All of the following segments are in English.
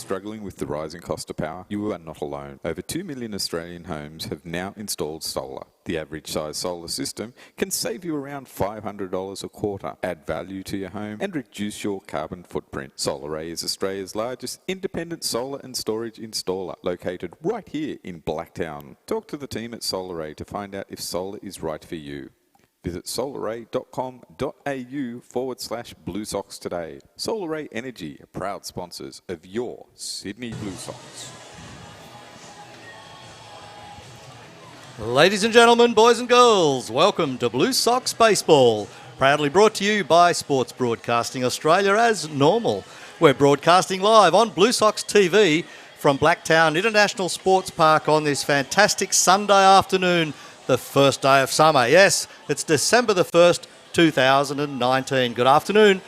struggling with the rising cost of power? You are not alone. Over 2 million Australian homes have now installed solar. The average size solar system can save you around $500 a quarter, add value to your home and reduce your carbon footprint. SolarAy is Australia's largest independent solar and storage installer, located right here in Blacktown. Talk to the team at SolarAy to find out if solar is right for you. Visit solaray.com.au/Blue Sox today. SolarAy Energy, proud sponsors of your Sydney Blue Sox. Ladies and gentlemen, boys and girls, welcome to Blue Sox Baseball. Proudly brought to you by Sports Broadcasting Australia as normal. We're broadcasting live on Blue Sox TV from Blacktown International Sports Park on this fantastic Sunday afternoon, the first day of summer. Yes, it's December the 1st, 2019. Good afternoon.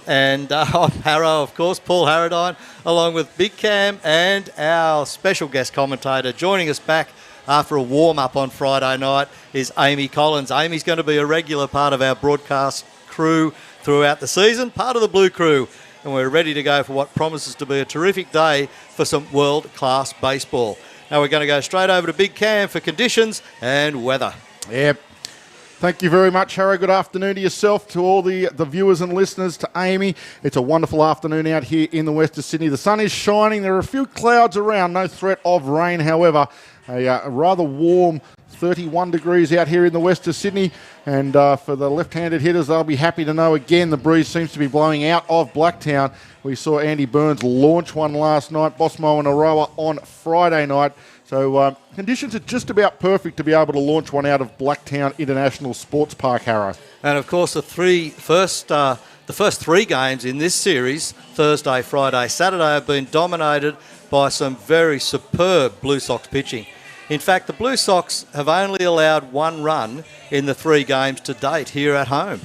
And I'm Harrow, of course, Paul Harradine, along with Big Cam and our special guest commentator. Joining us back after a warm-up on Friday night is Amy Collins. Amy's going to be a regular part of our broadcast crew throughout the season, part of the Blue Crew. And we're ready to go for what promises to be a terrific day for some world-class baseball. Now we're going to go straight over to Big Cam for conditions and weather. Yep. Thank you very much, Harry. Good afternoon to yourself, to all the viewers and listeners, to Amy. It's a wonderful afternoon out here in the west of Sydney. The sun is shining. There are a few clouds around. No threat of rain, however. A rather warm 31 degrees out here in the west of Sydney. And for the left-handed hitters, they'll be happy to know again the breeze seems to be blowing out of Blacktown. We saw Andy Burns launch one last night, Bosmo and Aroa on Friday night. So conditions are just about perfect to be able to launch one out of Blacktown International Sports Park, Harrow. And of course, the first three games in this series, Thursday, Friday, Saturday, have been dominated by some very superb Blue Sox pitching. In fact, the Blue Sox have only allowed one run in the three games to date here at home.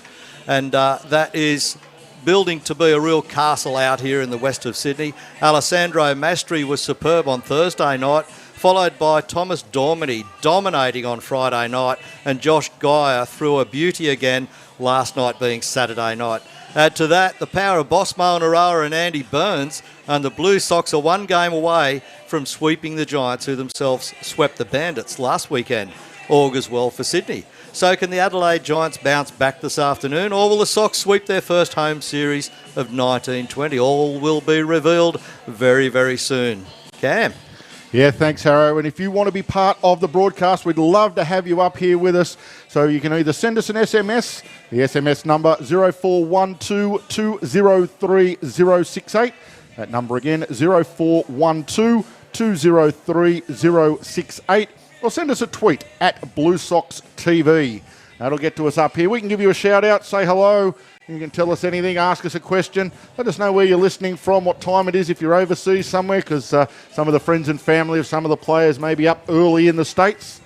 And that is building to be a real castle out here in the west of Sydney. Alessandro Mastri was superb on Thursday night, followed by Thomas Dormady dominating on Friday night, and Josh Geyer threw a beauty again last night being Saturday night. Add to that the power of Bosmo and Aroa and Andy Burns, and the Blue Sox are one game away from sweeping the Giants, who themselves swept the Bandits last weekend. Augurs well for Sydney. So can the Adelaide Giants bounce back this afternoon, or will the Sox sweep their first home series of 1920? All will be revealed very, very soon. Cam? Yeah, thanks, Harrow. And if you want to be part of the broadcast, we'd love to have you up here with us. So you can either send us an SMS, the SMS number 0412 203 068. That number again, 0412 203 068. Or send us a tweet at Blue Sox TV. That'll get to us up here. We can give you a shout out, say hello. You can tell us anything, ask us a question. Let us know where you're listening from, what time it is if you're overseas somewhere, because some of the friends and family of some of the players may be up early in the States.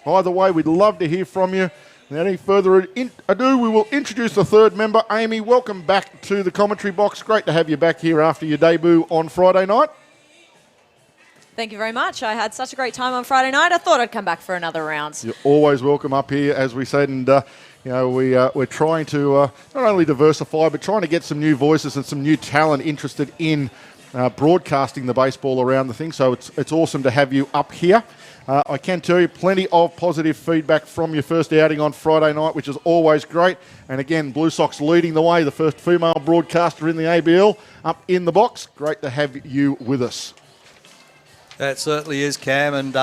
Either way, we'd love to hear from you. Without any further ado, we will introduce the third member. Amy, welcome back to the commentary box. Great to have you back here after your debut on Friday night. Thank you very much. I had such a great time on Friday night. I thought I'd come back for another round. You're always welcome up here, as we said, and we're trying to not only diversify, but trying to get some new voices and some new talent interested in broadcasting the baseball around the thing. So it's awesome to have you up here. I can tell you plenty of positive feedback from your first outing on Friday night, which is always great. And again, Blue Sox leading the way, the first female broadcaster in the ABL up in the box. Great to have you with us. That certainly is, Cam. And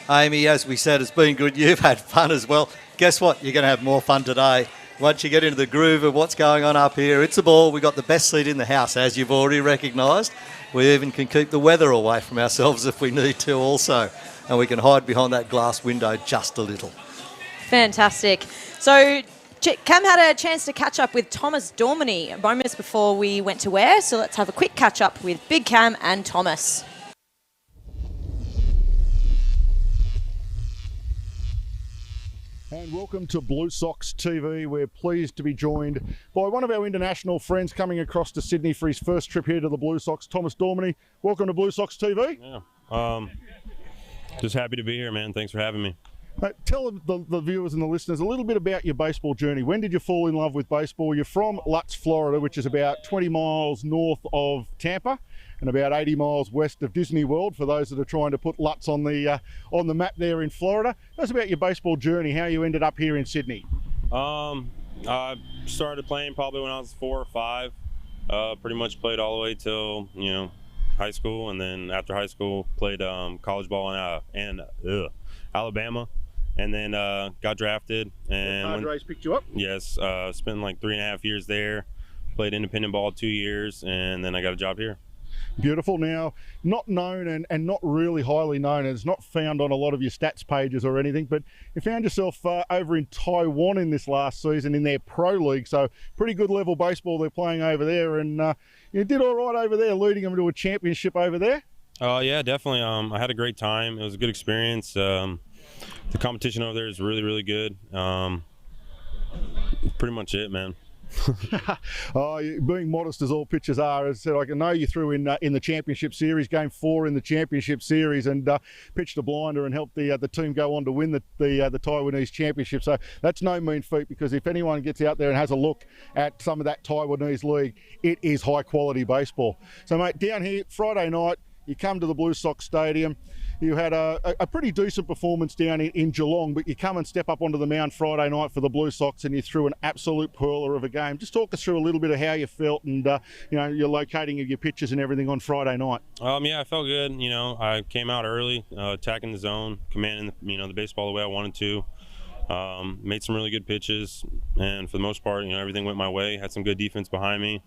Amy, as we said, it's been good. You've had fun as well. Guess what? You're going to have more fun today. Once you get into the groove of what's going on up here, it's a ball. We've got the best seat in the house, as you've already recognised. We even can keep the weather away from ourselves if we need to also. And we can hide behind that glass window just a little. Fantastic. So Cam had a chance to catch up with Thomas Dormady moments before we went to air. So let's have a quick catch up with Big Cam and Thomas. And welcome to Blue Sox TV. We're pleased to be joined by one of our international friends coming across to Sydney for his first trip here to the Blue Sox, Thomas Dormady. Welcome to Blue Sox TV. Yeah. Just happy to be here, man. Thanks for having me. Tell the viewers and the listeners a little bit about your baseball journey. When did you fall in love with baseball? You're from Lutz, Florida, which is about 20 miles north of Tampa. and about 80 miles west of Disney World, for those that are trying to put Lutz on the map there in Florida. Tell us about your baseball journey, how you ended up here in Sydney. I started playing probably when I was 4 or 5. Pretty much played all the way till, high school, and then after high school played college ball in Alabama, and then got drafted. And the Padres picked you up? Yes, spent like 3.5 years there. Played independent ball 2 years, and then I got a job here. Beautiful. Now, not known and not really highly known, and it's not found on a lot of your stats pages or anything, but you found yourself over in Taiwan in this last season in their pro league, so pretty good level baseball they're playing over there, and you did all right over there, leading them to a championship over there. Yeah, definitely. I had a great time. It was a good experience. The competition over there is really, really good. Pretty much it, man. Being modest as all pitchers are, as I said, I know you threw in the championship series, game 4 in the championship series, and pitched a blinder and helped the team go on to win the Taiwanese championship. So that's no mean feat, because if anyone gets out there and has a look at some of that Taiwanese league, it is high quality baseball. So mate, down here Friday night, you come to the Blue Sox Stadium. You had a pretty decent performance down in Geelong, but you come and step up onto the mound Friday night for the Blue Sox, and you threw an absolute perler of a game. Just talk us through a little bit of how you felt, and your locating of your pitches and everything on Friday night. Yeah, I felt good. I came out early, attacking the zone, commanding the baseball the way I wanted to. Made some really good pitches, and for the most part, everything went my way. Had some good defense behind me,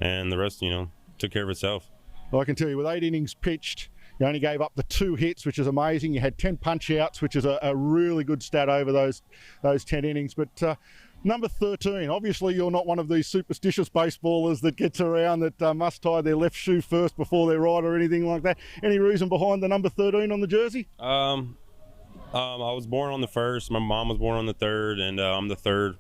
and the rest, took care of itself. Well, I can tell you, with 8 innings pitched, you only gave up the 2 hits, which is amazing. You had 10 punch-outs, which is a really good stat over those 10 innings. But number 13, obviously you're not one of these superstitious baseballers that gets around that must tie their left shoe first before their right or anything like that. Any reason behind the number 13 on the jersey? I was born on the 1st. My mom was born on the 3rd, and I'm the 3rd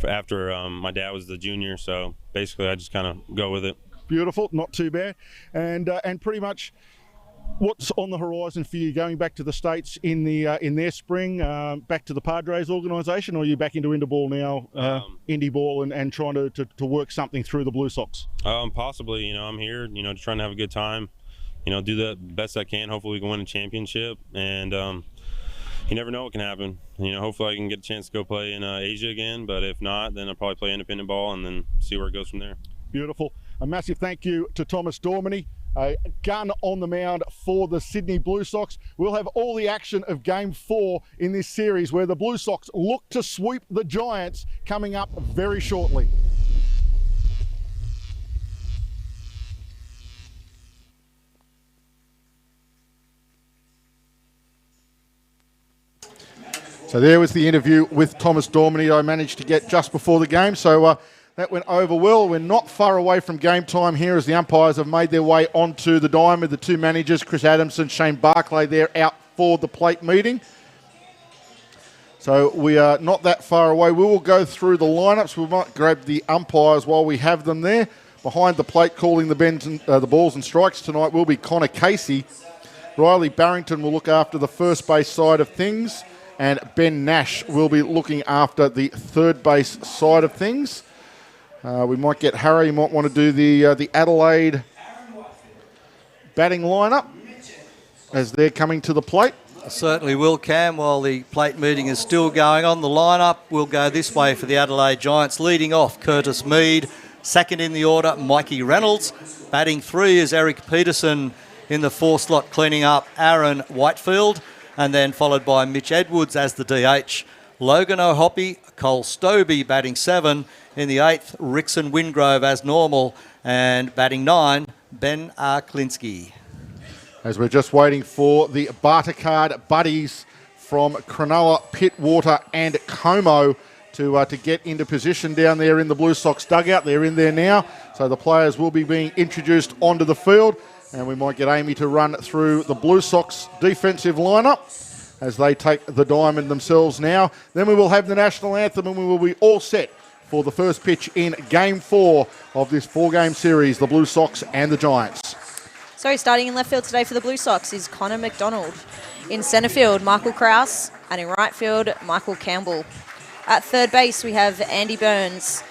after my dad was the junior. So basically I just kind of go with it. Beautiful, not too bad. And pretty much, what's on the horizon for you, going back to the States in their spring, back to the Padres organisation, or are you back into Indy ball now, Indy ball, and trying to work something through the Blue Sox? Possibly. I'm here, just trying to have a good time, do the best I can. Hopefully we can win a championship, and you never know what can happen. Hopefully I can get a chance to go play in Asia again, but if not, then I'll probably play independent ball and then see where it goes from there. Beautiful. A massive thank you to Thomas Dormany. A gun on the mound for the Sydney Blue Sox. We'll have all the action of Game 4 in this series, where the Blue Sox look to sweep the Giants, coming up very shortly. So there was the interview with Thomas Dormany I managed to get just before the game. So that went over well. We're not far away from game time here, as the umpires have made their way onto the diamond. The 2 managers, Chris Adamson, Shane Barclay, they're out for the plate meeting. So we are not that far away. We will go through the lineups. We might grab the umpires while we have them there. Behind the plate, calling the balls and strikes tonight will be Connor Casey. Riley Barrington will look after the first base side of things, and Ben Nash will be looking after the third base side of things. We might get Harry, might want to do the Adelaide batting lineup as they're coming to the plate. Certainly will, Cam. While the plate meeting is still going on, the lineup will go this way for the Adelaide Giants. Leading off, Curtis Mead. Second in the order, Mikey Reynolds. Batting 3 is Eric Peterson. In the 4 slot, cleaning up, Aaron Whitefield. And then followed by Mitch Edwards as the DH. Logan O'Hoppy, Cole Stobie batting 7. In the 8th, Rickson Wingrove as normal. And batting 9, Ben Arklinski. As we're just waiting for the barter card buddies from Cronulla, Pittwater and Como to get into position down there in the Blue Sox dugout. They're in there now. So the players will be being introduced onto the field. And we might get Amy to run through the Blue Sox defensive lineup as they take the diamond themselves now. Then we will have the national anthem, and we will be all set for the first pitch in Game 4 of this 4-game series, the Blue Sox and the Giants. So starting in left field today for the Blue Sox is Connor McDonald. In centre field, Michael Krause. And in right field, Michael Campbell. At third base, we have Andy Burns.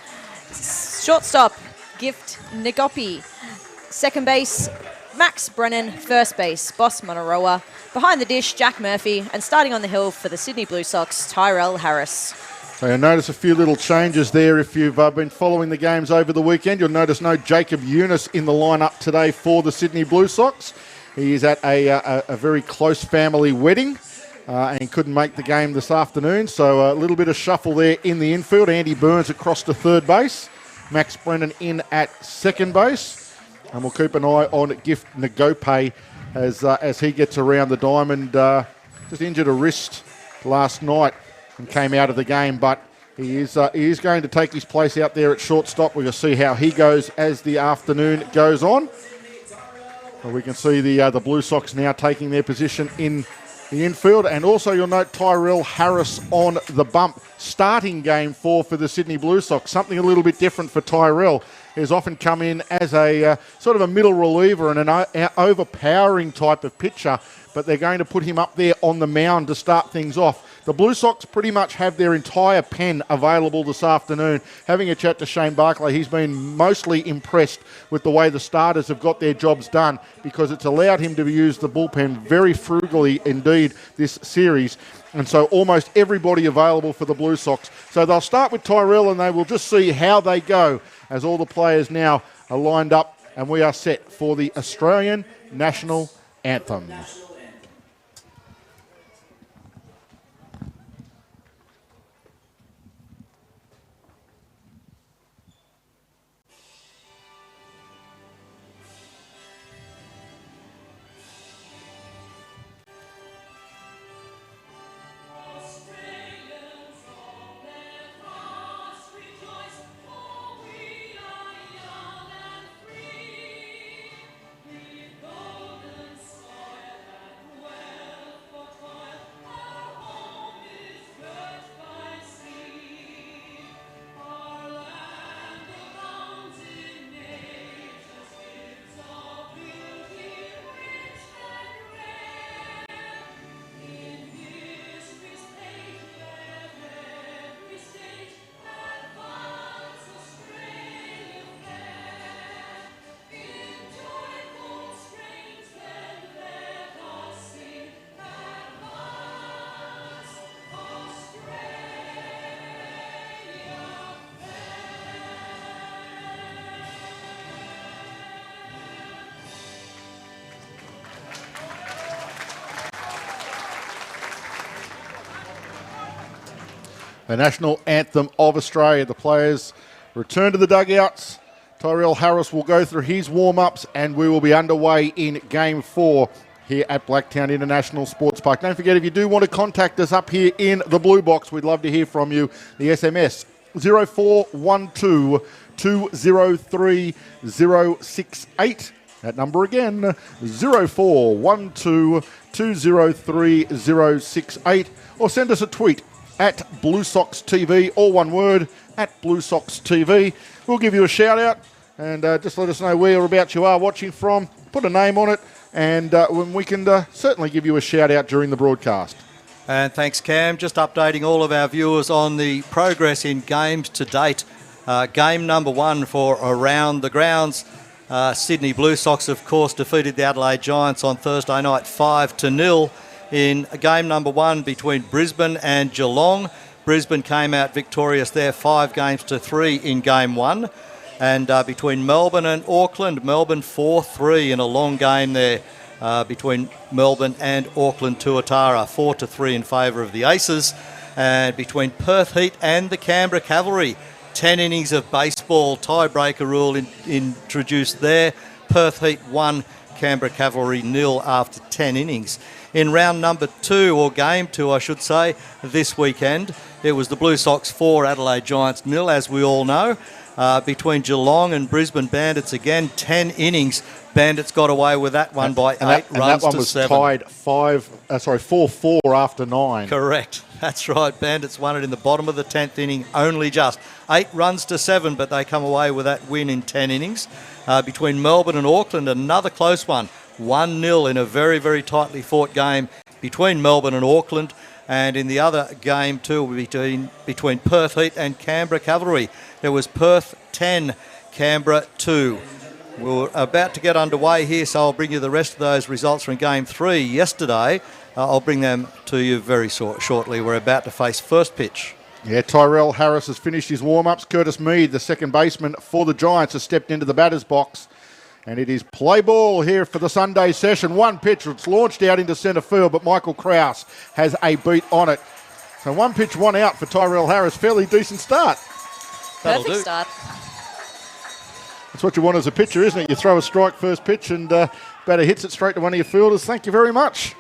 Shortstop, Gift Nagopi. Second base, Max Brennan, first base, Boss Monaroa. Behind the dish, Jack Murphy. And starting on the hill for the Sydney Blue Sox, Tyrell Harris. So you'll notice a few little changes there. If you've been following the games over the weekend, you'll notice no Jacob Eunice in the lineup today for the Sydney Blue Sox. He is at a very close family wedding and couldn't make the game this afternoon. So a little bit of shuffle there in the infield. Andy Burns across to third base. Max Brennan in at second base. And we'll keep an eye on Gift Nagope as he gets around the diamond. Just injured a wrist last night and came out of the game, but he is going to take his place out there at shortstop. We'll see how he goes as the afternoon goes on. Well, we can see the Blue Sox now taking their position in the infield, and also you'll note Tyrell Harris on the bump. Starting game 4 for the Sydney Blue Sox, something a little bit different for Tyrell. He has often come in as a sort of a middle reliever and an overpowering type of pitcher, but they're going to put him up there on the mound to start things off. The Blue Sox pretty much have their entire pen available this afternoon. Having a chat to Shane Barclay, he's been mostly impressed with the way the starters have got their jobs done because it's allowed him to use the bullpen very frugally indeed this series. And so almost everybody available for the Blue Sox. So they'll start with Tyrell and they will just see how they go as all the players now are lined up and we are set for the Australian National Anthem. The National Anthem of Australia. The players return to the dugouts. Tyrell Harris will go through his warm-ups and we will be underway in Game 4 here at Blacktown International Sports Park. Don't forget, if you do want to contact us up here in the Blue Box, we'd love to hear from you. The SMS 0412 203 068. That number again, 0412 203 068. Or send us a tweet at Blue Sox TV, all one word, at Blue Sox TV. We'll give you a shout out and just let us know whereabouts you are watching from. Put a name on it and when we can certainly give you a shout out during the broadcast. And thanks, Cam. Just updating all of our viewers on the progress in games to date. Game number 1 for Around the Grounds. Sydney Blue Sox, of course, defeated the Adelaide Giants on Thursday night 5-0 in game number 1 between Brisbane and Geelong. Brisbane came out victorious there 5-3 in game 1. And between Melbourne and Auckland, Melbourne 4-3 in a long game there between Melbourne and Auckland Tuatara, 4-3 in favour of the Aces. And between Perth Heat and the Canberra Cavalry, 10 innings of baseball, tiebreaker rule introduced there. Perth Heat 1, Canberra Cavalry 0 after 10 innings. In round number 2, or game 2 I should say, this weekend, it was the Blue Sox 4, Adelaide Giants 0, as we all know. Between Geelong and Brisbane Bandits again, 10 innings. Bandits got away with that one by 8 runs to 7. And that one was tied 4-4 after 9. Correct. That's right. Bandits won it in the bottom of the 10th inning, only just. 8 runs to 7, but they come away with that win in 10 innings. Between Melbourne and Auckland, another close one. 1-0 in a very, very tightly fought game between Melbourne and Auckland. And in the other game too, between Perth Heat and Canberra Cavalry, there was Perth 10, Canberra 2. We're about to get underway here, so I'll bring you the rest of those results from Game 3 yesterday. I'll bring them to you very shortly. We're about to face first pitch. Yeah, Tyrell Harris has finished his warm-ups. Curtis Mead, the second baseman for the Giants, has stepped into the batter's box. And it is play ball here for the Sunday session. One pitch, it's launched out into centre field, but Michael Krause has a beat on it. So one pitch, one out for Tyrell Harris. Fairly decent start. Perfect start. That's what you want as a pitcher, isn't it? You throw a strike first pitch and batter hits it straight to one of your fielders. Thank you very much.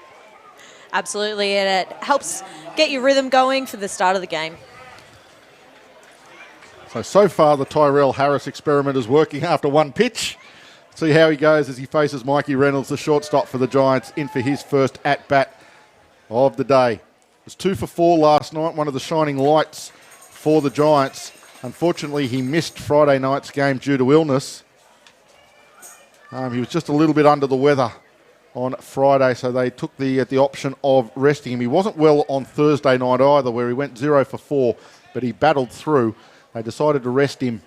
Absolutely, and it helps get your rhythm going for the start of the game. So far the Tyrell Harris experiment is working after one pitch. See how he goes as he faces Mikey Reynolds, the shortstop for the Giants, in for his first at-bat of the day. It was 2 for 4 last night, one of the shining lights for the Giants. Unfortunately, he missed Friday night's game due to illness. He was just a little bit under the weather on Friday, so they took the option of resting him. He wasn't well on Thursday night either, where he went 0 for 4, but he battled through. They decided to rest him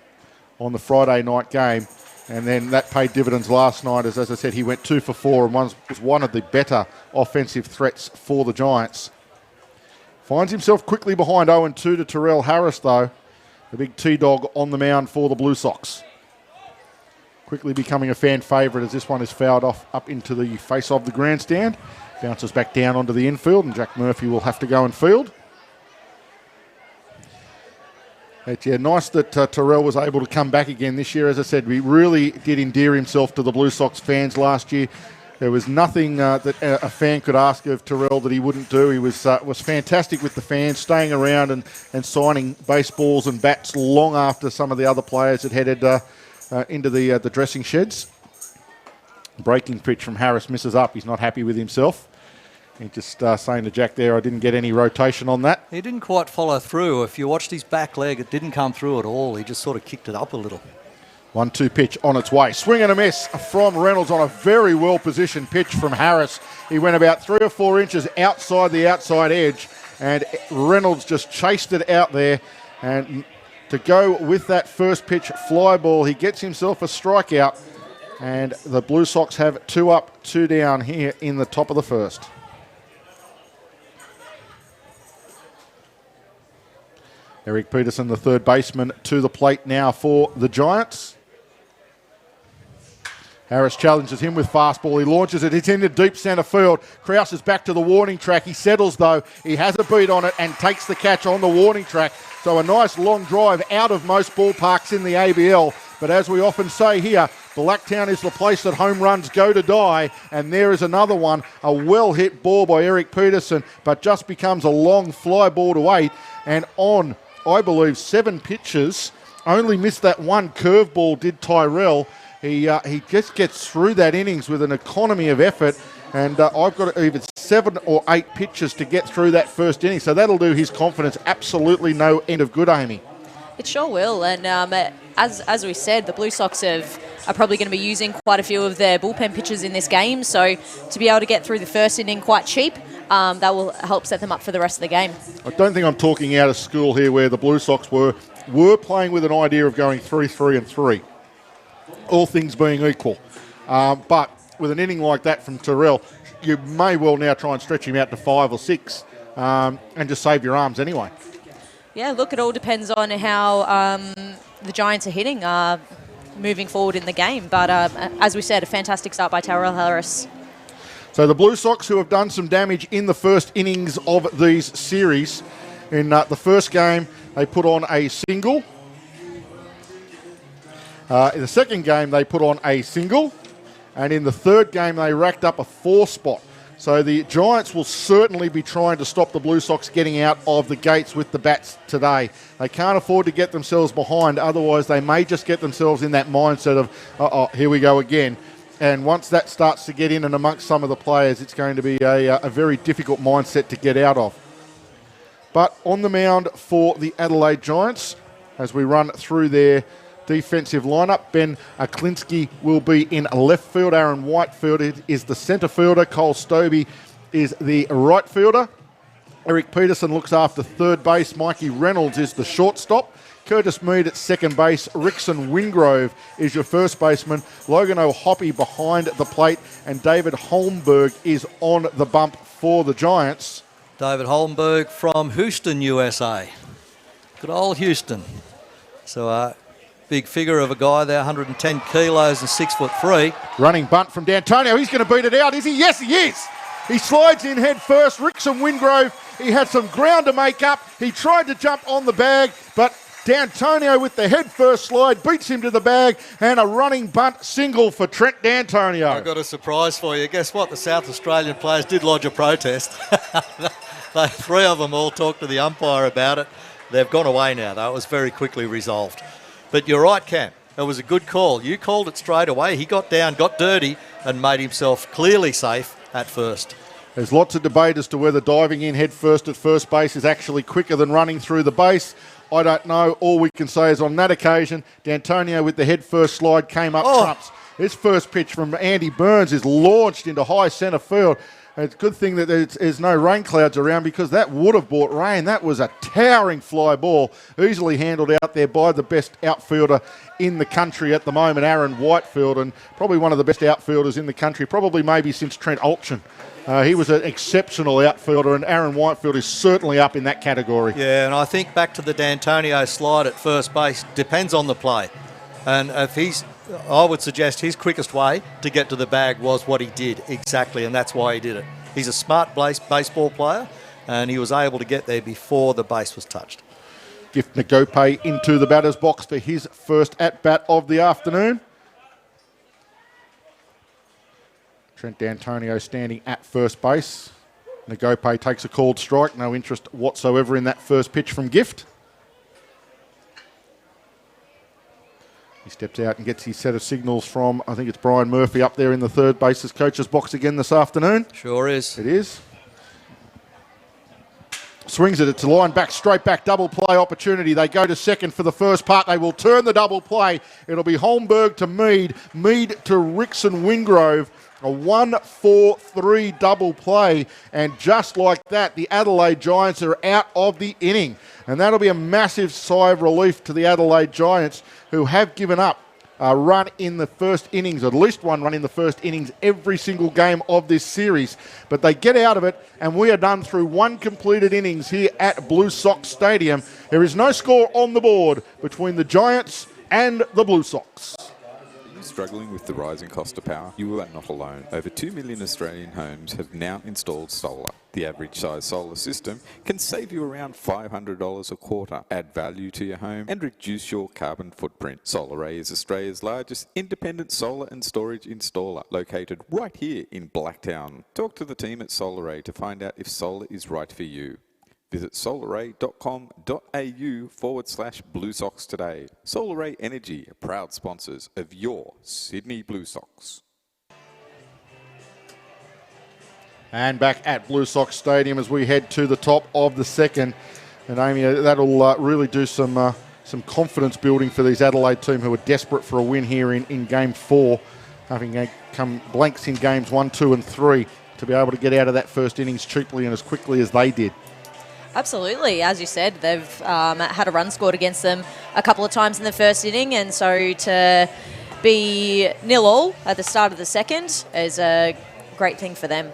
on the Friday night game, and then that paid dividends last night, as I said, he went 2 for 4 and was one of the better offensive threats for the Giants. Finds himself quickly behind 0-2 to Tyrell Harris, though. The big T-Dog on the mound for the Blue Sox. Quickly becoming a fan favourite as this one is fouled off up into the face of the grandstand. Bounces back down onto the infield, and Jack Murphy will have to go and field. But yeah, nice that Tyrell was able to come back again this year. As I said, he really did endear himself to the Blue Sox fans last year. There was nothing that a fan could ask of Tyrell that he wouldn't do. He was fantastic with the fans, staying around and signing baseballs and bats long after some of the other players had headed into the dressing sheds. Breaking pitch from Harris misses up. He's not happy with himself. He's just saying to Jack there, I didn't get any rotation on that. He didn't quite follow through. If you watched his back leg, it didn't come through at all. He just sort of kicked it up a little. 1-2 pitch on its way. Swing and a miss from Reynolds on a very well-positioned pitch from Harris. He went about 3 or 4 inches outside the outside edge, and Reynolds just chased it out there. And to go with that first pitch fly ball, he gets himself a strikeout, and the Blue Sox have 2 up, 2 down here in the top of the first. Eric Peterson, the third baseman, to the plate now for the Giants. Harris challenges him with fastball. He launches it. It's into deep centre field. Krause is back to the warning track. He settles, though. He has a beat on it and takes the catch on the warning track. So a nice long drive out of most ballparks in the ABL. But as we often say here, Blacktown is the place that home runs go to die. And there is another one, a well-hit ball by Eric Peterson, but just becomes a long fly ball to 8. And on, I believe, 7 pitches, only missed that one curveball, did Tyrell. He just gets through that innings with an economy of effort, and I've got even 7 or 8 pitches to get through that first inning, so that'll do his confidence absolutely no end of good, Amy. It sure will, and as we said, the Blue Sox are probably going to be using quite a few of their bullpen pitchers in this game, so to be able to get through the first inning quite cheap, that will help set them up for the rest of the game. I don't think I'm talking out of school here, where the Blue Sox were playing with an idea of going 3-3-3. All things being equal. But with an inning like that from Tyrell, you may well now try and stretch him out to 5 or 6 and just save your arms anyway. Yeah, look, it all depends on how the Giants are hitting moving forward in the game. But as we said, a fantastic start by Tyrell Harris. So the Blue Sox, who have done some damage in the first innings of these series, in the first game they put on a single. In the second game, they put on a single. And in the third game, they racked up a 4 spot. So the Giants will certainly be trying to stop the Blue Sox getting out of the gates with the bats today. They can't afford to get themselves behind. Otherwise, they may just get themselves in that mindset of, here we go again. And once that starts to get in and amongst some of the players, it's going to be a very difficult mindset to get out of. But on the mound for the Adelaide Giants, as we run through their defensive lineup, Ben Aklinski will be in left field. Aaron Whitefield is the centre fielder. Cole Stobie is the right fielder. Eric Peterson looks after third base. Mikey Reynolds is the shortstop. Curtis Mead at second base. Rickson Wingrove is your first baseman. Logan O'Hoppy behind the plate. And David Holmberg is on the bump for the Giants. David Holmberg from Houston, USA. Good old Houston. So big figure of a guy there, 110 kilos and 6'3". Running bunt from D'Antonio. He's going to beat it out, is he? Yes, he is. He slides in head first. Rickson Wingrove, he had some ground to make up. He tried to jump on the bag, but D'Antonio with the head first slide beats him to the bag, and a running bunt single for Trent D'Antonio. I've got a surprise for you. Guess what? The South Australian players did lodge a protest. Three of them all talked to the umpire about it. They've gone away now, though. It was very quickly resolved. But you're right, Cam. It was a good call. You called it straight away. He got down, got dirty, and made himself clearly safe at first. There's lots of debate as to whether diving in head first at first base is actually quicker than running through the base. I don't know. All we can say is on that occasion, D'Antonio with the head first slide came up trumps. His first pitch from Andy Burns is launched into high centre field. It's a good thing that there's no rain clouds around, because that would have brought rain. That was a towering fly ball, easily handled out there by the best outfielder in the country at the moment, Aaron Whitefield, and probably one of the best outfielders in the country, probably maybe since Trent Alchin. He was an exceptional outfielder, and Aaron Whitefield is certainly up in that category. Yeah, and I think back to the D'Antonio slide at first base, depends on the play. And if I would suggest his quickest way to get to the bag was what he did exactly, and that's why he did it. He's a smart baseball player, and he was able to get there before the base was touched. Gift Nagope into the batter's box for his first at-bat of the afternoon. Trent D'Antonio standing at first base. Nagope takes a called strike. No interest whatsoever in that first pitch from Gift. He steps out and gets his set of signals from, I think it's Brian Murphy up there in the third base's coach's box again this afternoon. Sure is. It is. Swings it. It's a line back, straight back, double play opportunity. They go to second for the first part. They will turn the double play. It'll be Holmberg to Mead, Mead to Rickson Wingrove. A 1-4-3 double play, and just like that, the Adelaide Giants are out of the inning. And that'll be a massive sigh of relief to the Adelaide Giants, who have given up a run in the first innings, at least one run in the first innings every single game of this series. But they get out of it, and we are done through one completed innings here at Blue Sox Stadium. There is no score on the board between the Giants and the Blue Sox. Struggling with the rising cost of power? You are not alone. Over 2 million Australian homes have now installed solar. The average size solar system can save you around $500 a quarter, add value to your home and reduce your carbon footprint. SolarAy is Australia's largest independent solar and storage installer, located right here in Blacktown. Talk to the team at SolarAy to find out if solar is right for you. Visit solaray.com.au/Blue Sox today. SolarAy Energy, proud sponsors of your Sydney Blue Sox. And back at Blue Sox Stadium as we head to the top of the second. And Amy, that'll really do some confidence building for these Adelaide team, who are desperate for a win here in Game 4, having come blanks in Games 1, 2 and 3, to be able to get out of that first innings cheaply and as quickly as they did. Absolutely. As you said, they've had a run scored against them a couple of times in the first inning, and so to be 0-0 at the start of the second is a great thing for them.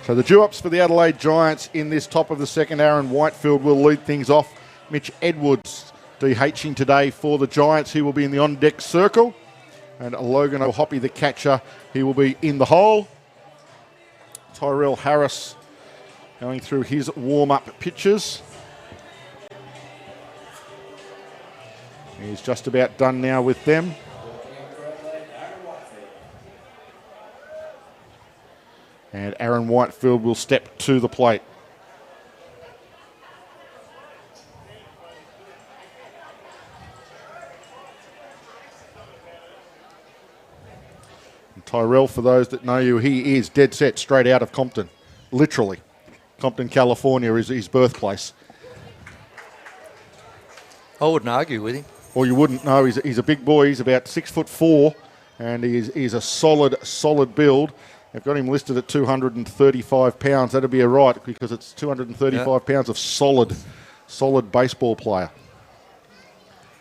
So the due-ups for the Adelaide Giants in this top of the second. Aaron Whitefield will lead things off. Mitch Edwards DHing today for the Giants. He will be in the on-deck circle. And Logan O'Hoppy, the catcher, he will be in the hole. Tyrell Harris going through his warm-up pitches. He's just about done now with them. And Aaron Whitefield will step to the plate. And Tyrell, for those that know you, he is dead set straight out of Compton. Literally. Compton, California is his birthplace. I wouldn't argue with him. Well, you wouldn't know. He's a big boy. He's about 6'4", and he's a solid build. They've got him listed at 235 pounds. That'd be a right, because it's 235 pounds of solid solid baseball player.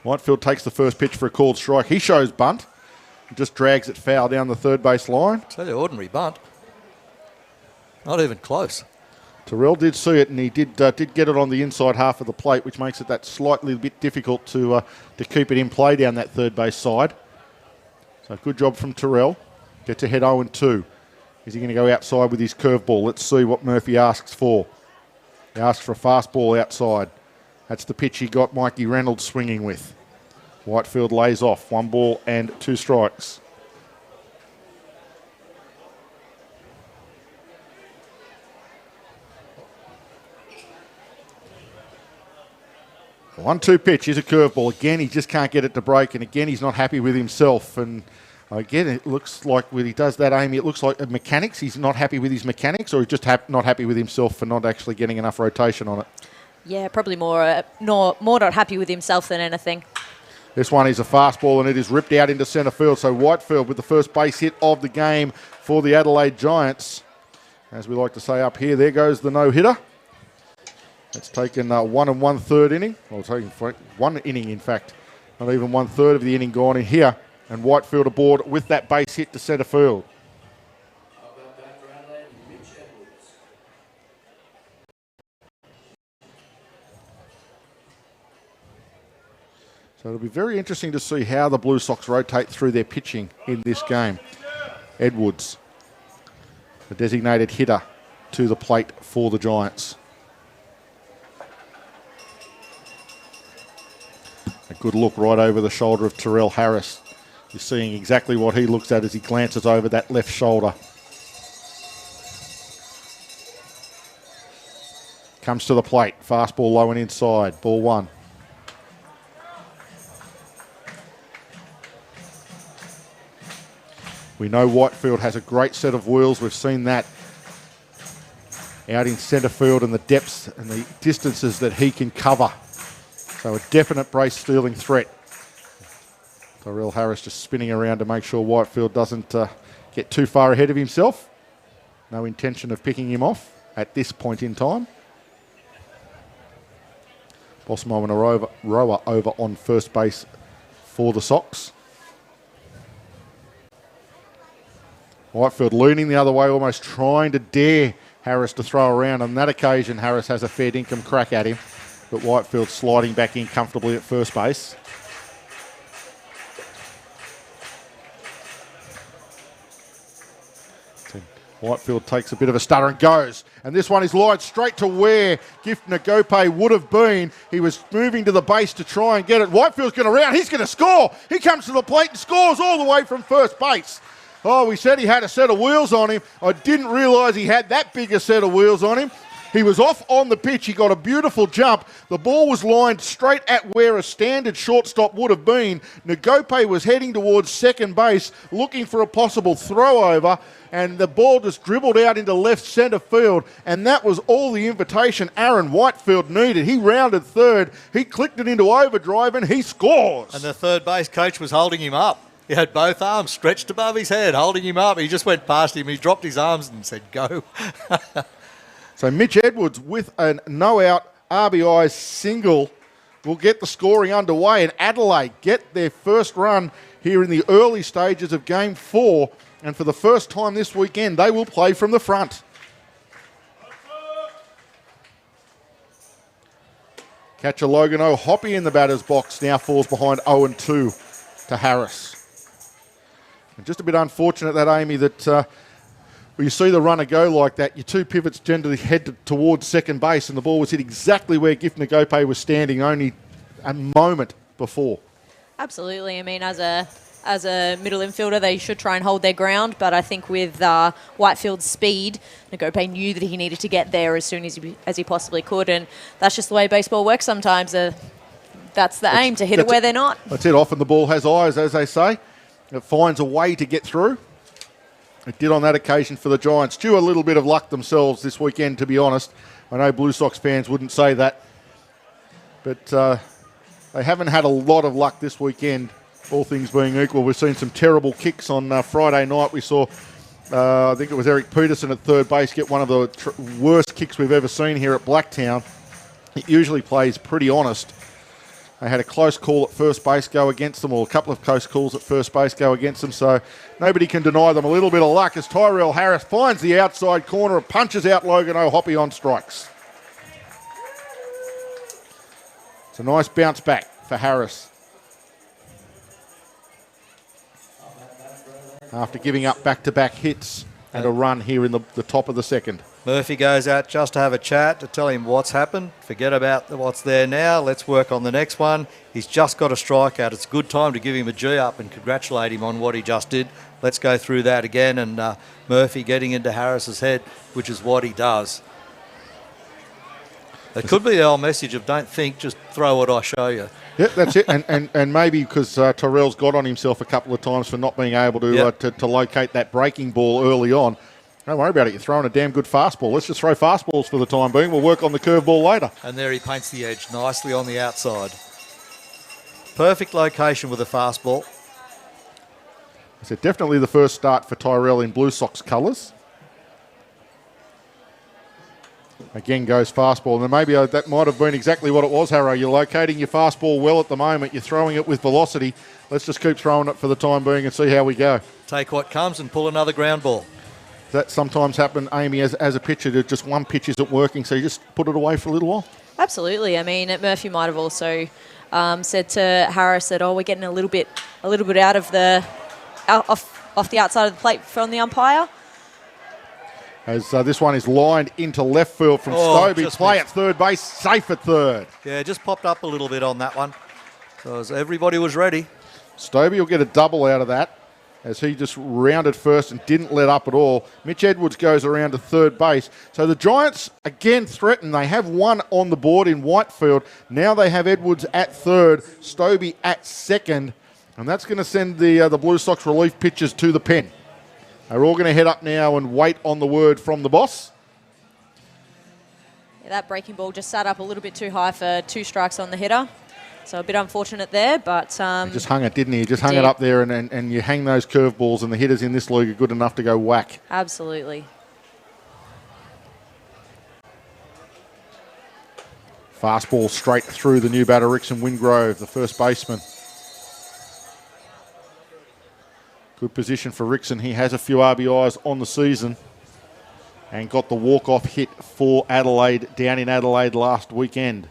Whitefield takes the first pitch for a called strike. He shows bunt. Just drags it foul down the third base line. It's only ordinary bunt. Not even close. Terrell did see it, and he did get it on the inside half of the plate, which makes it that slightly bit difficult to keep it in play down that third base side. So good job from Terrell. Gets ahead 0-2. Is he going to go outside with his curveball? Let's see what Murphy asks for. He asks for a fastball outside. That's the pitch he got Mikey Reynolds swinging with. Whitefield lays off. 1 ball and 2 strikes. 1-2 pitch is a curveball. Again, he just can't get it to break, and again, he's not happy with himself. And again, it looks like when he does that, Amy, it looks like mechanics. He's not happy with his mechanics, or he's just not happy with himself for not actually getting enough rotation on it. Yeah, probably more not happy with himself than anything. This one is a fastball, and it is ripped out into centre field. So Whitefield with the first base hit of the game for the Adelaide Giants. As we like to say up here, there goes the no-hitter. It's taken 1 1/3 inning. Well, taking 1 inning, in fact. Not even 1/3 of the inning gone in here. And Whitefield aboard with that base hit to centre field. So it'll be very interesting to see how the Blue Sox rotate through their pitching in this game. Edwards, the designated hitter, to the plate for the Giants. A good look right over the shoulder of Terrell Harris. You're seeing exactly what he looks at as he glances over that left shoulder. Comes to the plate. Fastball low and inside. Ball 1. We know Whitefield has a great set of wheels. We've seen that out in centre field and the depths and the distances that he can cover. So a definite brace stealing threat. Terrell Harris just spinning around to make sure Whitefield doesn't get too far ahead of himself. No intention of picking him off at this point in time. Bosmo and Rower over on first base for the Sox. Whitefield leaning the other way, almost trying to dare Harris to throw around. On that occasion, Harris has a fair dinkum crack at him, but Whitefield sliding back in comfortably at first base. Whitefield takes a bit of a stutter and goes. And this one is lined straight to where Gift Nagope would have been. He was moving to the base to try and get it. Whitefield's going to round. He's going to score. He comes to the plate and scores all the way from first base. Oh, we said he had a set of wheels on him. I didn't realise he had that big a set of wheels on him. He was off on the pitch. He got a beautiful jump. The ball was lined straight at where a standard shortstop would have been. Nagope was heading towards second base, looking for a possible throw over, and the ball just dribbled out into left centre field, and that was all the invitation Aaron Whitefield needed. He rounded third. He clicked it into overdrive, and he scores. And the third base coach was holding him up. He had both arms stretched above his head, holding him up. He just went past him. He dropped his arms and said, go. So Mitch Edwards with a no-out RBI single will get the scoring underway, and Adelaide get their first run here in the early stages of Game 4. And for the first time this weekend, they will play from the front. Catcher Logan O'Hoppy in the batter's box now falls behind 0-2 to Harris. And just a bit unfortunate that, Amy, that when you see the runner go like that, your two pivots generally head towards second base, and the ball was hit exactly where Gift Nagope was standing only a moment before. Absolutely. I mean, as a middle infielder, they should try and hold their ground, but I think with Whitefield's speed, Nagope knew that he needed to get there as soon as he possibly could, and that's just the way baseball works sometimes. That's the aim, to hit it where they're not. That's it. Often the ball has eyes, as they say. It finds a way to get through. It did on that occasion for the Giants. Due a little bit of luck themselves this weekend, to be honest. I know Blue Sox fans wouldn't say that, but they haven't had a lot of luck this weekend, all things being equal. We've seen some terrible kicks on Friday night. We saw, I think it was Eric Peterson at third base, get one of the worst kicks we've ever seen here at Blacktown. It usually plays pretty honest. They had a close call at first base go against them, or a couple of close calls at first base go against them, so nobody can deny them a little bit of luck as Tyrell Harris finds the outside corner and punches out Logan O'Hoppy on strikes. It's a nice bounce back for Harris after giving up back-to-back hits and a run here in the top of the second. Murphy goes out just to have a chat, to tell him what's happened. Forget about what's there now. Let's work on the next one. He's just got a strikeout. It's a good time to give him a G up and congratulate him on what he just did. Let's go through that again. And Murphy getting into Harris's head, which is what he does. It could be the old message of don't think, just throw what I show you. Yeah, that's it. And maybe because Tyrell's got on himself a couple of times for not being able to, to locate that breaking ball early on. Don't worry about it. You're throwing a damn good fastball. Let's just throw fastballs for the time being. We'll work on the curveball later. And there he paints the edge nicely on the outside. Perfect location with a fastball. So definitely the first start for Tyrell in Blue Sox colours. Again goes fastball. And then maybe that might have been exactly what it was, Harrow. You're locating your fastball well at the moment. You're throwing it with velocity. Let's just keep throwing it for the time being and see how we go. Take what comes and pull another ground ball. That sometimes happen, Amy, as a pitcher, that just one pitch isn't working, so you just put it away for a little while? Absolutely. I mean, Murphy might have also said to Harris that, we're getting a little bit out of off the outside of the plate from the umpire. As this one is lined into left field from Stobie. Play at third base, safe at third. Yeah, just popped up a little bit on that one. So everybody was ready. Stobie will get a double out of that, as he just rounded first and didn't let up at all. Mitch Edwards goes around to third base. So the Giants, again, threaten. They have one on the board in Whitefield. Now they have Edwards at third, Stobie at second. And that's going to send the Blue Sox relief pitchers to the pen. They're all going to head up now and wait on the word from the boss. Yeah, that breaking ball just sat up a little bit too high for 2 strikes on the hitter. So a bit unfortunate there, but... he just hung it, didn't he? He just hung it up there, and you hang those curveballs, and the hitters in this league are good enough to go whack. Absolutely. Fastball straight through the new batter, Rickson Wingrove, the first baseman. Good position for Rickson. He has a few RBIs on the season and got the walk-off hit for Adelaide down in Adelaide last weekend.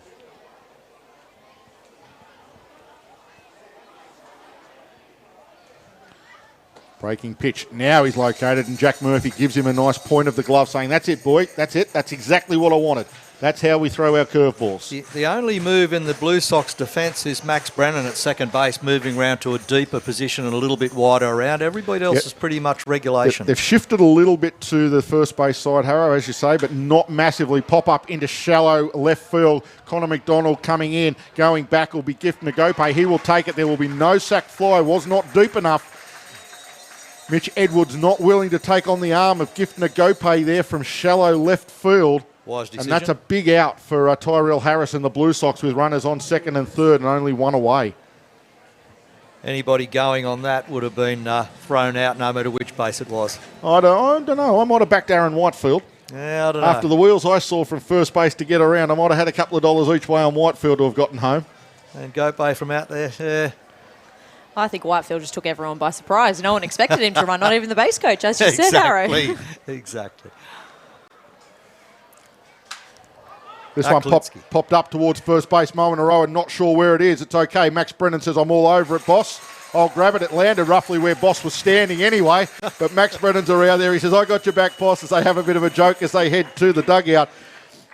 Breaking pitch. Now he's located, and Jack Murphy gives him a nice point of the glove, saying, that's it, boy. That's it. That's exactly what I wanted. That's how we throw our curveballs. The only move in the Blue Sox defence is Max Brennan at second base, moving around to a deeper position and a little bit wider around. Everybody else is pretty much regulation. They've shifted a little bit to the first base side, Harrow, as you say, but not massively. Pop up into shallow left field. Connor McDonald coming in. Going back will be Gift Nagope. He will take it. There will be no sack fly. Was not deep enough. Mitch Edwards not willing to take on the arm of Gift Nagope there from shallow left field. Wise decision. And that's a big out for Tyrell Harris and the Blue Sox, with runners on second and third and only one away. Anybody going on that would have been thrown out no matter which base it was. I don't know. I might have backed Aaron Whitefield. Yeah, I don't know. After the wheels I saw from first base to get around, I might have had a couple of dollars each way on Whitefield to have gotten home. And Gope from out there, yeah. I think Whitefield just took everyone by surprise. No one expected him to run, not even the base coach, as you said, Harrow. Exactly. This one popped up towards first base, moment ago, and not sure where it is. It's okay. Max Brennan says, I'm all over it, boss. I'll grab it. It landed roughly where boss was standing anyway. But Max Brennan's around there. He says, I got your back, boss, as they have a bit of a joke as they head to the dugout.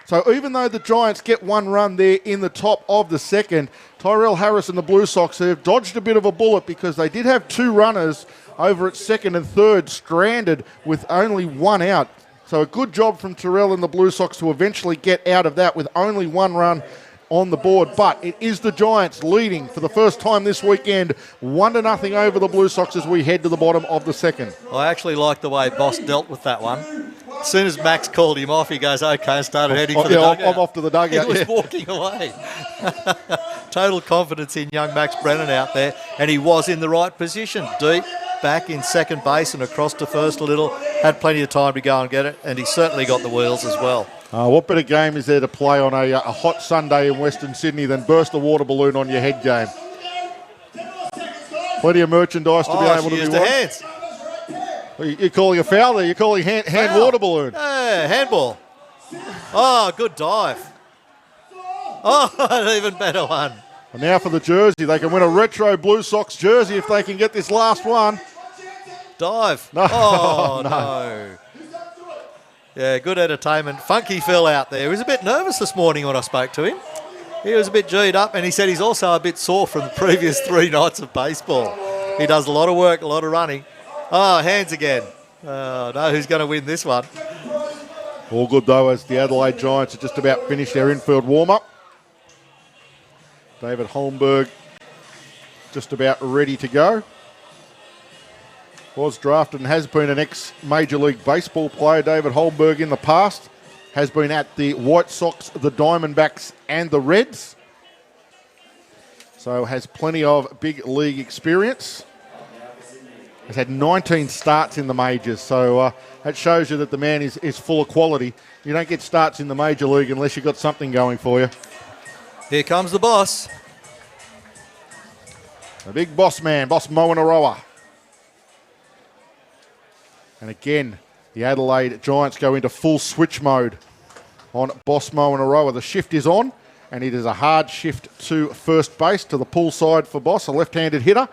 So even though the Giants get one run there in the top of the second, Tyrell Harris and the Blue Sox have dodged a bit of a bullet, because they did have 2 runners over at second and third stranded with only 1 out. So a good job from Tyrell and the Blue Sox to eventually get out of that with only 1 run on the board. But it is the Giants leading for the first time this weekend, 1-0 over the Blue Sox as we head to the bottom of the second. I actually like the way Boss dealt with that one. As soon as Max called him off, he goes, okay, and started heading for the dugout. I'm off to the dugout. He was walking away. Total confidence in young Max Brennan out there, and he was in the right position, deep back in second base and across to first a little. Had plenty of time to go and get it, and he certainly got the wheels as well. What better game is there to play on a hot Sunday in Western Sydney than burst a water balloon on your head game? Plenty of merchandise to be able to be won. Hands. You're calling a foul there. You're calling hand Foul. water balloon. Yeah, handball. Oh, good dive. Oh, an even better one. And now for the jersey. They can win a retro Blue Sox jersey if they can get this last one. Dive. No. Oh, No. no. Yeah, good entertainment. Funky Phil out there. He was a bit nervous this morning when I spoke to him. He was a bit G'd up, and he said he's also a bit sore from the previous 3 nights of baseball. He does a lot of work, a lot of running. Oh, hands again. Oh, no, who's going to win this one? All good, though, as the Adelaide Giants have just about finished their infield warm-up. David Holmberg just about ready to go. Was drafted and has been an ex-Major League Baseball player, David Holmberg, in the past. Has been at the White Sox, the Diamondbacks and the Reds. So has plenty of big league experience. Has had 19 starts in the majors, so that shows you that the man is full of quality. You don't get starts in the Major League unless you've got something going for you. Here comes the boss. The big boss man, Boss Moanaroa. And again, the Adelaide Giants go into full switch mode on Boss Moanaroa. The shift is on, and it is a hard shift to first base, to the pull side for Boss, a left-handed hitter.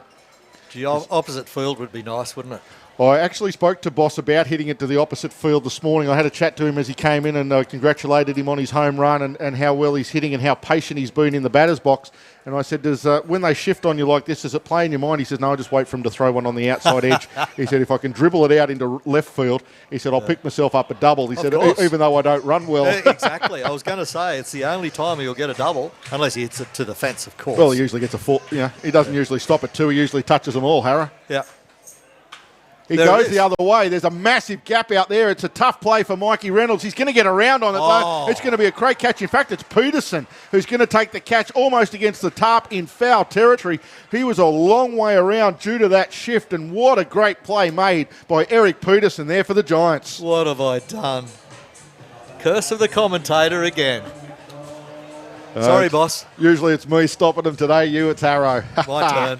Gee, opposite field would be nice, wouldn't it? I actually spoke to Boss about hitting it to the opposite field this morning. I had a chat to him as he came in and congratulated him on his home run and how well he's hitting and how patient he's been in the batter's box. And I said, when they shift on you like this, does it play in your mind? He says, no, I just wait for him to throw one on the outside edge. He said, if I can dribble it out into left field, he said, I'll pick myself up a double. He said, even though I don't run well. Exactly. I was going to say, it's the only time you'll get a double, unless he hits it to the fence, of course. Well, he usually gets a full, he doesn't usually stop at 2. He usually touches them all, Harry. Yeah. He There goes it is. the other way. There's a massive gap out there. It's a tough play for Mikey Reynolds. He's going to get around on it, though. It's going to be a great catch. In fact, it's Peterson who's going to take the catch almost against the tarp in foul territory. He was a long way around due to that shift, and what a great play made by Eric Peterson there for the Giants. What have I done? Curse of the commentator again. Sorry, boss. Usually it's me stopping them today. It's Arrow. My turn.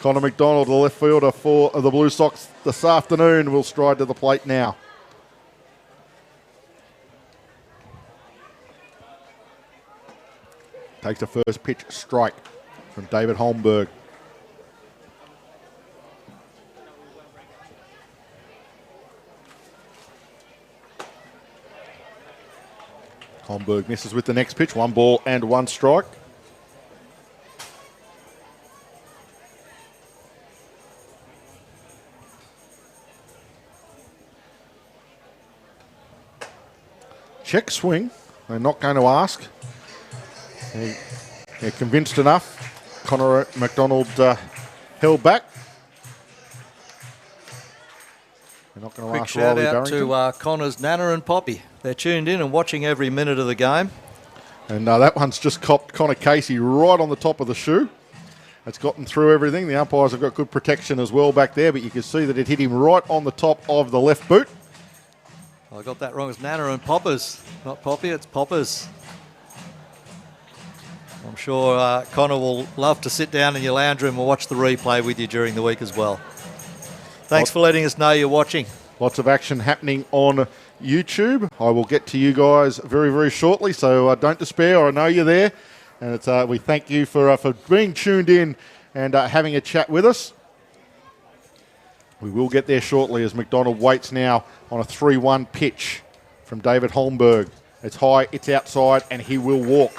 Connor McDonald, the left fielder for the Blue Sox this afternoon, will stride to the plate now. Takes the first pitch strike from David Holmberg. Holmberg misses with the next pitch. 1 ball and 1 strike. Check swing. They're not going to ask. They're convinced enough. Connor McDonald held back. They're not going to Quick ask shout Riley out Barrington. to Connor's Nana and Poppy. They're tuned in and watching every minute of the game. And that one's just copped Connor Casey right on the top of the shoe. It's gotten through everything. The umpires have got good protection as well back there, but you can see that it hit him right on the top of the left boot. I got that wrong. It's Nana and Poppers. Not Poppy, it's Poppers. I'm sure Connor will love to sit down in your lounge room and watch the replay with you during the week as well. Thanks for letting us know you're watching. Lots of action happening on YouTube. I will get to you guys very, very shortly, so don't despair. I know you're there. And it's we thank you for being tuned in and having a chat with us. We will get there shortly as McDonald waits now on a 3-1 pitch from David Holmberg. It's high, it's outside, and he will walk.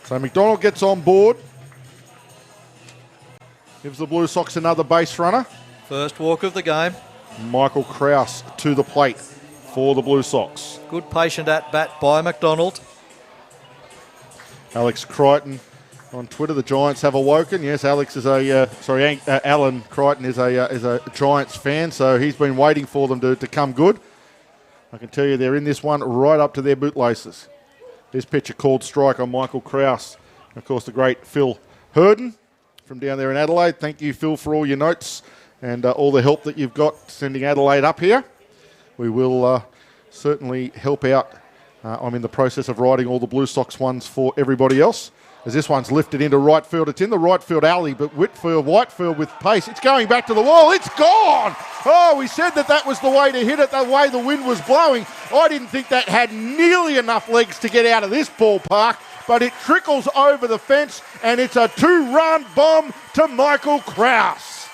So McDonald gets on board. Gives the Blue Sox another base runner. First walk of the game. Michael Krause to the plate for the Blue Sox. Good patient at bat by McDonald. Alex Crichton on Twitter. The Giants have awoken. Yes, Alex is Alan Crichton is a Giants fan, so he's been waiting for them to come good. I can tell you they're in this one right up to their bootlaces. This pitch a called strike on Michael Krause. And of course, the great Phil Herden from down there in Adelaide. Thank you, Phil, for all your notes and all the help that you've got sending Adelaide up here. We will certainly help out. I'm in the process of writing all the Blue Sox ones for everybody else. As this one's lifted into right field. It's in the right field alley, but Whitefield with pace. It's going back to the wall. It's gone! Oh, we said that was the way to hit it, the way the wind was blowing. I didn't think that had nearly enough legs to get out of this ballpark, but it trickles over the fence, and it's a 2-run bomb to Michael Krause.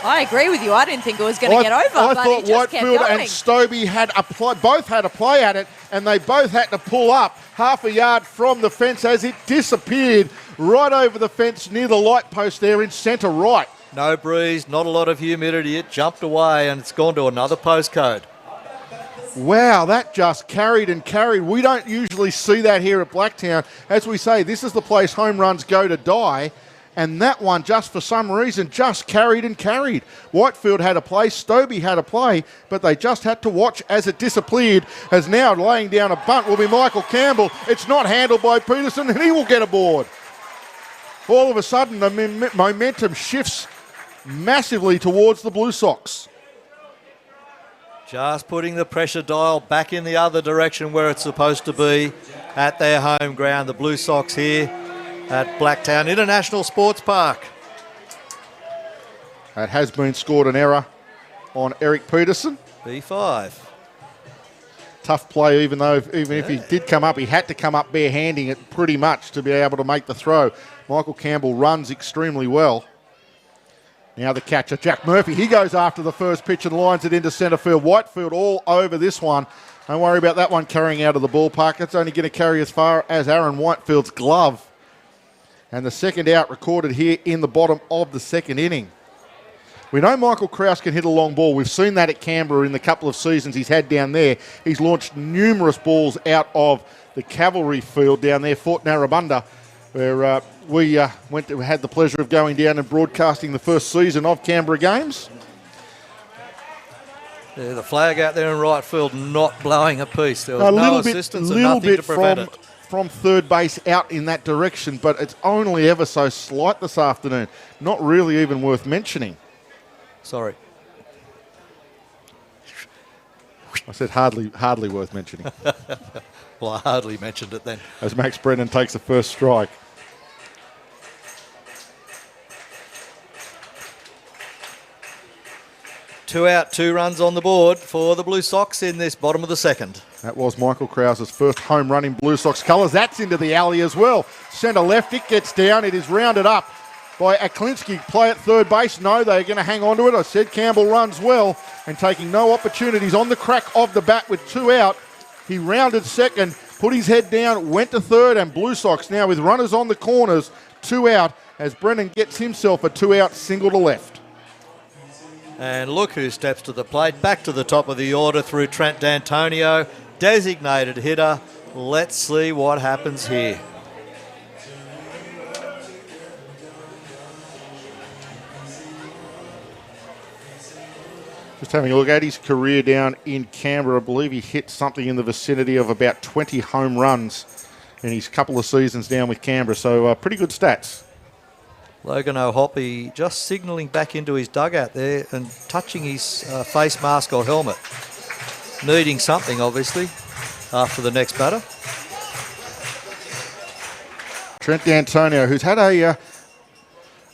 I agree with you. I didn't think it was going to get over, I but thought it just kept Whitefield going. and Stobie both had a play at it, and they both had to pull up half a yard from the fence as it disappeared right over the fence near the light post there in centre right. No breeze, not a lot of humidity. It jumped away and it's gone to another postcode. Wow, that just carried and carried. We don't usually see that here at Blacktown. As we say, this is the place home runs go to die. And that one, just for some reason, just carried and carried. Whitefield had a play, Stobie had a play, but they just had to watch as it disappeared. As now laying down a bunt will be Michael Campbell. It's not handled by Peterson, and he will get aboard. All of a sudden, the momentum shifts massively towards the Blue Sox. Just putting the pressure dial back in the other direction where it's supposed to be at their home ground. The Blue Sox here at Blacktown International Sports Park. It has been scored an error on Eric Peterson. B5. Tough play, even if he did come up, he had to come up bare-handing it pretty much to be able to make the throw. Michael Campbell runs extremely well. Now the catcher, Jack Murphy, he goes after the first pitch and lines it into centre field. Whitefield all over this one. Don't worry about that one carrying out of the ballpark. It's only going to carry as far as Aaron Whitefield's glove. And the second out recorded here in the bottom of the second inning. We know Michael Krause can hit a long ball. We've seen that at Canberra in the couple of seasons he's had down there. He's launched numerous balls out of the cavalry field down there, Fort Narrabundah, where we had the pleasure of going down and broadcasting the first season of Canberra games. Yeah, the flag out there in right field not blowing a piece. There was no assistance and nothing to prevent it. From third base out in that direction, but it's only ever so slight this afternoon. Not really even worth mentioning. Sorry. I said hardly worth mentioning. Well, I hardly mentioned it then. As Max Brennan takes the first strike. Two out, 2 runs on the board for the Blue Sox in this bottom of the second. That was Michael Krause's first home run in Blue Sox colours. That's into the alley as well. Centre left, it gets down. It is rounded up by Aklinski. Play at third base. No, they're going to hang on to it. I said Campbell runs well and taking no opportunities on the crack of the bat with 2 out. He rounded second, put his head down, went to third, and Blue Sox now with runners on the corners, 2 out as Brennan gets himself a 2 out single to left. And look who steps to the plate, back to the top of the order through Trent D'Antonio, designated hitter. Let's see what happens here. Just having a look at his career down in Canberra, I believe he hit something in the vicinity of about 20 home runs in his couple of seasons down with Canberra, so pretty good stats. Logan O'Hoppe just signalling back into his dugout there and touching his face mask or helmet. Needing something, obviously, after the next batter. Trent D'Antonio, who's had a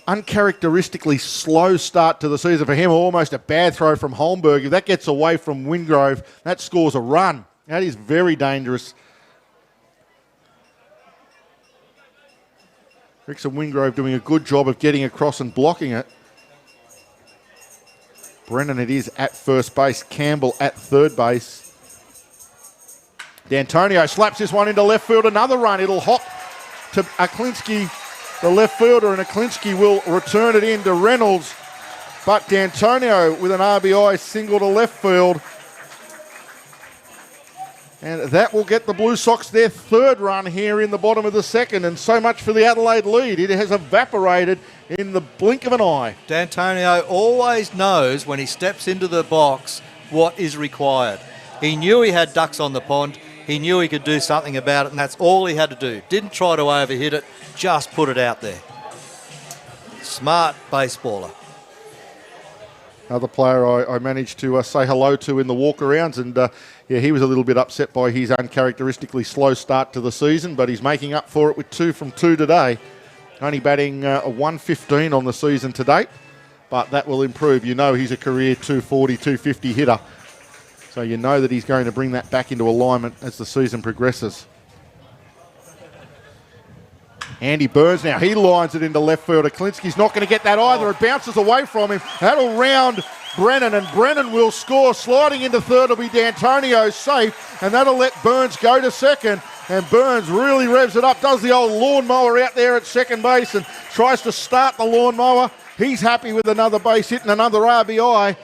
uncharacteristically slow start to the season for him, almost a bad throw from Holmberg. If that gets away from Wingrove, that scores a run. That is very dangerous. Rickson Wingrove doing a good job of getting across and blocking it. Brennan it is at first base. Campbell at third base. D'Antonio slaps this one into left field. Another run. It'll hop to Aklinski, the left fielder, and Aklinski will return it in to Reynolds. But D'Antonio with an RBI single to left field. And that will get the Blue Sox their third run here in the bottom of the second. And so much for the Adelaide lead. It has evaporated in the blink of an eye. D'Antonio always knows when he steps into the box what is required. He knew he had ducks on the pond. He knew he could do something about it, and that's all he had to do. Didn't try to overhit it, just put it out there. Smart baseballer. Another player I managed to say hello to in the walk-arounds, and he was a little bit upset by his uncharacteristically slow start to the season, but he's making up for it with 2 from 2 today. Only batting a 115 on the season to date, but that will improve. You know he's a career 240, 250 hitter, so you know that he's going to bring that back into alignment as the season progresses. Andy Burns now, he lines it into left fielder. Klinsky's not going to get that either. It bounces away from him. That'll round Brennan, and Brennan will score. Sliding into third will be D'Antonio, safe, and that'll let Burns go to second. And Burns really revs it up, does the old lawnmower out there at second base and tries to start the lawnmower. He's happy with another base hit and another RBI.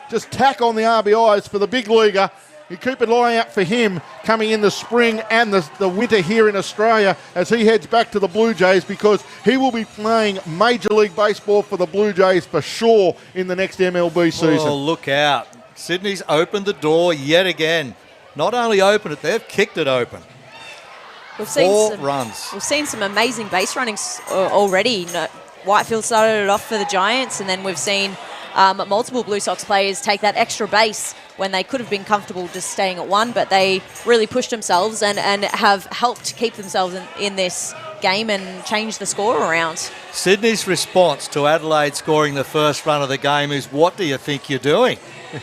Just tack on the RBIs for the big leaguer. You keep an eye out for him coming in the spring and the winter here in Australia as he heads back to the Blue Jays, because he will be playing Major League Baseball for the Blue Jays for sure in the next MLB season. Oh, look out. Sydney's opened the door yet again. Not only opened it, they've kicked it open. We've seen 4 runs. We've seen some amazing base runnings already. Whitefield started it off for the Giants, and then we've seen multiple Blue Sox players take that extra base when they could have been comfortable just staying at 1, but they really pushed themselves and have helped keep themselves in this game and change the score around. Sydney's response to Adelaide scoring the first run of the game is, what do you think you're doing?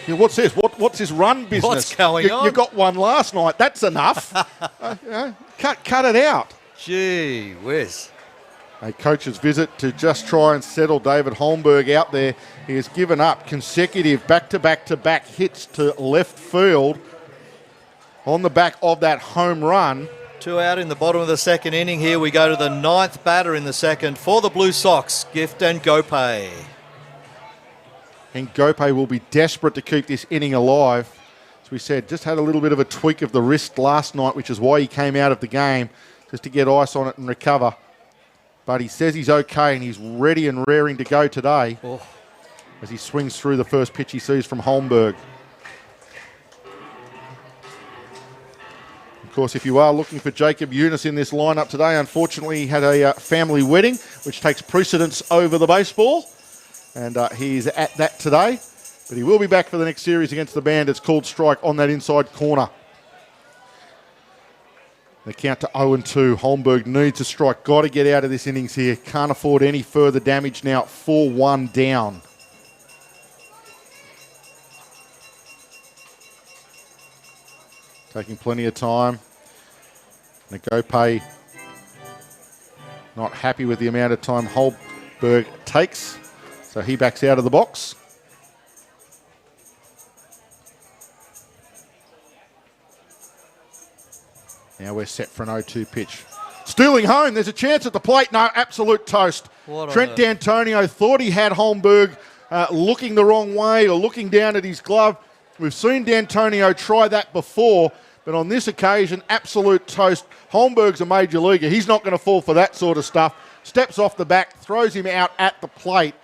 Yeah, what's this? What's this run business? What's going on? You got one last night. That's enough. Cut it out. Gee whiz. A coach's visit to just try and settle David Holmberg out there. He has given up consecutive back-to-back hits to left field on the back of that home run. 2 out in the bottom of the second inning. Here we go to the 9th batter in the second for the Blue Sox, Gift and Gopay. And Gopay will be desperate to keep this inning alive. As we said, just had a little bit of a tweak of the wrist last night, which is why he came out of the game, just to get ice on it and recover. But he says he's okay and he's ready and raring to go today as he swings through the first pitch he sees from Holmberg. Of course, if you are looking for Jacob Eunice in this lineup today, unfortunately he had a family wedding, which takes precedence over the baseball. And he's at that today. But he will be back for the next series against the Bandits, called strike on that inside corner. The count to 0-2. Holmberg needs a strike. Got to get out of this innings here. Can't afford any further damage now. 4-1 down. Taking plenty of time. Nagopay not happy with the amount of time Holmberg takes, so he backs out of the box. Now we're set for an 0-2 pitch. Stealing home, there's a chance at the plate. No, absolute toast. Trent D'Antonio thought he had Holmberg looking the wrong way or looking down at his glove. We've seen D'Antonio try that before, but on this occasion, absolute toast. Holmberg's a major leaguer. He's not going to fall for that sort of stuff. Steps off the back, throws him out at the plate.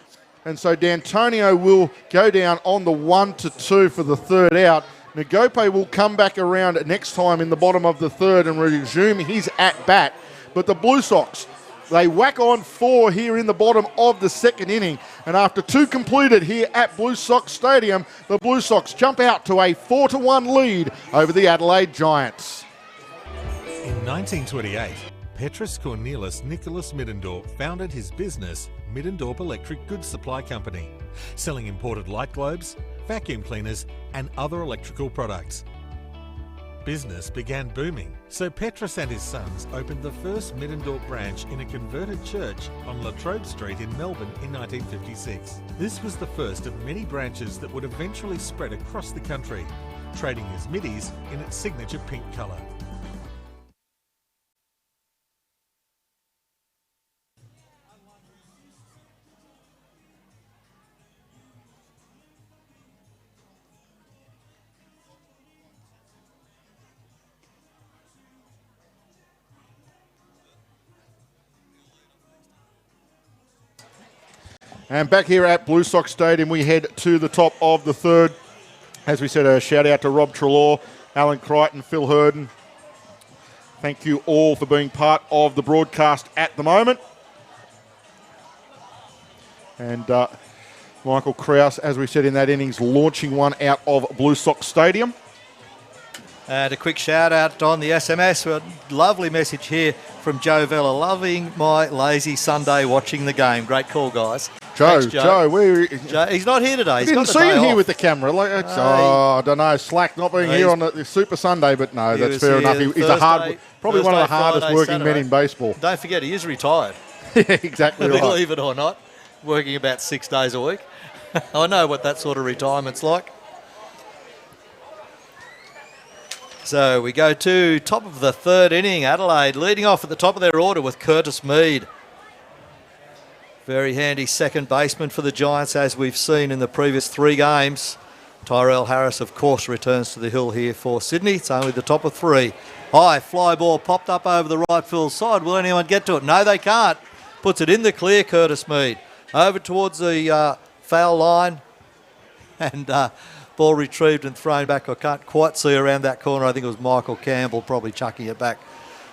And so D'Antonio will go down on the 1-2 for the third out. Nagopay will come back around next time in the bottom of the third and resume his at-bat. But the Blue Sox, they whack on 4 here in the bottom of the second inning. And after 2 completed here at Blue Sox Stadium, the Blue Sox jump out to a 4-1 lead over the Adelaide Giants. In 1928, Petrus Cornelis Nicholas Middendorp founded his business, Middendorp Electric Goods Supply Company, selling imported light globes, vacuum cleaners and other electrical products. Business began booming, so Petrus and his sons opened the first Middendorp branch in a converted church on La Trobe Street in Melbourne in 1956. This was the first of many branches that would eventually spread across the country, trading as Middies in its signature pink colour. And back here at Blue Sox Stadium, we head to the top of the third. As we said, a shout out to Rob Trelaw, Alan Crichton, Phil Herden. Thank you all for being part of the broadcast at the moment. And, well, Michael Krause, as we said in that innings, launching one out of Blue Sox Stadium. And a quick shout out on the SMS. A lovely message here from Joe Vella. Loving my lazy Sunday watching the game. Great call, guys. Joe, Thanks, Joe, he's not here today. I didn't see him here with the camera. I don't know, slack not being here on the Super Sunday, but no, that's fair enough. He's probably one of the hardest Friday, working Saturday. men in baseball. Don't forget, he is retired. Exactly right. Believe it or not, working about 6 days a week. I know what that sort of retirement's like. So we go to top of the third inning. Adelaide leading off at the top of their order with Curtis Mead. Very handy second baseman for the Giants, as we've seen in the previous 3 games. Tyrell Harris, of course, returns to the hill here for Sydney. It's only the top of 3. High fly ball popped up over the right field side. Will anyone get to it? No, they can't. Puts it in the clear, Curtis Mead. Over towards the foul line. And ball retrieved and thrown back. I can't quite see around that corner. I think it was Michael Campbell probably chucking it back.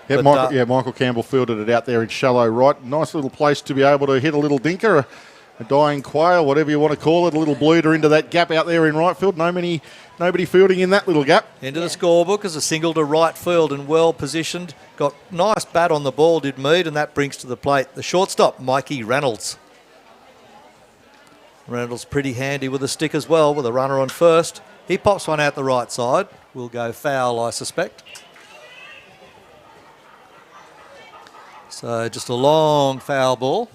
Yeah, Michael Campbell fielded it out there in shallow right. Nice little place to be able to hit a little dinker, a dying quail, whatever you want to call it, a little bleeder into that gap out there in right field. Nobody fielding in that little gap. Into the scorebook as a single to right field and well positioned. Got nice bat on the ball, did Mead, and that brings to the plate the shortstop, Mikey Reynolds. Reynolds pretty handy with a stick as well, with a runner on first. He pops one out the right side. Will go foul, I suspect. So just a long foul ball.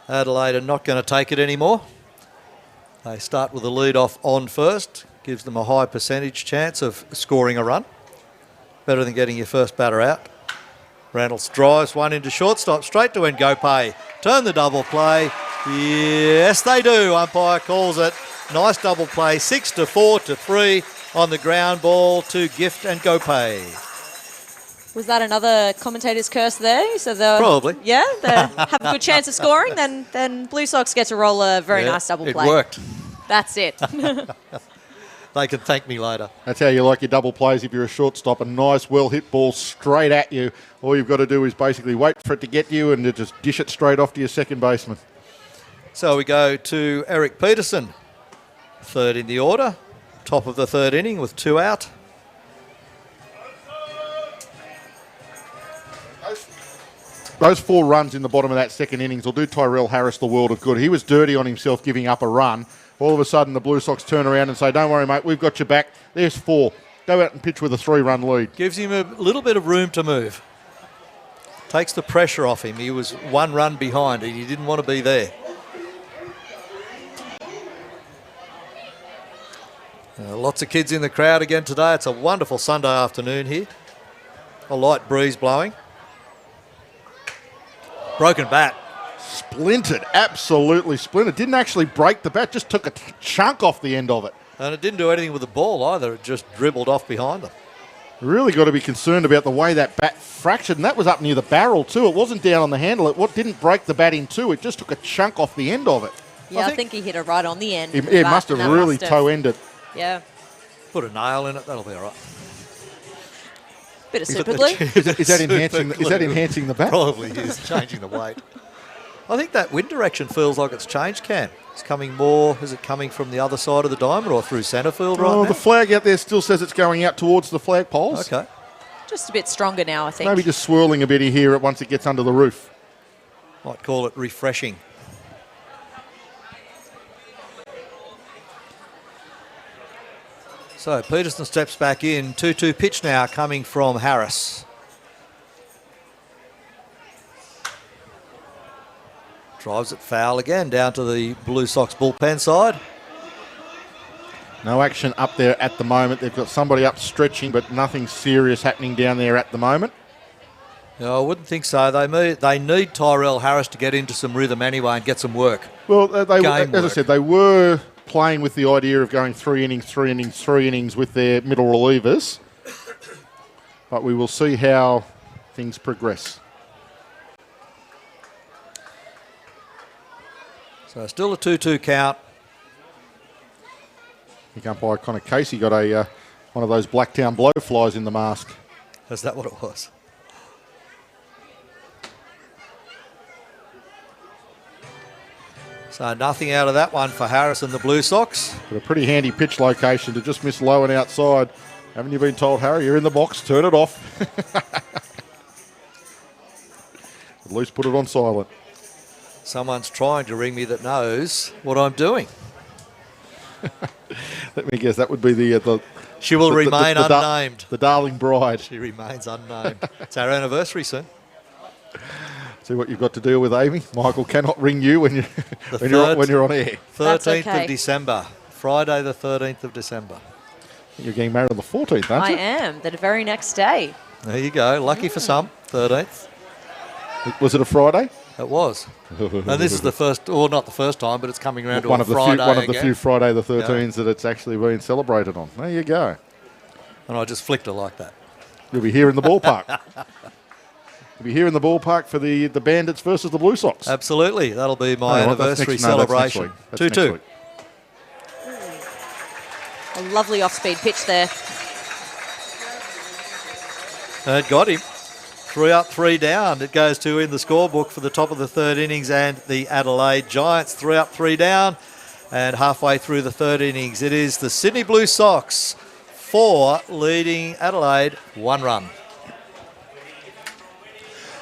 Adelaide are not going to take it anymore. They start with the lead off on first. Gives them a high percentage chance of scoring a run. Better than getting your first batter out. Reynolds drives one into shortstop, straight to Ngope. Turn the double play. Yes, they do. Umpire calls it. Nice double play. 6-4 to 3 on the ground ball to Gift and Ngope. Was that another commentator's curse there? So Probably. Yeah, they have a good chance of scoring. Then Blue Sox get to roll a very nice double play. It worked. That's it. They can thank me later. That's how you like your double plays if you're a shortstop. A nice, well-hit ball straight at you. All you've got to do is basically wait for it to get you and just dish it straight off to your second baseman. So we go to Eric Peterson, third in the order. Top of the third inning with 2 out. Those 4 runs in the bottom of that second innings will do Tyrell Harris the world of good. He was dirty on himself giving up a run. All of a sudden, the Blue Sox turn around and say, don't worry, mate, we've got your back. There's 4. Go out and pitch with a 3-run lead. Gives him a little bit of room to move. Takes the pressure off him. He was 1 run behind and he didn't want to be there. Lots of kids in the crowd again today. It's a wonderful Sunday afternoon here. A light breeze blowing. Broken bat. Splintered, absolutely splintered. Didn't actually break the bat, just took a chunk off the end of it. And it didn't do anything with the ball either. It just dribbled off behind them. Really got to be concerned about the way that bat fractured, and that was up near the barrel too. It wasn't down on the handle. It didn't break the bat in two. It just took a chunk off the end of it. Yeah, I think he hit it right on the end. It must have really toe-ended. Yeah. Put a nail in it. That'll be all right. Bit of super glue. Is that enhancing the bat? Probably is, changing the weight. I think that wind direction feels like it's changed, Cam. It's coming more, is it coming from the other side of the diamond or through centre field right now? The flag out there still says it's going out towards the flag poles. Okay. Just a bit stronger now, I think. Maybe just swirling a bit here once it gets under the roof. Might call it refreshing. So Peterson steps back in. 2-2 pitch now coming from Harris. Drives it foul again down to the Blue Sox bullpen side. No action up there at the moment. They've got somebody up stretching, but nothing serious happening down there at the moment. No, I wouldn't think so. They need Tyrell Harris to get into some rhythm anyway and get some work. Well, I said, they were playing with the idea of going 3 innings with their middle relievers. But we will see how things progress. So still a 2-2 count. I think umpire Connor Casey got one of those Blacktown blowflies in the mask. Is that what it was? So nothing out of that one for Harris and the Blue Sox. But a pretty handy pitch location to just miss low and outside. Haven't you been told, Harry, you're in the box, turn it off. At least put it on silent. Someone's trying to ring me that knows what I'm doing. Let me guess, that would be the She will remain unnamed. The darling bride. She remains unnamed. It's our anniversary soon. See what you've got to deal with, Amy. Michael cannot ring you when you're on air. 13th of December. Friday the 13th of December. You're getting married on the 14th, aren't you? I am. The very next day. There you go. Lucky for some. 13th. Was it a Friday? It was. And this is the first, or not the first time, but it's coming around to one a of the Friday few, One of the again. few Friday the 13s that it's actually been celebrated on. There you go. And I just flicked her like that. You'll be here in the ballpark. You'll be here in the ballpark for the Bandits versus the Blue Sox. Absolutely. That'll be my anniversary that's next celebration. week. That's 2-2. next week. A lovely off-speed pitch there. And it got him. 3 up, 3 down. It goes to in the scorebook for the top of the third innings and the Adelaide Giants. 3 up, 3 down. And halfway through the third innings, it is the Sydney Blue Sox 4 leading Adelaide 1 run.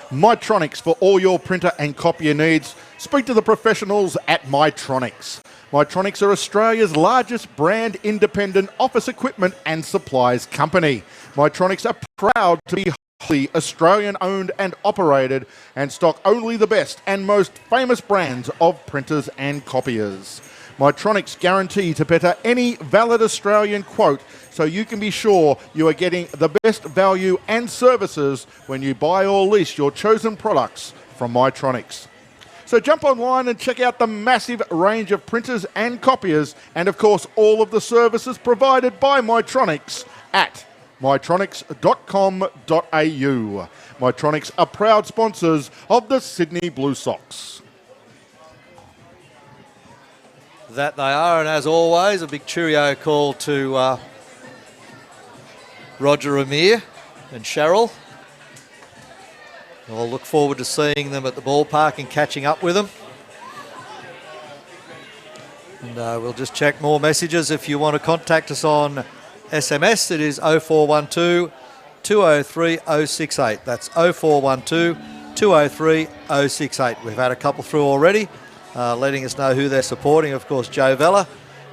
Mytronics for all your printer and copier needs. Speak to the professionals at Mytronics. Mytronics are Australia's largest brand independent office equipment and supplies company. Mytronics are proud to be wholly Australian owned and operated and stock only the best and most famous brands of printers and copiers. Mytronics guarantee to better any valid Australian quote, so you can be sure you are getting the best value and services when you buy or lease your chosen products from Mytronics. So jump online and check out the massive range of printers and copiers, and of course all of the services provided by Mytronics at mytronics.com.au. Mytronics are proud sponsors of the Sydney Blue Sox. That they are, and as always, a big cheerio call to Roger Amir and Cheryl. I'll look forward to seeing them at the ballpark and catching up with them. And we'll just check more messages. If you want to contact us on SMS, it is 0412 203 068. That's 0412 203 068. We've had a couple through already, letting us know who they're supporting. Of course, Joe Vella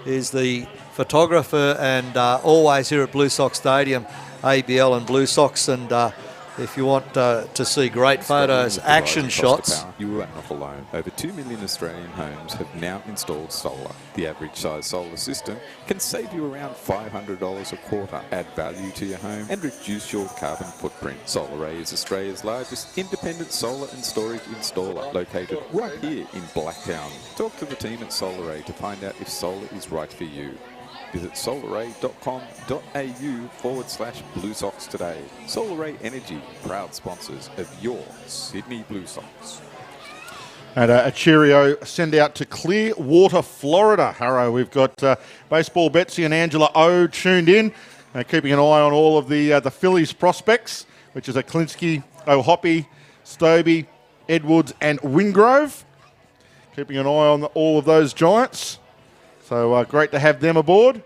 is the photographer and always here at Blue Sox Stadium, ABL and Blue Sox. And if you want to see great photos, action shots. You are not alone. Over 2 million Australian homes have now installed solar. The average size solar system can save you around $500 a quarter, add value to your home and reduce your carbon footprint. SolarAy is Australia's largest independent solar and storage installer, located right here in Blacktown. Talk to the team at SolarAy to find out if solar is right for you. Visit solaray.com.au/Blue Sox today. SolarAy Energy, proud sponsors of your Sydney Blue Sox. And a cheerio send out to Clearwater, Florida. Harrow, we've got Baseball Betsy and Angela O tuned in, keeping an eye on all of the Phillies prospects, which is Klinsky, O'Hoppe, Stobie, Edwards and Wingrove. Keeping an eye on all of those Giants. So great to have them aboard.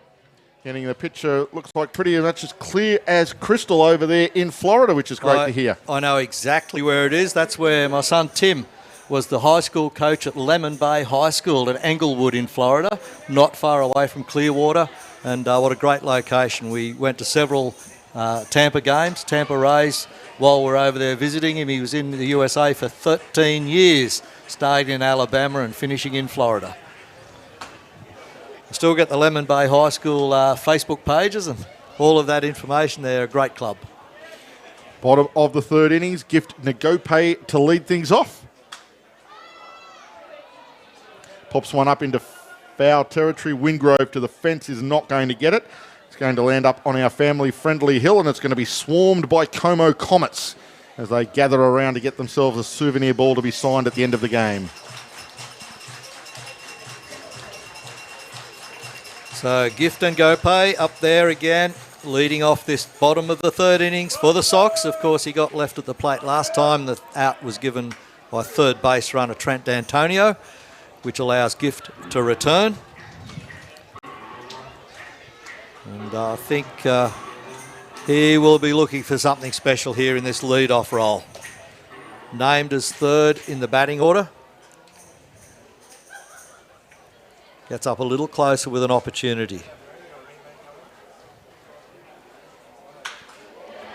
Getting the picture, looks like pretty much as clear as crystal over there in Florida, which is great to hear. I know exactly where it is. That's where my son Tim was the high school coach at Lemon Bay High School at Englewood in Florida, not far away from Clearwater. And what a great location. We went to several Tampa games, Tampa Rays, while we were over there visiting him. He was in the USA for 13 years, stayed in Alabama and finishing in Florida. Still get the Lemon Bay High School Facebook pages and all of that information. They're a great club. Bottom of the third innings, Gift Nagope to lead things off. Pops one up into foul territory. Wingrove to the fence is not going to get it. It's going to land up on our family-friendly hill, and it's going to be swarmed by Como Comets as they gather around to get themselves a souvenir ball to be signed at the end of the game. So Gift and Gopay up there again, leading off this bottom of the third innings for the Sox. Of course, he got left at the plate last time. The out was given by third base runner Trent D'Antonio. which allows Gift to return. And I think he will be looking for something special here in this lead-off role. Named as third in the batting order. Gets up a little closer with an opportunity.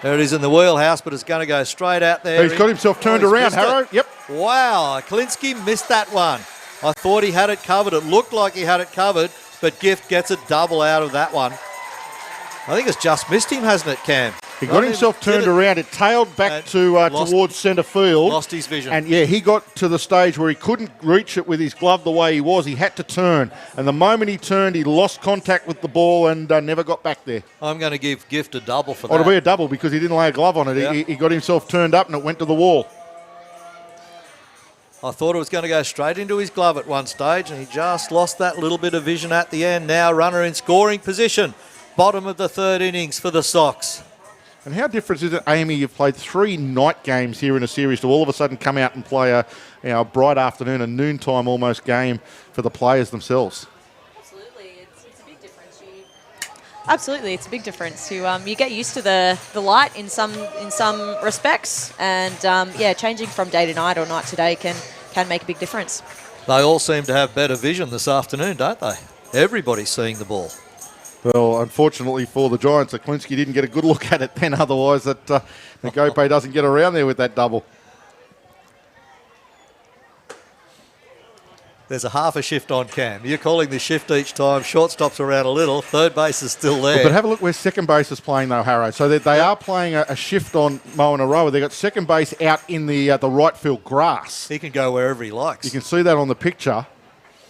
There it is in the wheelhouse, but it's going to go straight out there. He's got himself turned around, Harrow. Yep. Wow, Klinsky missed that one. I thought he had it covered. It looked like he had it covered, but Gift gets a double out of that one. I think it's just missed him, hasn't it, Cam? He got himself turned around. It tailed back towards centre field. Lost his vision. And, yeah, he got to the stage where he couldn't reach it with his glove the way he was. He had to turn. And the moment he turned, he lost contact with the ball and never got back there. I'm going to give Gift a double for that. It'll be a double because he didn't lay a glove on it. Yeah. He got himself turned up and it went to the wall. I thought it was going to go straight into his glove at one stage, and he just lost that little bit of vision at the end. Now runner in scoring position. Bottom of the third innings for the Sox. And how different is it, Amy? You've played 3 night games here in a series to all of a sudden come out and play a bright afternoon, a noontime almost game for the players themselves. Absolutely, it's a big difference. Absolutely, it's a big difference. You get used to the light in some respects, and changing from day to night or night to day can make a big difference. They all seem to have better vision this afternoon, don't they? Everybody's seeing the ball. Well, unfortunately for the Giants, Klinsky didn't get a good look at it then. Otherwise, Nagope doesn't get around there with that double. There's a half a shift on Cam. You're calling the shift each time. Shortstop's around a little. Third base is still there. But have a look where second base is playing, though, Harrow. So they are playing a shift on Mo and Aroa. They've got second base out in the right field grass. He can go wherever he likes. You can see that on the picture.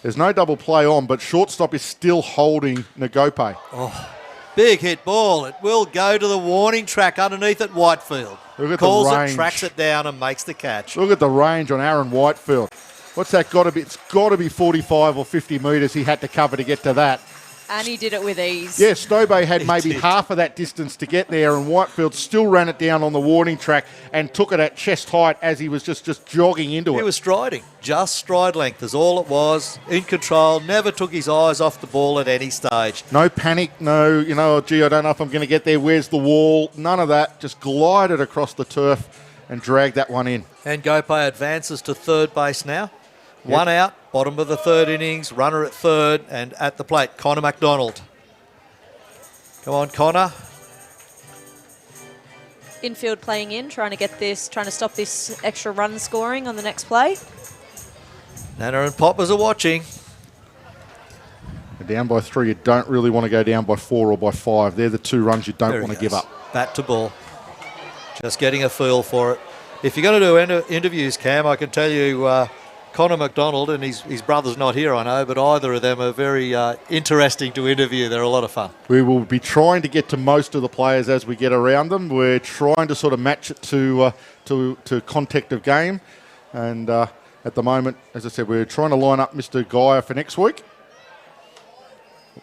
There's no double play on, but shortstop is still holding Nagope. Oh, big hit ball. It will go to the warning track underneath at Whitefield. Look at Calls the range. it, tracks it down, and makes the catch. Look at the range on Aaron Whitefield. What's that got to be? It's got to be 45 or 50 metres he had to cover to get to that. And he did it with ease. Yeah, Stobe had maybe half of that distance to get there, and Whitefield still ran it down on the warning track and took it at chest height as he was just jogging into it. He was striding. Just stride length is all it was. In control, never took his eyes off the ball at any stage. No panic, no, oh, gee, I don't know if I'm going to get there. Where's the wall? None of that. Just glided across the turf and dragged that one in. And Gope advances to third base now. One out, bottom of the third innings, runner at third, and at the plate, Connor McDonald. Come on, Connor. Infield playing in, trying to stop this extra run scoring on the next play. Nana and Poppers are watching. Down by 3, you don't really want to go down by 4 or by 5. They're the 2 runs you don't want to give up. Bat to ball. Just getting a feel for it. If you're going to do interviews, Cam, I can tell you Connor McDonald, and his brother's not here, I know, but either of them are very interesting to interview. They're a lot of fun. We will be trying to get to most of the players as we get around them. We're trying to sort of match it to contact of game. And at the moment, as I said, we're trying to line up Mr. Geyer for next week.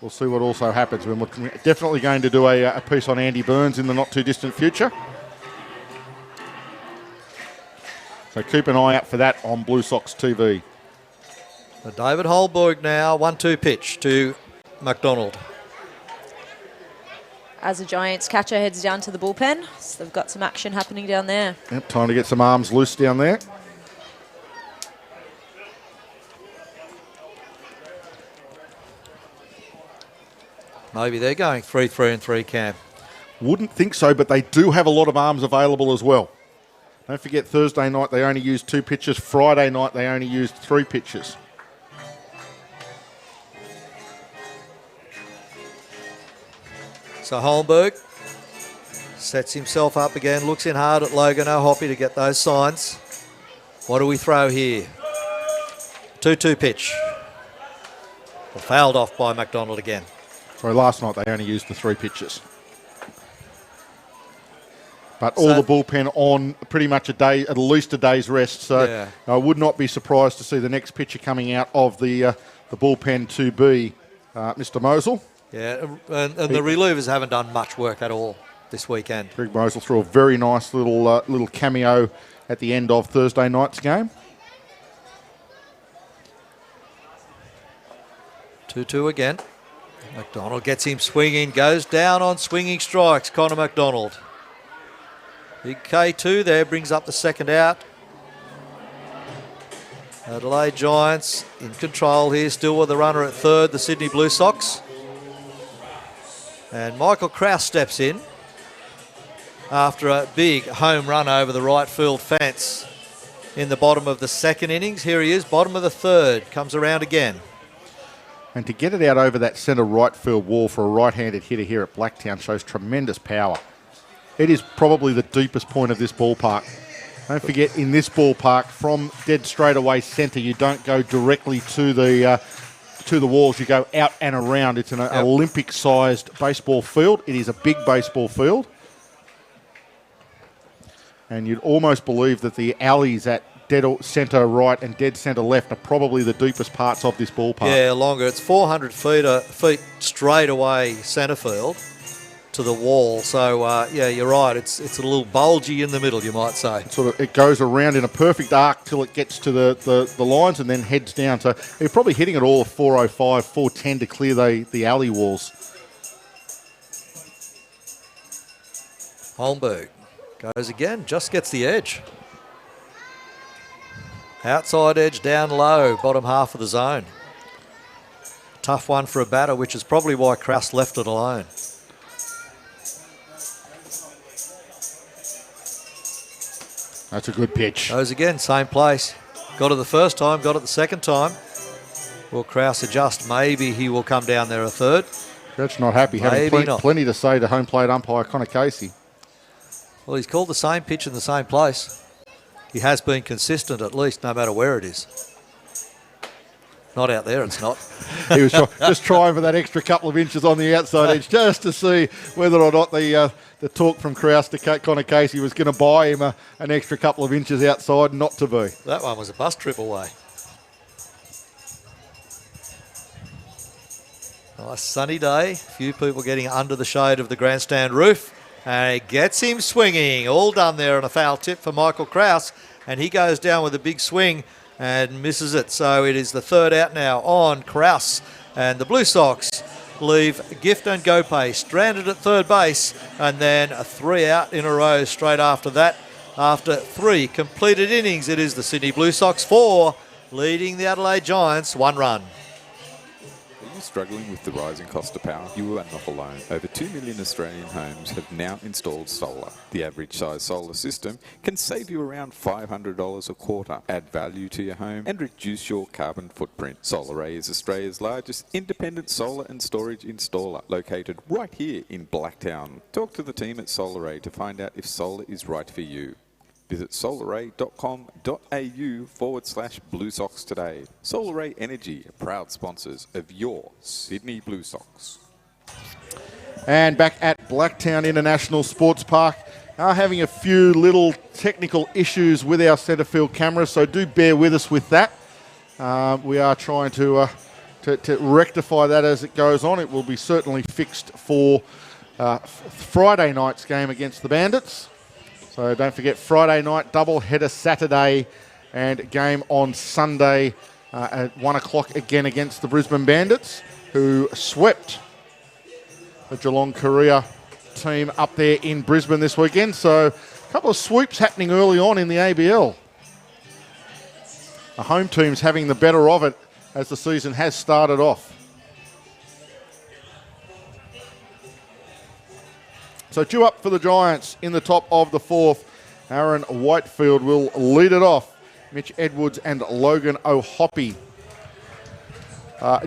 We'll see what also happens. We're definitely going to do a piece on Andy Burns in the not-too-distant future. So keep an eye out for that on Blue Sox TV. So David Holberg now, 1-2 pitch to McDonald. As the Giants catcher heads down to the bullpen, so they've got some action happening down there. Yep, time to get some arms loose down there. Maybe they're going 3-3-3, Cam. Wouldn't think so, but they do have a lot of arms available as well. Don't forget, Thursday night they only used 2 pitches. Friday night they only used 3 pitches. So Holmberg sets himself up again, looks in hard at Logan O'Hoppy to get those signs. What do we throw here? 2-2 pitch. Well, fouled off by McDonald again. Sorry, last night they only used the 3 pitches. But all the bullpen on pretty much a day, at least a day's rest. So yeah. I would not be surprised to see the next pitcher coming out of the bullpen to be Mr. Mosel. Yeah, and the relievers haven't done much work at all this weekend. Greg Mosel threw a very nice little cameo at the end of Thursday night's game. 2-2 again. McDonald gets him swinging, goes down on swinging strikes, Connor McDonald. Big K2 there, brings up the second out. Adelaide Giants in control here, still with the runner at third, the Sydney Blue Sox. And Michael Kraus steps in after a big home run over the right field fence in the bottom of the second innings. Here he is, bottom of the third, comes around again. And to get it out over that centre right field wall for a right-handed hitter here at Blacktown shows tremendous power. It is probably the deepest point of this ballpark. Don't forget, in this ballpark, from dead straight away centre, you don't go directly to the walls. You go out and around. It's an Olympic-sized baseball field. It is a big baseball field. And you'd almost believe that the alleys at dead centre right and dead centre left are probably the deepest parts of this ballpark. Yeah, longer. It's 400 feet straight away centre field to the wall. So, yeah, you're right. It's a little bulgy in the middle, you might say. It goes around in a perfect arc till it gets to the lines and then heads down. So you're probably hitting it all at 405, 410 to clear the alley walls. Holmberg goes again, just gets the edge. Outside edge down low, bottom half of the zone. Tough one for a batter, which is probably why Kraus left it alone. That's a good pitch. Goes again, same place. Got it the first time, got it the second time. Will Kraus adjust? Maybe he will come down there a third. That's not happy. Having plenty to say to home plate umpire Connor Casey. Well, he's called the same pitch in the same place. He has been consistent at least, no matter where it is. Not out there, it's not. He was just trying for that extra couple of inches on the outside edge just to see whether or not the talk from Kraus to Connor Casey was going to buy him an extra couple of inches outside, not to be. That one was a bus trip away. Nice sunny day. A few people getting under the shade of the grandstand roof. And he gets him swinging. All done there on a foul tip for Michael Kraus. And he goes down with a big swing and misses it. So it is the third out now on Kraus. And the Blue Sox leave Gift and Gope stranded at third base. And then a 3 out in a row straight after that. After 3 completed innings, it is the Sydney Blue Sox 4, leading the Adelaide Giants 1 run. Are you struggling with the rising cost of power? You are not alone. Over 2 million Australian homes have now installed solar. The average size solar system can save you around $500 a quarter, add value to your home and reduce your carbon footprint. SolarAy is Australia's largest independent solar and storage installer, located right here in Blacktown. Talk to the team at SolarAy to find out if solar is right for you. Visit solaray.com.au/Blue Sox today. SolarAy Energy, proud sponsors of your Sydney Blue Sox. And back at Blacktown International Sports Park, having a few little technical issues with our centre field camera, so do bear with us with that. We are trying to rectify that as it goes on. It will be certainly fixed for Friday night's game against the Bandits. So don't forget, Friday night, double header Saturday, and game on Sunday at 1 o'clock again against the Brisbane Bandits, who swept the Geelong Korea team up there in Brisbane this weekend. So a couple of sweeps happening early on in the ABL. The home team's having the better of it as the season has started off. So due up for the Giants in the top of the fourth. Aaron Whitefield will lead it off. Mitch Edwards and Logan O'Hoppy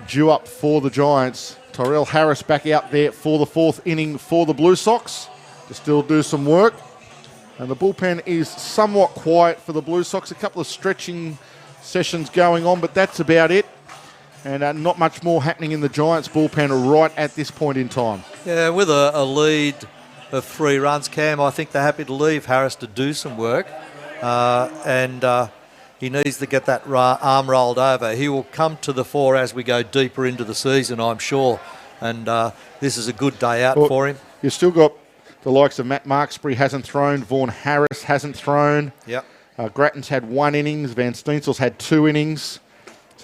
due up for the Giants. Tyrell Harris back out there for the fourth inning for the Blue Sox to still do some work. And the bullpen is somewhat quiet for the Blue Sox. A couple of stretching sessions going on, but that's about it. And not much more happening in the Giants bullpen right at this point in time. Yeah, with a lead of 3 runs, Cam, I think they're happy to leave Harris to do some work. And he needs to get that arm rolled over. He will come to the fore as we go deeper into the season, I'm sure. And this is a good day out for him. You've still got the likes of Matt Marksbury hasn't thrown. Vaughan Harris hasn't thrown. Yep. Grattan's had 1 innings. Van Steensel's had 2 innings.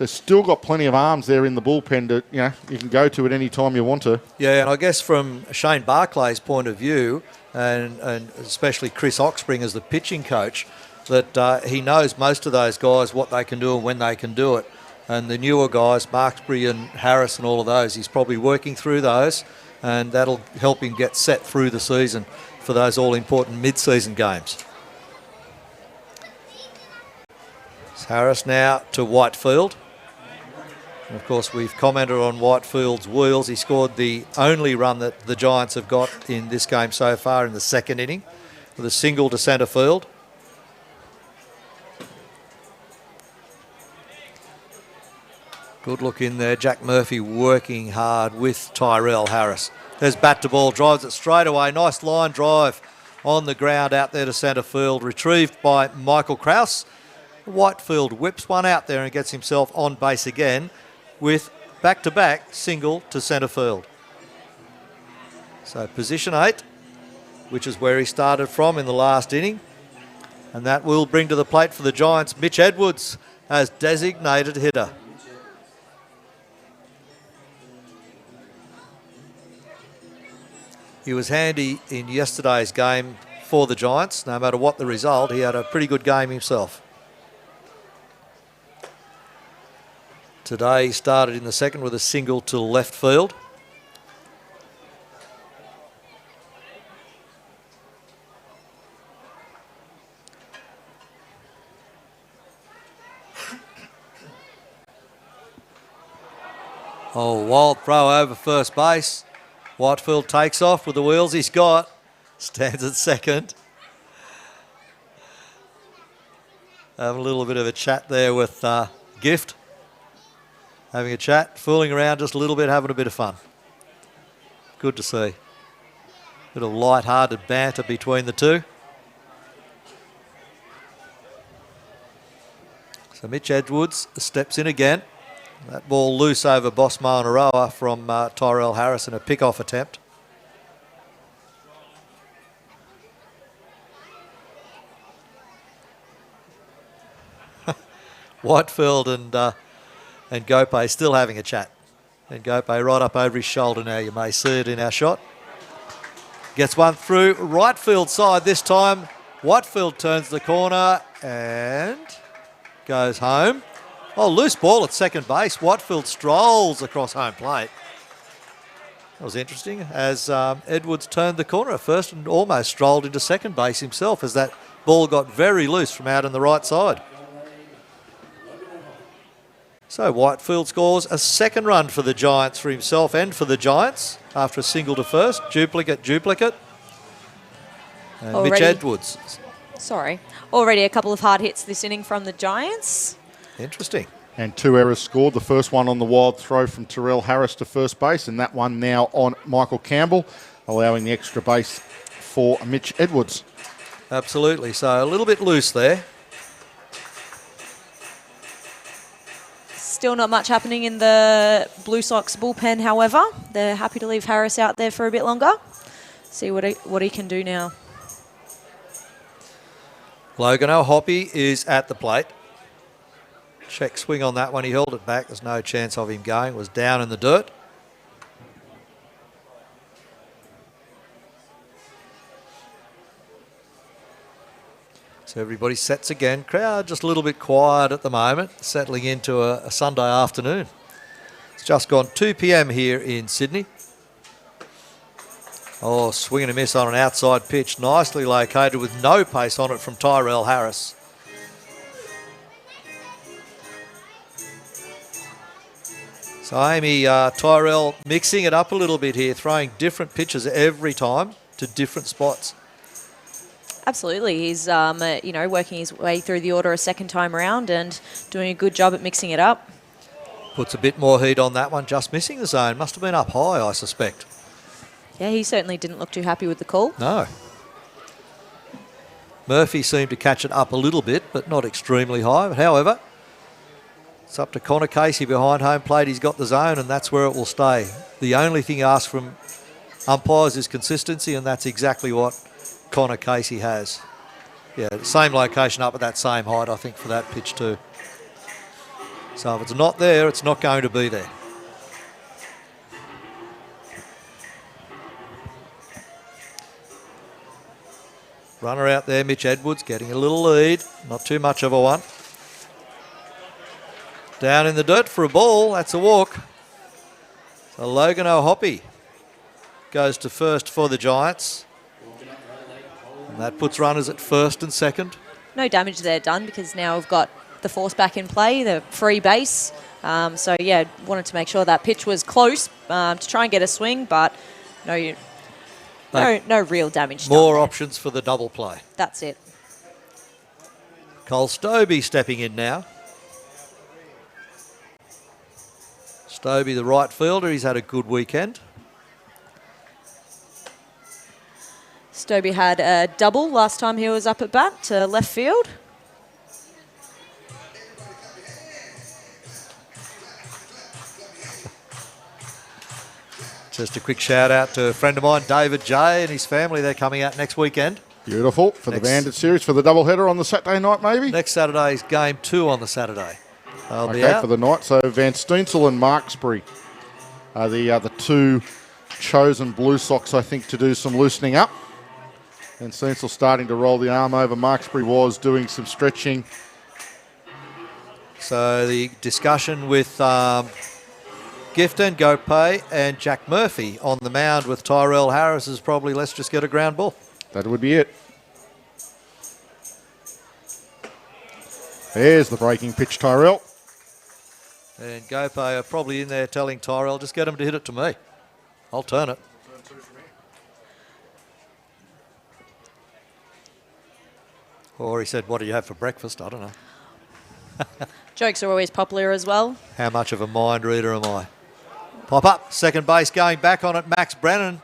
So still got plenty of arms there in the bullpen to, you can go to at any time you want to. Yeah, and I guess from Shane Barclay's point of view, and especially Chris Oxspring as the pitching coach, that he knows most of those guys, what they can do and when they can do it. And the newer guys, Marksbury and Harris and all of those, he's probably working through those, and that'll help him get set through the season for those all-important mid-season games. It's Harris now to Whitefield. And of course, we've commented on Whitefield's wheels. He scored the only run that the Giants have got in this game so far in the second inning with a single to centre field. Good look in there. Jack Murphy working hard with Tyrell Harris. There's bat to ball, drives it straight away. Nice line drive on the ground out there to centre field. Retrieved by Michael Krause. Whitefield whips one out there and gets himself on base again with back-to-back single to centre field. So position 8, which is where he started from in the last inning. And that will bring to the plate for the Giants Mitch Edwards as designated hitter. He was handy in yesterday's game for the Giants. No matter what the result, he had a pretty good game himself. Today he started in the second with a single to left field. Oh, wild throw over first base. Whitefield takes off with the wheels he's got. Stands at second. Have a little bit of a chat there with Gift. Having a chat, fooling around just a little bit, having a bit of fun. Good to see. Bit of light-hearted banter between the two. So Mitch Edwards steps in again. That ball loose over Bosma Aroa from Tyrell Harris in a pick-off attempt. Whitefield and Gope still having a chat. And Gope right up over his shoulder now. You may see it in our shot. Gets one through right field side this time. Whitefield turns the corner and goes home. Oh, loose ball at second base. Whitefield strolls across home plate. That was interesting as Edwards turned the corner at first and almost strolled into second base himself as that ball got very loose from out on the right side. So Whitefield scores a second run for the Giants, for himself and for the Giants, after a single to first. Duplicate. And Already, Mitch Edwards. Already a couple of hard hits this inning from the Giants. Interesting. And 2 errors scored. The first one on the wild throw from Tyrell Harris to first base, and that one now on Michael Campbell, allowing the extra base for Mitch Edwards. Absolutely. So a little bit loose there. Still not much happening in the Blue Sox bullpen, however. They're happy to leave Harris out there for a bit longer. See what he can do now. Logan O'Hoppy is at the plate. Check swing on that one. He held it back. There's no chance of him going. It was down in the dirt. So everybody sets again. Crowd just a little bit quiet at the moment, settling into a Sunday afternoon. It's just gone 2 p.m. here in Sydney. Oh, swing and a miss on an outside pitch. Nicely located with no pace on it from Tyrell Harris. So Amy Tyrell mixing it up a little bit here, throwing different pitches every time to different spots. Absolutely. He's, working his way through the order a second time round and doing a good job at mixing it up. Puts a bit more heat on that one, just missing the zone. Must have been up high, I suspect. Yeah, he certainly didn't look too happy with the call. No. Murphy seemed to catch it up a little bit, but not extremely high. But however, it's up to Connor Casey behind home plate. He's got the zone, and that's where it will stay. The only thing asked from umpires is consistency, and that's exactly what Connor Casey has. Yeah, same location up at that same height, I think, for that pitch too. So if it's not there, it's not going to be there. Runner out there, Mitch Edwards, getting a little lead. Not too much of a one. Down in the dirt for a ball. That's a walk. So Logan O'Hoppy goes to first for the Giants. And that puts runners at first and second. No damage there done because now we've got the force back in play, the free base. So, yeah, wanted to make sure that pitch was close to try and get a swing, but no real damage done More there. options for the double play. That's it. Cole Stobie stepping in now. Stobie, the right fielder, he's had a good weekend. Stobie had a double last time he was up at bat to left field. Just a quick shout out to a friend of mine, David J, and his family. They're coming out next weekend. Beautiful. For the Bandit Series, for the doubleheader on the Saturday night, maybe? Next Saturday's game 2 on the Saturday. They'll be Okay, out. for the night. So Van Steensel and Marksbury are the two chosen Blue Sox, I think, to do some loosening up. And Steensel starting to roll the arm over. Marksbury was doing some stretching. So the discussion with Gifton, Gopay and Jack Murphy on the mound with Tyrell Harris is probably let's just get a ground ball. That would be it. There's the breaking pitch, Tyrell. And Gopay are probably in there telling Tyrell, just get him to hit it to me. I'll turn it. Or he said, what do you have for breakfast? I don't know. Jokes are always popular as well. How much of a mind reader am I? Pop up, second base going back on it. Max Brennan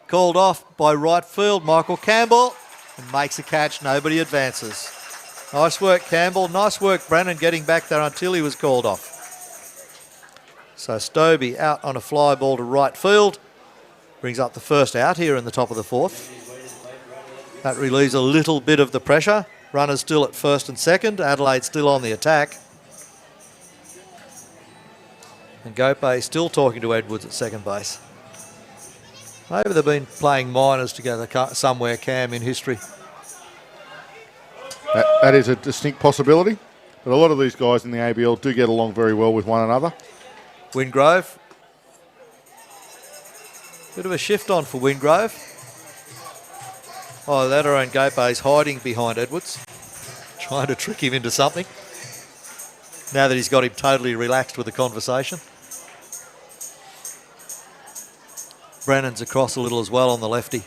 called off by right field. Michael Campbell and makes a catch. Nobody advances. Nice work, Campbell. Nice work, Brennan, getting back there until he was called off. So Stobie out on a fly ball to right field. Brings up the first out here in the top of the fourth. That relieves a little bit of the pressure. Runners still at first and second. Adelaide still on the attack. And Gopay still talking to Edwards at second base. Maybe they've been playing minors together somewhere, Cam, in history. That is a distinct possibility. But a lot of these guys in the ABL do get along very well with one another. Wingrove. Bit of a shift on for Wingrove. Oh, that around Gopay's hiding behind Edwards. Trying to trick him into something. Now that he's got him totally relaxed with the conversation. Brennan's across a little as well on the lefty.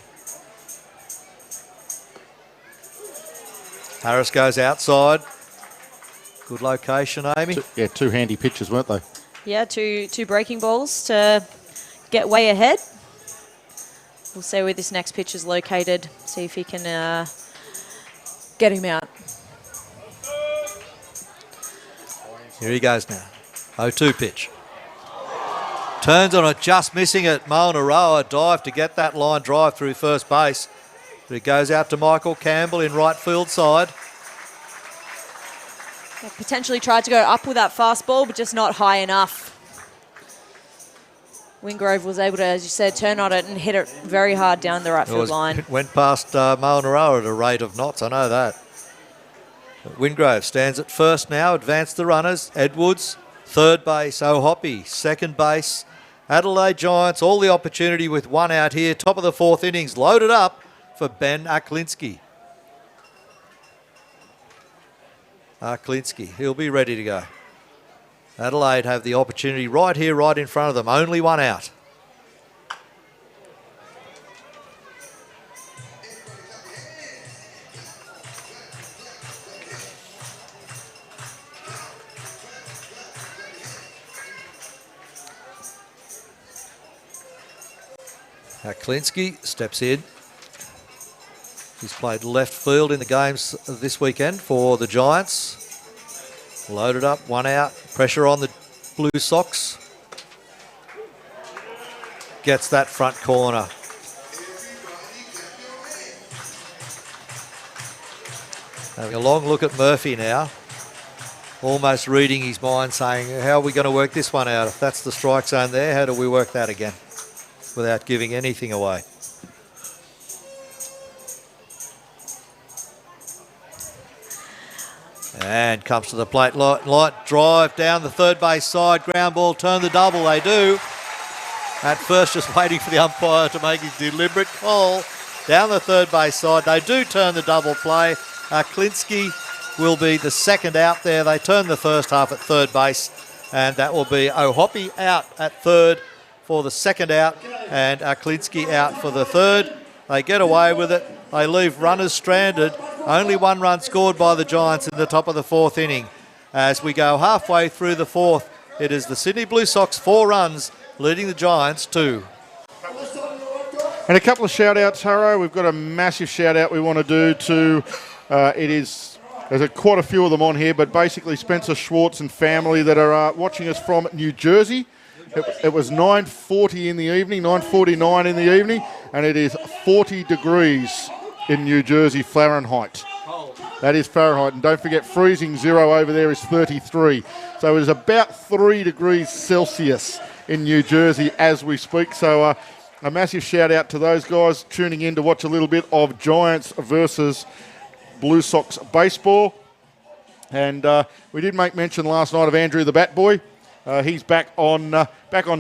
Harris goes outside. Good location, Amy. Two handy pitches, weren't they? Yeah, two breaking balls to get way ahead. We'll see where this next pitch is located. See if he can get him out. Here he goes now. 0-2 pitch. Turns on it, just missing it. Moanaroa dive to get that line drive through first base. But it goes out to Michael Campbell in right field side. Yeah, potentially tried to go up with that fastball, but just not high enough. Wingrove was able to, as you said, turn on it and hit it very hard down the right field line. It went past Moanaroa at a rate of knots, I know that. But Wingrove stands at first now, advance the runners. Edwards, third base, O'Hoppy, second base. Adelaide Giants, all the opportunity with one out here. Top of the fourth innings, loaded up for Ben Aklinski. Aklinski, he'll be ready to go. Adelaide have the opportunity right here, right in front of them. Only one out. Aklinski steps in. He's played left field in the games this weekend for the Giants. Loaded up, one out. Pressure on the Blue Sox. Gets that front corner. Having a long look at Murphy now. almost reading his mind, saying, how are we going to work this one out? If that's the strike zone there, how do we work that again without giving anything away? And comes to the plate, light drive down the third base side, ground ball, turn the double, they do. At first just waiting for the umpire to make his deliberate call down the third base side. They do turn the double play. Klinsky will be the second out there. They turn the first half at third base, and that will be O'Hoppe out at third for the second out, and Klinsky out for the third. They get away with it. They leave runners stranded. Only one run scored by the Giants in the top of the fourth inning. As we go halfway through the fourth, it is the Sydney Blue Sox 4 runs, leading the Giants 2. And a couple of shout-outs, Harrow. We've got a massive shout-out we want to do to, there's quite a few of them on here, but basically Spencer Schwartz and family that are watching us from New Jersey. It was 9:40 in the evening, 9:49 in the evening, and it is 40 degrees in New Jersey, Fahrenheit. That is Fahrenheit, and don't forget freezing zero over there is 33. So it is about 3 degrees Celsius in New Jersey as we speak. So a massive shout out to those guys tuning in to watch a little bit of Giants versus Blue Sox baseball. And we did make mention last night of Andrew the Bat Boy. He's back on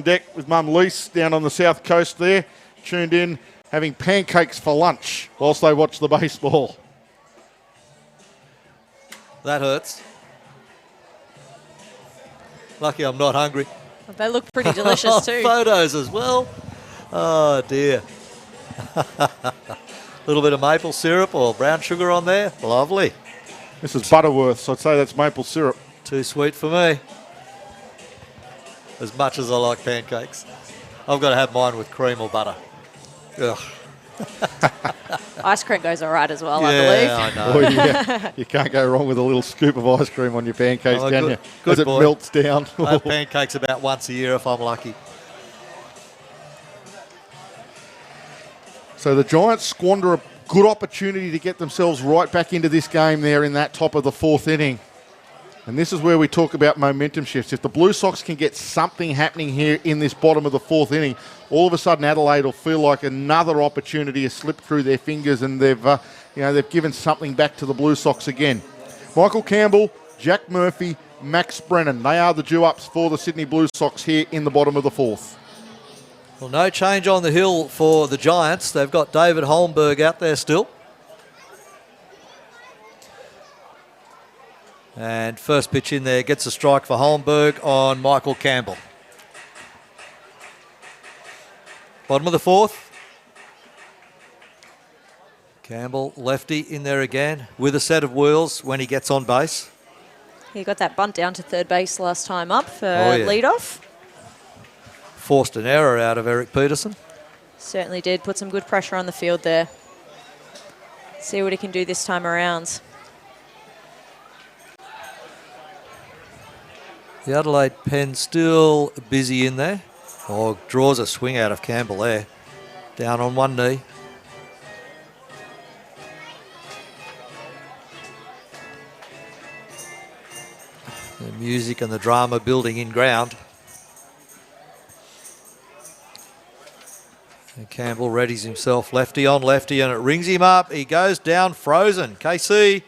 deck with Mum Lise down on the south coast there, tuned in, having pancakes for lunch whilst they watch the baseball. That hurts. Lucky I'm not hungry. They look pretty delicious too. Photos as well. Oh dear. A little bit of maple syrup or brown sugar on there. Lovely. This is Butterworth, so I'd say that's maple syrup. Too sweet for me. As much as I like pancakes. I've got to have mine with cream or butter. Ugh. Ice cream goes all right as well, I believe. I know. Oh, yeah. You can't go wrong with a little scoop of ice cream on your pancakes, can you? Good As it boy. melts down. I have pancakes about once a year if I'm lucky. So the Giants squander a good opportunity to get themselves right back into this game there in that top of the fourth inning. And this is where we talk about momentum shifts. If the Blue Sox can get something happening here in this bottom of the fourth inning, all of a sudden Adelaide will feel like another opportunity has slipped through their fingers, and they've given something back to the Blue Sox again. Michael Campbell, Jack Murphy, Max Brennan. They are the due-ups for the Sydney Blue Sox here in the bottom of the fourth. Well, no change on the hill for the Giants. They've got David Holmberg out there still. And first pitch in there gets a strike for Holmberg on Michael Campbell. Bottom of the fourth. Campbell, lefty, in there again with a set of wheels when he gets on base. He got that bunt down to third base last time up for yeah. leadoff. Forced an error out of Eric Peterson. Certainly did. Put some good pressure on the field there. See what he can do this time around. The Adelaide pen still busy in there. Oh, draws a swing out of Campbell there. Down on one knee. The music and the drama building in ground. And Campbell readies himself lefty on lefty, and it rings him up. He goes down frozen. KC,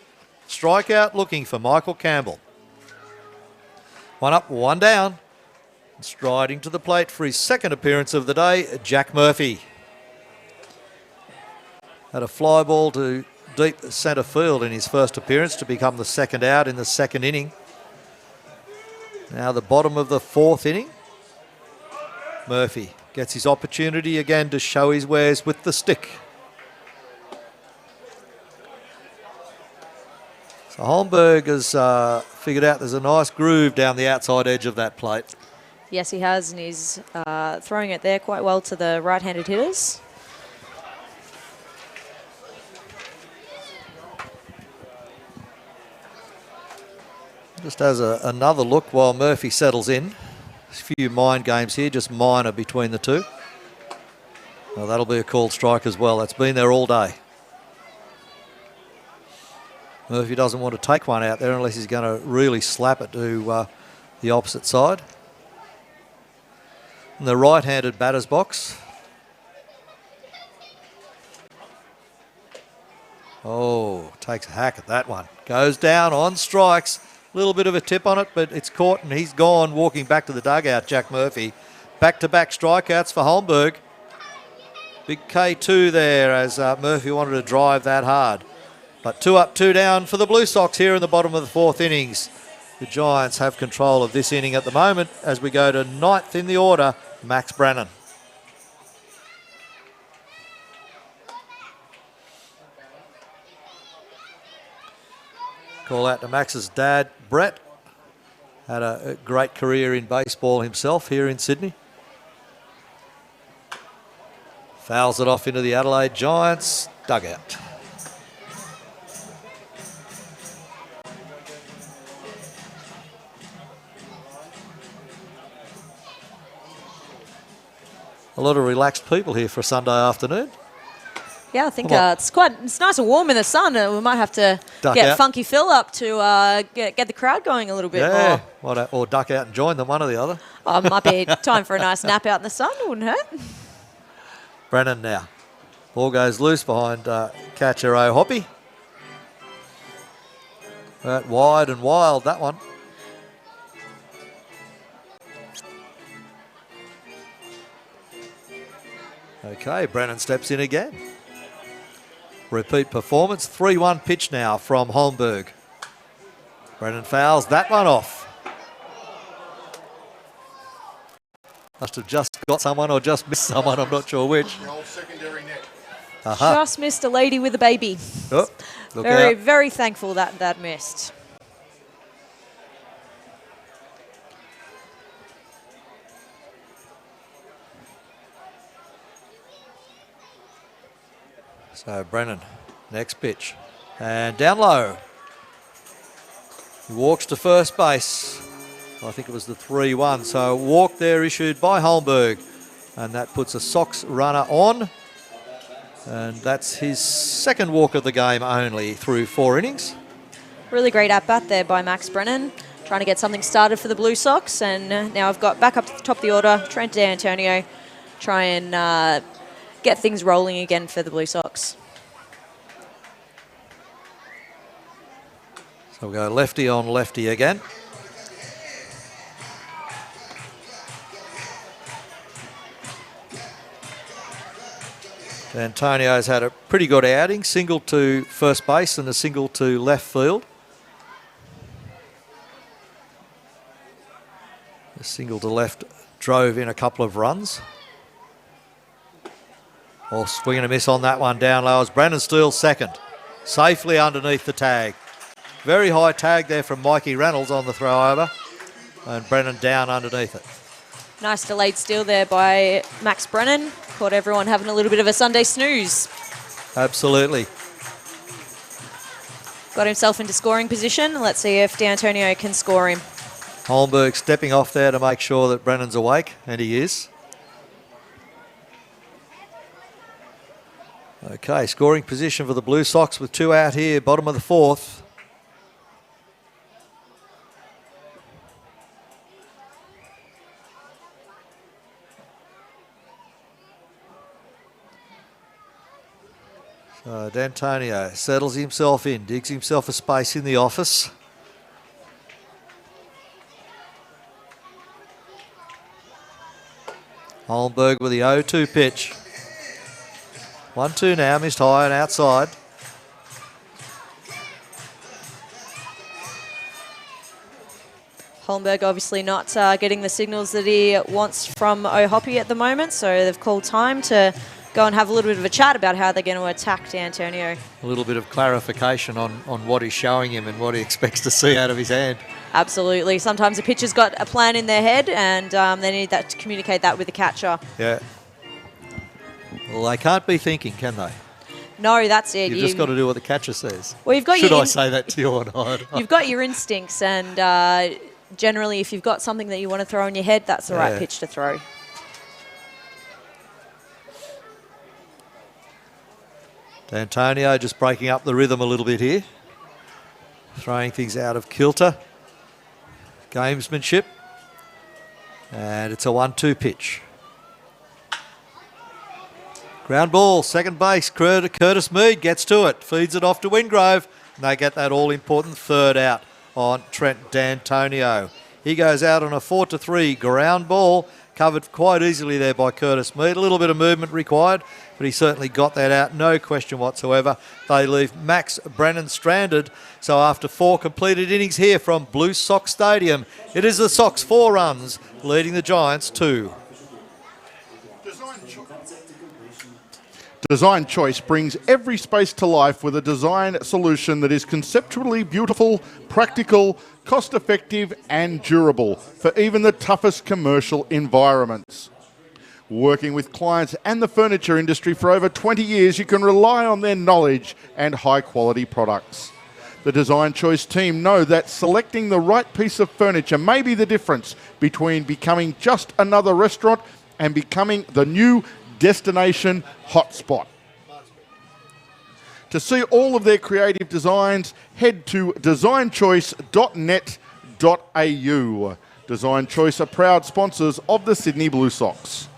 strikeout looking for Michael Campbell. One up, one down. Striding to the plate for his second appearance of the day, Jack Murphy. Had a fly ball to deep centre field in his first appearance to become the second out in the second inning. Now the bottom of the fourth inning. Murphy gets his opportunity again to show his wares with the stick. So Holmberg has figured out there's a nice groove down the outside edge of that plate. Yes, he has, and he's throwing it there quite well to the right-handed hitters. Just has another look while Murphy settles in. A few mind games here, just minor between the two. Well, that'll be a called strike as well. That's been there all day. Murphy doesn't want to take one out there unless he's going to really slap it to the opposite side. In the right-handed batter's box. Oh, takes a hack at that one. Goes down on strikes. A little bit of a tip on it, but it's caught and he's gone walking back to the dugout, Jack Murphy. Back-to-back strikeouts for Holmberg. Big K2 there as Murphy wanted to drive that hard. But 2 up, 2 down for the Blue Sox here in the bottom of the 4th innings. The Giants have control of this inning at the moment as we go to 9th in the order, Max Brennan. Call out to Max's dad, Brett. Had a great career in baseball himself here in Sydney. Fouls it off into the Adelaide Giants dugout. A lot of relaxed people here for a Sunday afternoon. Yeah, I think it's nice and warm in the sun. We might have to Duck get out. Funky Phil up to get the crowd going a little bit more. Or duck out and join them, one or the other. Oh, might be time for a nice nap out in the sun. Wouldn't hurt. Brennan now. Ball goes loose behind catcher O'Hoppy. Wide and wild, that one. Okay, Brennan steps in again. Repeat performance. 3-1 pitch now from Holmberg. Brennan fouls that one off. Must have just got someone or just missed someone, I'm not sure which. The old secondary net. Just missed a lady with a baby. Oh, look out. Very thankful that missed. So Brennan, next pitch. And down low. He walks to first base. I think it was the 3-1. So a walk there issued by Holmberg. And that puts a Sox runner on. And that's his second walk of the game only through 4 innings. Really great at-bat there by Max Brennan. Trying to get something started for the Blue Sox. And now I've got back up to the top of the order, Trent D'Antonio. Try and get things rolling again for the Blue Sox. So we'll go lefty on lefty again. Antonio's had a pretty good outing, single to first base and a single to left field. A single to left drove in a couple of runs. Oh, swing and a miss on that one down low as Brandon Steele second. Safely underneath the tag. Very high tag there from Mikey Reynolds on the throw over. And Brennan down underneath it. Nice delayed steal there by Max Brennan. Caught everyone having a little bit of a Sunday snooze. Absolutely. Got himself into scoring position. Let's see if D'Antonio can score him. Holmberg stepping off there to make sure that Brennan's awake, and he is. Okay, scoring position for the Blue Sox with 2 out here, bottom of the 4th. So D'Antonio settles himself in, digs himself a space in the office. Holmberg with the 0-2 pitch. 1-2 now, missed high and outside. Holmberg obviously not getting the signals that he wants from O'Hoppy at the moment, so they've called time to go and have a little bit of a chat about how they're going to attack D'Antonio. A little bit of clarification on what he's showing him and what he expects to see out of his hand. Absolutely. Sometimes a pitcher's got a plan in their head and they need that to communicate that with the catcher. Yeah. Well, they can't be thinking, can they? No, that's it. You've just got to do what the catcher says. Well, you've got Should I say that to you or not? You've got your instincts, and generally, if you've got something that you want to throw in your head, that's the right pitch to throw. D'Antonio just breaking up the rhythm a little bit here. throwing things out of kilter. Gamesmanship. And it's a 1-2 pitch. Ground ball, second base. Curtis Mead gets to it, feeds it off to Wingrove, and they get that all-important third out on Trent D'Antonio. He goes out on a 4-3 ground ball, covered quite easily there by Curtis Mead. A little bit of movement required, but he certainly got that out, no question whatsoever. They leave Max Brennan stranded. So after 4 completed innings here from Blue Sox Stadium, it is the Sox 4 runs, leading the Giants 2. Design Choice brings every space to life with a design solution that is conceptually beautiful, practical, cost-effective and durable for even the toughest commercial environments. Working with clients and the furniture industry for over 20 years, you can rely on their knowledge and high-quality products. The Design Choice team know that selecting the right piece of furniture may be the difference between becoming just another restaurant and becoming the new destination hotspot. To see all of their creative designs, head to designchoice.net.au. Design Choice are proud sponsors of the Sydney Blue Sox.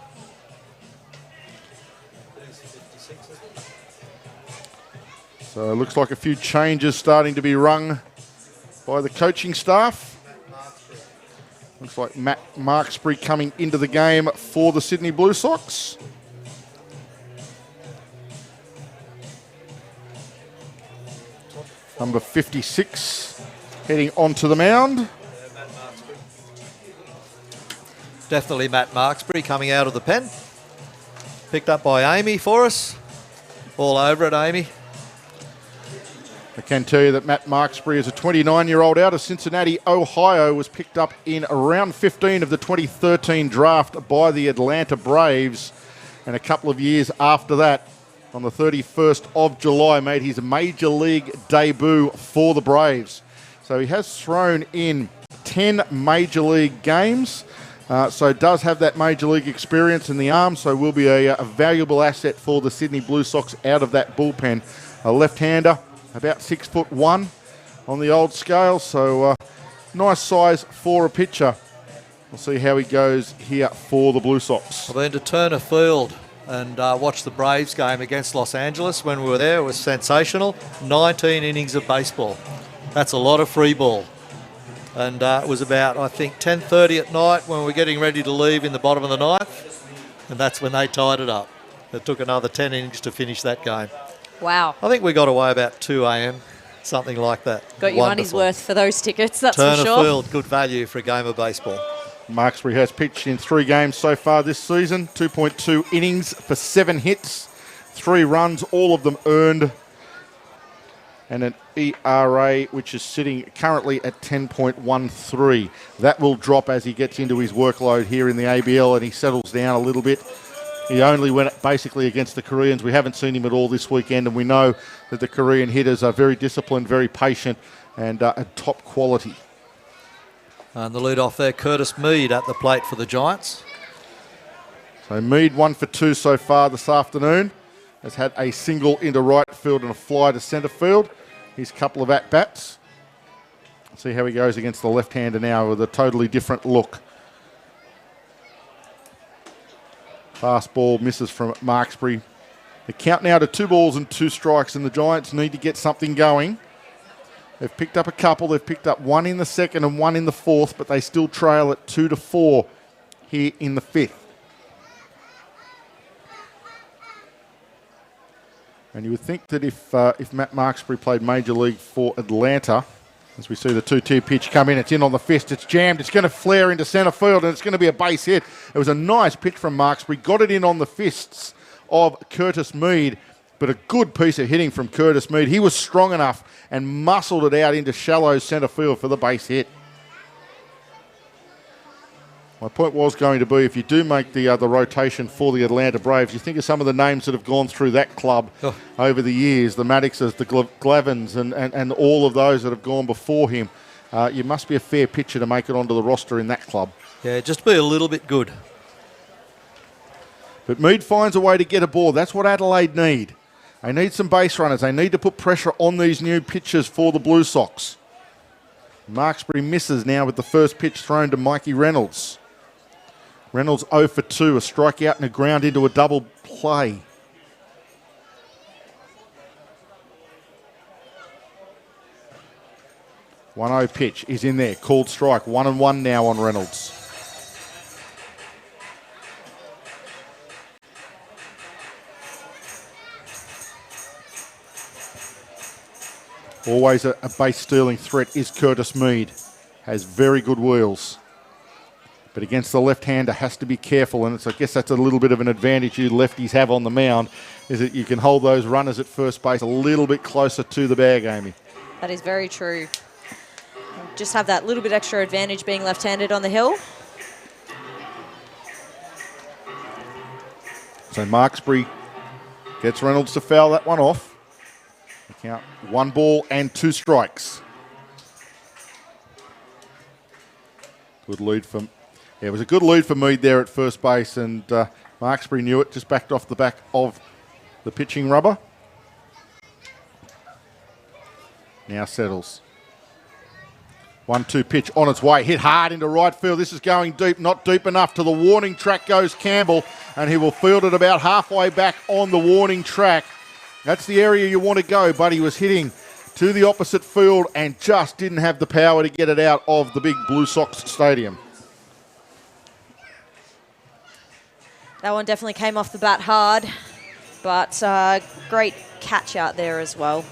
So it looks like a few changes starting to be rung by the coaching staff. Looks like Matt Marksbury coming into the game for the Sydney Blue Sox. Number 56 heading onto the mound. Definitely Matt Marksbury coming out of the pen. Picked up by Amy for us. All over it, Amy. I can tell you that Matt Marksbury is a 29-year-old out of Cincinnati, Ohio, was picked up in round 15 of the 2013 draft by the Atlanta Braves. And a couple of years after that, on the 31st of July, made his major league debut for the Braves. So he has thrown in 10 major league games, so does have that major league experience in the arm, so will be a valuable asset for the Sydney Blue Sox out of that bullpen. A left-hander, about 6'1" on the old scale, so nice size for a pitcher. We'll see how he goes here for the Blue Sox. I've been to Turner Field and watched the Braves game against Los Angeles when we were there. It was sensational. 19 innings of baseball. That's a lot of free ball. And it was about, I think, 10:30 at night when we were getting ready to leave in the bottom of the ninth. And that's when they tied it up. It took another 10 innings to finish that game. Wow. I think we got away about 2 a.m., something like that. Got your money's worth for those tickets, that's for Turner sure. Field, good value for a game of baseball. Marksbury has pitched in 3 games so far this season, 2.2 innings for 7 hits, 3 runs, all of them earned, and an ERA which is sitting currently at 10.13. That will drop as he gets into his workload here in the ABL and he settles down a little bit. He only went basically against the Koreans. We haven't seen him at all this weekend, and we know that the Korean hitters are very disciplined, very patient, and top quality. And the lead off there, Curtis Mead at the plate for the Giants. So Mead 1 for 2 so far this afternoon. Has had a single into right field and a fly to centre field. His couple of at-bats. See how he goes against the left-hander now with a totally different look. Fastball misses from Marksbury. The count now to 2 balls and 2 strikes, and the Giants need to get something going. They've picked up a couple. They've picked up 1 in the second and 1 in the fourth, but they still trail at 2-4 here in the 5th. And you would think that if Matt Marksbury played Major League for Atlanta, as we see the 2-2 pitch come in, it's in on the fist, it's jammed, it's going to flare into centre field, and it's going to be a base hit. It was a nice pitch from Marksbury, got it in on the fists of Curtis Mead, but a good piece of hitting from Curtis Mead. He was strong enough and muscled it out into shallow centre field for the base hit. My point was going to be, if you do make the rotation for the Atlanta Braves, you think of some of the names that have gone through that club over the years, the Maddoxes, the Glavins, and all of those that have gone before him. You must be a fair pitcher to make it onto the roster in that club. Yeah, just be a little bit good. But Mead finds a way to get aboard. That's what Adelaide need. They need some base runners. They need to put pressure on these new pitchers for the Blue Sox. Marksbury misses now with the first pitch thrown to Mikey Reynolds. Reynolds 0 for 2, a strikeout and a ground into a double play. One 0 pitch is in there, called strike, 1-1 now on Reynolds. Always a base stealing threat is Curtis Mead. Has very good wheels. But against the left-hander has to be careful, and I guess that's a little bit of an advantage you lefties have on the mound, is that you can hold those runners at first base a little bit closer to the bag, Amy. That is very true. Just have that little bit extra advantage being left-handed on the hill. So Marksbury gets Reynolds to foul that one off. Count 1 ball and 2 strikes. Good lead from, yeah, it was a good lead for Mead there at first base, and Marksbury knew it, just backed off the back of the pitching rubber. Now settles. 1-2 pitch on its way, hit hard into right field. This is going deep, not deep enough. To the warning track goes Campbell, and he will field it about halfway back on the warning track. That's the area you want to go, but he was hitting to the opposite field and just didn't have the power to get it out of the big Blue Sox stadium. That one definitely came off the bat hard, but great catch out there as well.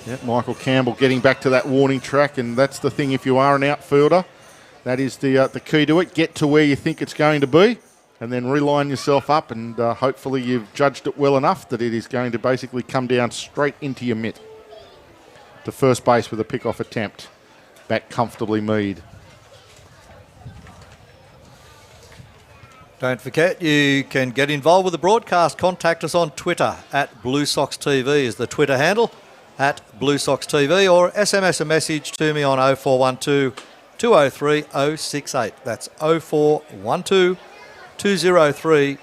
Yeah, Michael Campbell getting back to that warning track, and that's the thing if you are an outfielder. That is the key to it. Get to where you think it's going to be, and then reline yourself up, and hopefully you've judged it well enough that it is going to basically come down straight into your mitt. To first base with a pick-off attempt. Back comfortably, Mead. Don't forget, you can get involved with the broadcast. Contact us on Twitter at Blue Sox TV is the Twitter handle, at Blue Sox TV, or SMS a message to me on 0412 203 068. That's 0412 203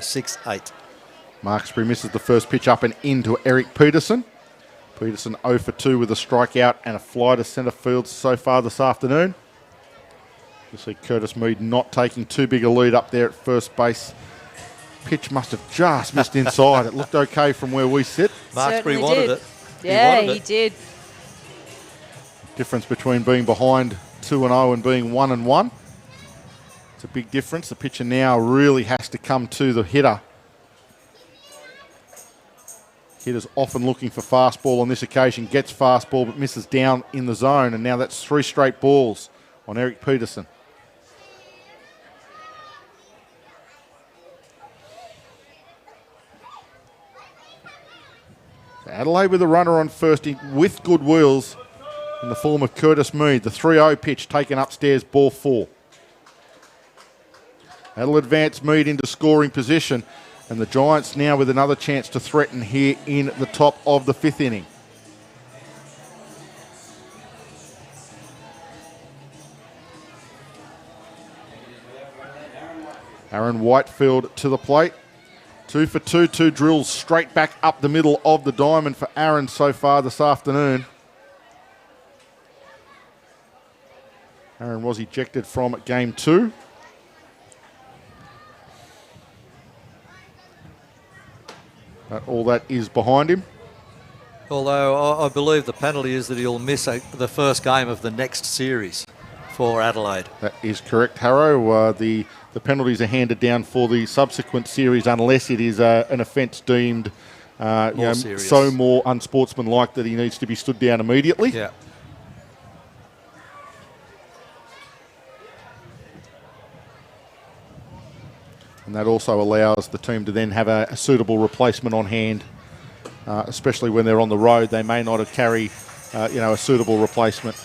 068. Marksbury misses the first pitch up and into Eric Peterson. Peterson 0 for 2 with a strikeout and a fly to centre field so far this afternoon. You see Curtis Mead not taking too big a lead up there at first base. Pitch must have just missed inside. It looked okay from where we sit. Marksbury wanted it. Yeah, he did. Difference between being behind 2-0 and being 1-1. It's a big difference. The pitcher now really has to come to the hitter. Hitter's often looking for fastball. On this occasion, gets fastball but misses down in the zone. And now that's 3 straight balls on Eric Peterson. Adelaide with a runner on first with good wheels in the form of Curtis Mead. The 3-0 pitch taken upstairs, ball 4. That'll advance Mead into scoring position, and the Giants now with another chance to threaten here in the top of the 5th inning. Aaron Whitefield to the plate. 2 for 2, 2 drills straight back up the middle of the diamond for Aaron so far this afternoon. Aaron was ejected from game 2. But all that is behind him. Although I believe the penalty is that he'll miss the first game of the next series for Adelaide. That is correct, Harrow. The penalties are handed down for the subsequent series unless it is an offence deemed so more unsportsmanlike that he needs to be stood down immediately. Yeah. And that also allows the team to then have a suitable replacement on hand, especially when they're on the road. They may not carry, a suitable replacement.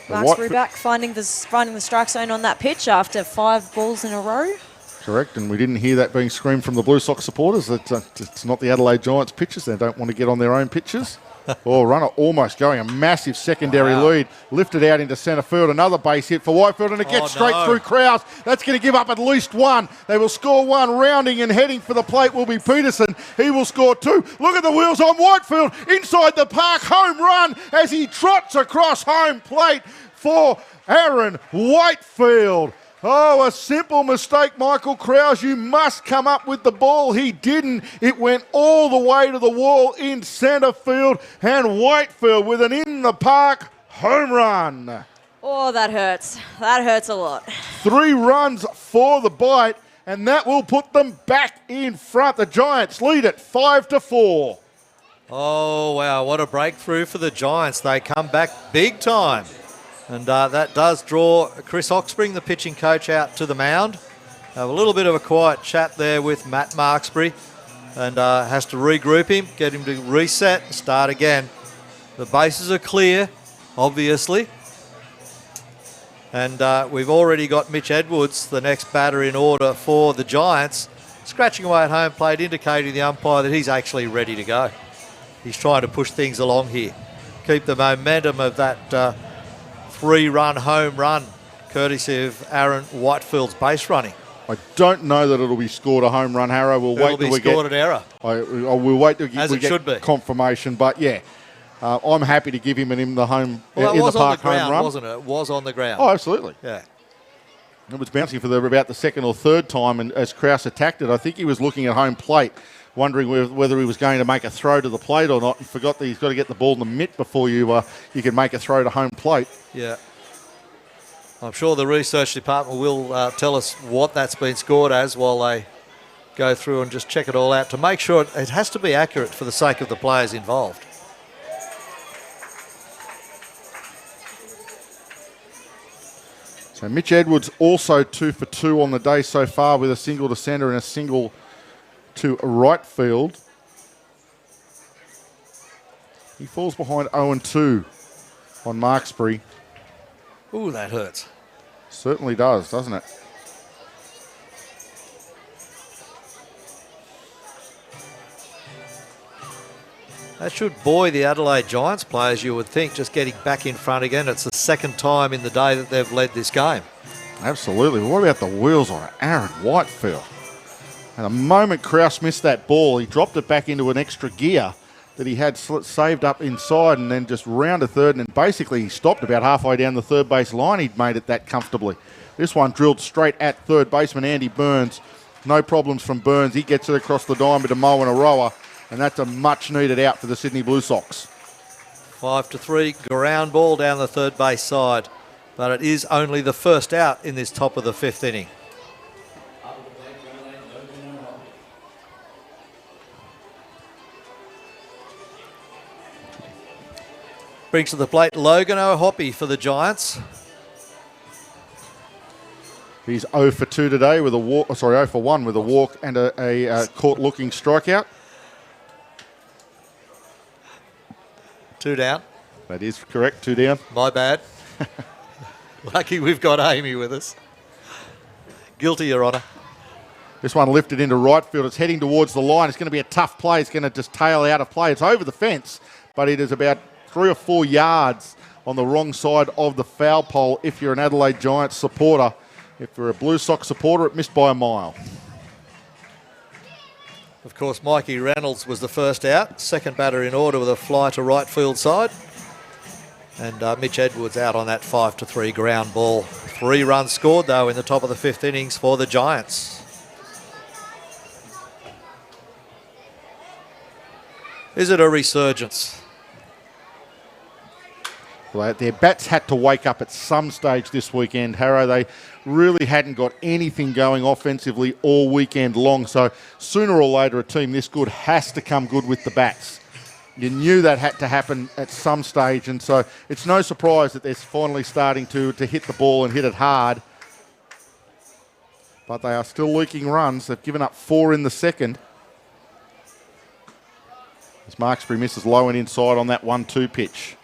Marksbury back finding the strike zone on that pitch after 5 balls in a row. Correct, and we didn't hear that being screamed from the Blue Sox supporters. That it's not the Adelaide Giants pitches. They don't want to get on their own pitches. Oh, runner almost going a massive secondary lead. Lifted out into centre field. Another base hit for Whitefield, and it gets straight through Krause. That's going to give up at least one. They will score one. Rounding and heading for the plate will be Peterson. He will score two. Look at the wheels on Whitefield. Inside the park, home run as he trots across home plate for Aaron Whitefield. Oh, a simple mistake, Michael Krause. You must come up with the ball. He didn't. It went all the way to the wall in centre field, and Whitefield with an in-the-park home run. Oh, that hurts. That hurts a lot. 3 runs for the bite, and that will put them back in front. The Giants lead it 5-4. Oh, wow, what a breakthrough for the Giants. They come back big time. And that does draw Chris Oxspring, the pitching coach, out to the mound. Have a little bit of a quiet chat there with Matt Marksbury, and has to regroup him, get him to reset and start again. The bases are clear, obviously. And we've already got Mitch Edwards, the next batter in order for the Giants, scratching away at home plate, indicating the umpire that he's actually ready to go. He's trying to push things along here, keep the momentum of that 3-run home run, courtesy of Aaron Whitefield's base running. I don't know that it'll be scored a home run, Harrow. We'll wait till we get... It'll be scored an error. We'll wait till As we it should be. get confirmation. But, yeah, I'm happy to give him in the home, Well, in it was the on park the ground, home run. wasn't it? It was on the ground. Oh, absolutely. Yeah. It was bouncing for about the second or third time, and as Krause attacked it, I think he was looking at home plate, wondering whether he was going to make a throw to the plate or not, and forgot that he's got to get the ball in the mitt before you can make a throw to home plate. Yeah. I'm sure the research department will tell us what that's been scored as while they go through and just check it all out to make sure it has to be accurate for the sake of the players involved. So Mitch Edwards also 2 for 2 on the day so far, with a single to centre and a single to right field. He falls behind 0-2 on Marksbury. Ooh, that hurts. Certainly does, doesn't it? That should buoy the Adelaide Giants players, you would think, just getting back in front again. It's the second time in the day that they've led this game. Absolutely. What about the wheels on Aaron Whitefield? And the moment Krause missed that ball, he dropped it back into an extra gear that he had saved up inside, and then just rounded third, and then basically he stopped about halfway down the third base line. He'd made it that comfortably. This one drilled straight at third baseman Andy Burns. No problems from Burns. He gets it across the diamond to Mo and Aroa, and that's a much needed out for the Sydney Blue Sox. 5-3, ground ball down the third base side, but it is only the first out in this top of the 5th inning. Brings to the plate Logan O'Hoppy for the Giants. He's 0 for 2 today with a walk. Sorry, 0 for 1 with a walk and a caught-looking strikeout. 2 down. That is correct. 2 down. My bad. Lucky we've got Amy with us. Guilty, Your Honour. This one lifted into right field. It's heading towards the line. It's going to be a tough play. It's going to just tail out of play. It's over the fence, but it is about 3 or 4 yards on the wrong side of the foul pole if you're an Adelaide Giants supporter. If you're a Blue Sox supporter, it missed by a mile. Of course, Mikey Reynolds was the first out. Second batter in order with a fly to right field side. And Mitch Edwards out on that 5-3 ground ball. 3 runs scored, though, in the top of the 5th innings for the Giants. Is it a resurgence? Well, their bats had to wake up at some stage this weekend, Harrow. They really hadn't got anything going offensively all weekend long. So sooner or later, a team this good has to come good with the bats. You knew that had to happen at some stage, and so it's no surprise that they're finally starting to hit the ball and hit it hard. But they are still leaking runs. They've given up 4 in the second. As Marksbury misses low and inside on that 1-2 pitch.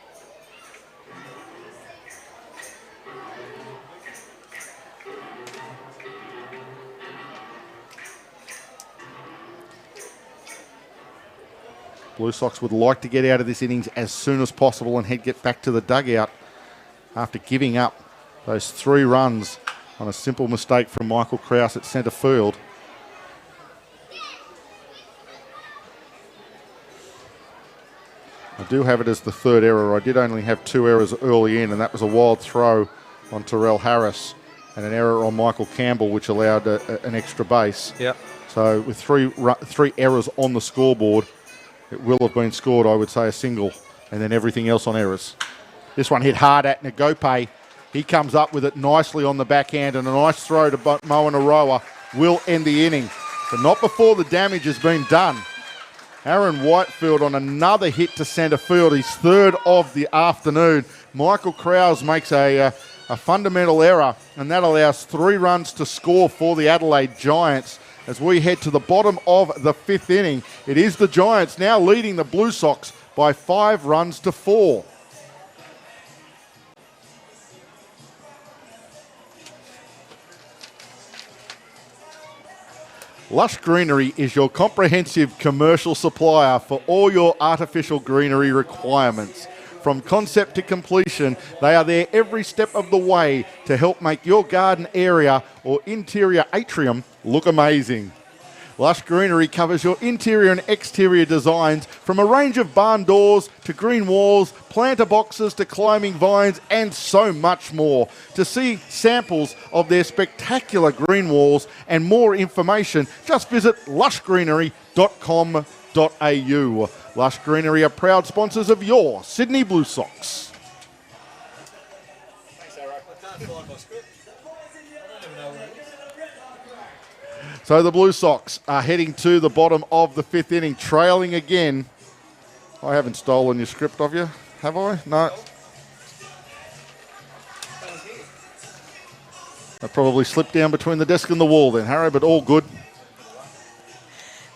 Blue Sox would like to get out of this innings as soon as possible and get back to the dugout after giving up those 3 runs on a simple mistake from Michael Krause at centre field. I do have it as the 3rd error. I did only have 2 errors early in, and that was a wild throw on Terrell Harris and an error on Michael Campbell, which allowed an extra base. Yep. So with 3 errors on the scoreboard, it will have been scored, I would say, a single, and then everything else on errors. This one hit hard at Nagope. He comes up with it nicely on the backhand, and a nice throw to Moen Aroa will end the inning, but not before the damage has been done. Aaron Whitefield on another hit to centre field, his 3rd of the afternoon. Michael Krause makes a fundamental error, and that allows 3 runs to score for the Adelaide Giants. As we head to the bottom of the 5th inning, it is the Giants now leading the Blue Sox by 5 runs to 4. Lush Greenery is your comprehensive commercial supplier for all your artificial greenery requirements. From concept to completion, they are there every step of the way to help make your garden area or interior atrium look amazing. Lush Greenery covers your interior and exterior designs from a range of barn doors to green walls, planter boxes to climbing vines, and so much more. To see samples of their spectacular green walls and more information, just visit lushgreenery.com.au. Lush Greenery are proud sponsors of your Sydney Blue Sox. So the Blue Sox are heading to the bottom of the 5th inning, trailing again. I haven't stolen your script of you, have I? No. I probably slipped down between the desk and the wall then, Harry, but all good.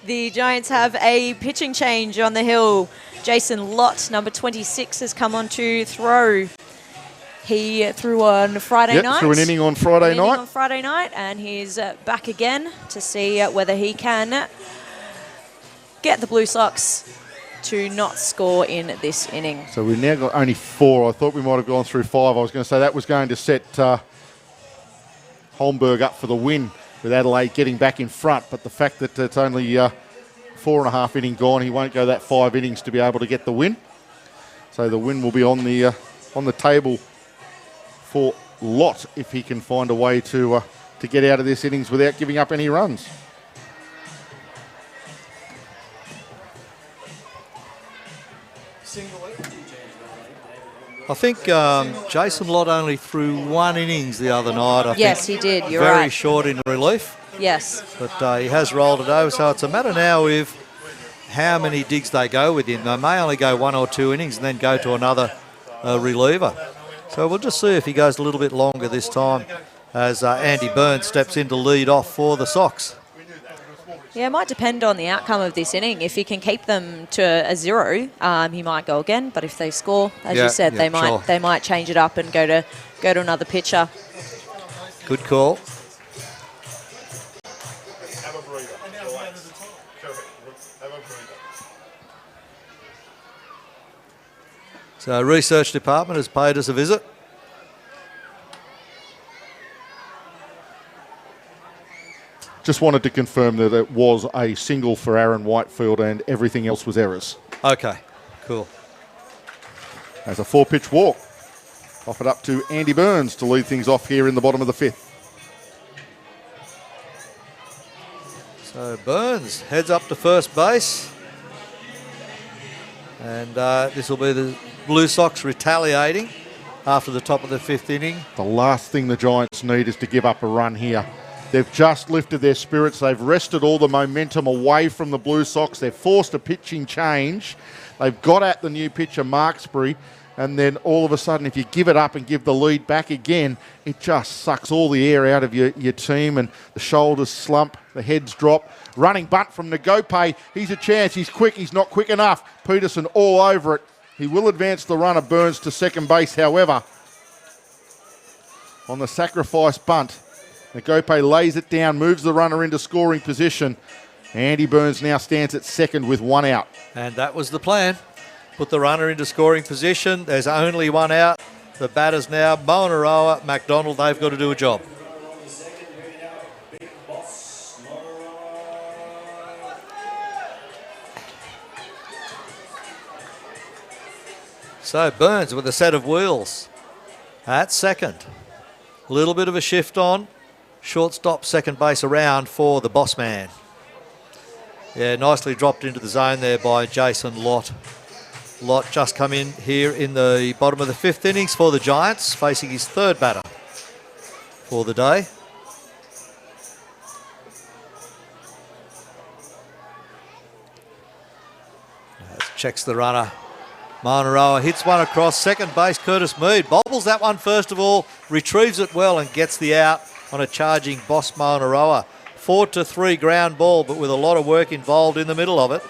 The Giants have a pitching change on the hill. Jason Lott, number 26, has come on to throw. He threw on Friday night. Threw an inning on Friday night. And he's back again to see whether he can get the Blue Sox to not score in this inning. So we've now got only 4. I thought we might have gone through 5. I was going to say that was going to set Holmberg up for the win with Adelaide getting back in front. But the fact that it's only 4.5 innings gone, he won't go that 5 innings to be able to get the win. So the win will be on the table for Lott if he can find a way to get out of this innings without giving up any runs. I think Jason Lott only threw 1 innings the other night. Yes, he did. You're very right. short in relief. Yes. But he has rolled it over, so it's a matter now of how many digs they go with him. They may only go 1 or 2 innings and then go to another reliever. So we'll just see if he goes a little bit longer this time as Andy Burns steps in to lead off for the Sox. Yeah, it might depend on the outcome of this inning. If he can keep them to a 0, he might go again. But if they score, as you said, they might change it up and go to another pitcher. Good call. So research department has paid us a visit. Just wanted to confirm that it was a single for Aaron Whitefield and everything else was errors. Okay, cool. As a 4-pitch walk. Offered up to Andy Burns to lead things off here in the bottom of the 5th. So Burns heads up to first base. And this will be the Blue Sox retaliating after the top of the 5th inning. The last thing the Giants need is to give up a run here. They've just lifted their spirits. They've wrested all the momentum away from the Blue Sox. They've forced a pitching change. They've got at the new pitcher, Marksbury. And then all of a sudden, if you give it up and give the lead back again, it just sucks all the air out of your team, and the shoulders slump, the heads drop. Running bunt from Nagope. He's a chance. He's quick. He's not quick enough. Peterson all over it. He will advance the runner, Burns, to second base, however. On the sacrifice bunt, Nagope lays it down, moves the runner into scoring position. Andy Burns now stands at second with one out. And that was the plan. Put the runner into scoring position. There's only one out. The batters now, Moanaroa, McDonald, they've got to do a job. So Burns with a set of wheels at second. A little bit of a shift on. Shortstop, second base around for the boss man. Yeah, nicely dropped into the zone there by Jason Lott. Lott just come in here in the bottom of the fifth innings for the Giants, facing his third batter for the day. Checks the runner. Moanaroa hits one across second base. Curtis Mead bobbles that one first of all, retrieves it well and gets the out on a charging Boss Moanaroa. 4-3 ground ball, but with a lot of work involved in the middle of it.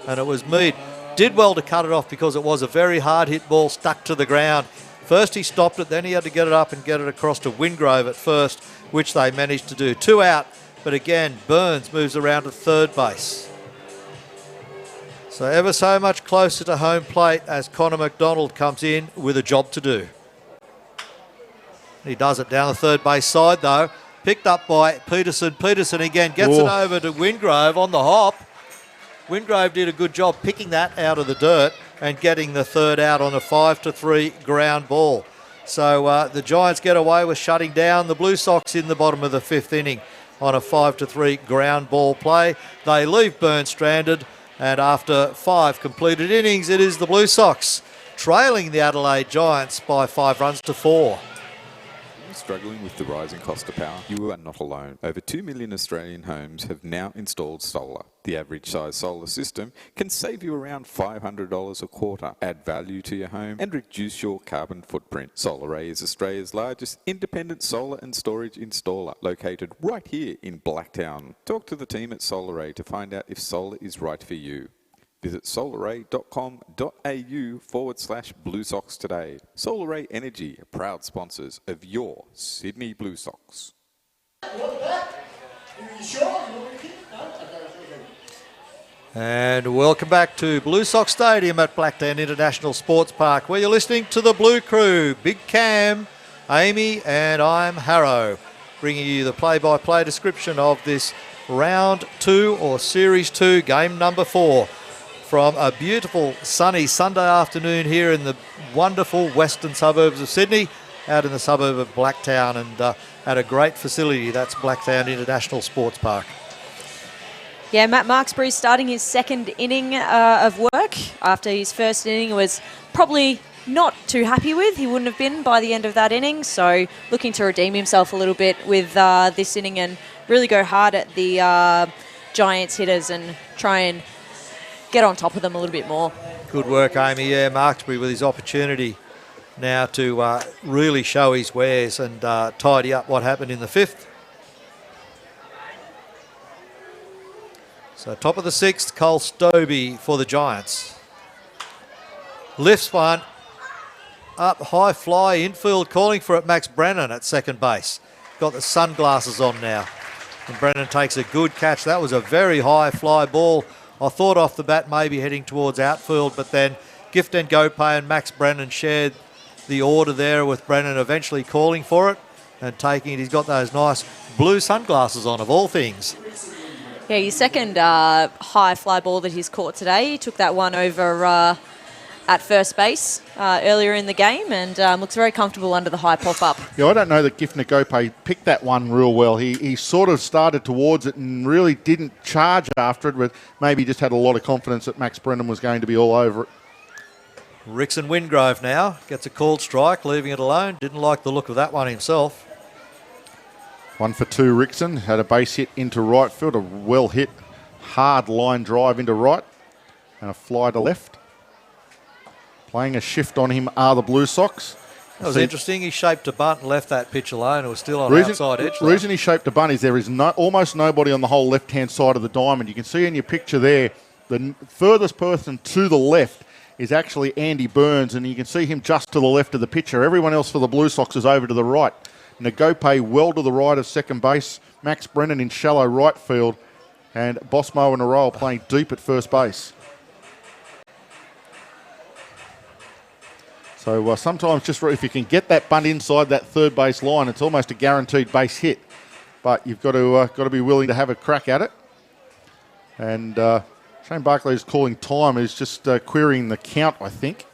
And it was Mead. Did well to cut it off because it was a very hard hit ball stuck to the ground. First he stopped it, then he had to get it up and get it across to Wingrove at first, which they managed to do. 2 out, but again, Burns moves around to third base. So ever so much closer to home plate as Connor McDonald comes in with a job to do. He does it down the third base side though. Picked up by Peterson. Peterson again gets it over to Wingrove on the hop. Wingrove did a good job picking that out of the dirt and getting the third out on a 5-3 ground ball. So the Giants get away with shutting down the Blue Sox in the bottom of the fifth inning on a 5-3 ground ball play. They leave Burns stranded. And after 5 completed innings, it is the Blue Sox trailing the Adelaide Giants by 5 runs to 4. Struggling with the rising cost of power? You are not alone. Over 2 million Australian homes have now installed solar. The average size solar system can save you around $500 a quarter, add value to your home and reduce your carbon footprint. SolarAy is Australia's largest independent solar and storage installer, located right here in Blacktown. Talk to the team at SolarAy to find out if solar is right for you. Visit solaray.com.au/Blue Sox today. SolarAy Energy, proud sponsors of your Sydney Blue Sox. And welcome back to Blue Sox Stadium at Blacktown International Sports Park, where you're listening to the Blue Crew, Big Cam, Amy, and I'm Harrow, bringing you the play-by-play description of this round 2 or series 2, game number 4. From a beautiful sunny Sunday afternoon here in the wonderful western suburbs of Sydney, out in the suburb of Blacktown, and at a great facility, that's Blacktown International Sports Park. Yeah, Matt Marksbury starting his second inning of work after his first inning was probably not too happy with. He wouldn't have been by the end of that inning, so looking to redeem himself a little bit with this inning and really go hard at the Giants hitters and try and get on top of them a little bit more. Good work, Amy. Yeah, Marksbury with his opportunity now to really show his wares and tidy up what happened in the fifth. So top of the sixth, Cole Stobie for the Giants. Lifts one, up high fly, infield calling for it, Max Brennan at second base. Got the sunglasses on now. And Brennan takes a good catch. That was a very high fly ball. I thought off the bat maybe heading towards outfield, but then Gift and Gopay and Max Brennan shared the order there, with Brennan eventually calling for it and taking it. He's got those nice blue sunglasses on, of all things. Yeah, his second high fly ball that he's caught today. He took that one over at first base earlier in the game and looks very comfortable under the high pop-up. Yeah, I don't know that Gift Nagope picked that one real well. He sort of started towards it and really didn't charge after it, but maybe just had a lot of confidence that Max Brennan was going to be all over it. Rickson Wingrove now gets a called strike, leaving it alone. Didn't like the look of that one himself. 1 for 2, Rickson. Had a base hit into right field, a well hit, hard line drive into right, and a fly to left. Playing a shift on him are the Blue Sox. That was interesting. He shaped a bunt and left that pitch alone. It was still on outside edge. The reason he shaped a bunt is there is almost nobody on the whole left-hand side of the diamond. You can see in your picture there, the furthest person to the left is actually Andy Burns, and you can see him just to the left of the picture. Everyone else for the Blue Sox is over to the right. Nagope well to the right of second base. Max Brennan in shallow right field. And Bosmo and Arroyo playing deep at first base. So sometimes just if you can get that bunt inside that third base line, it's almost a guaranteed base hit. But you've got to be willing to have a crack at it. And Shane Barclay is calling time. He's just querying the count, I think.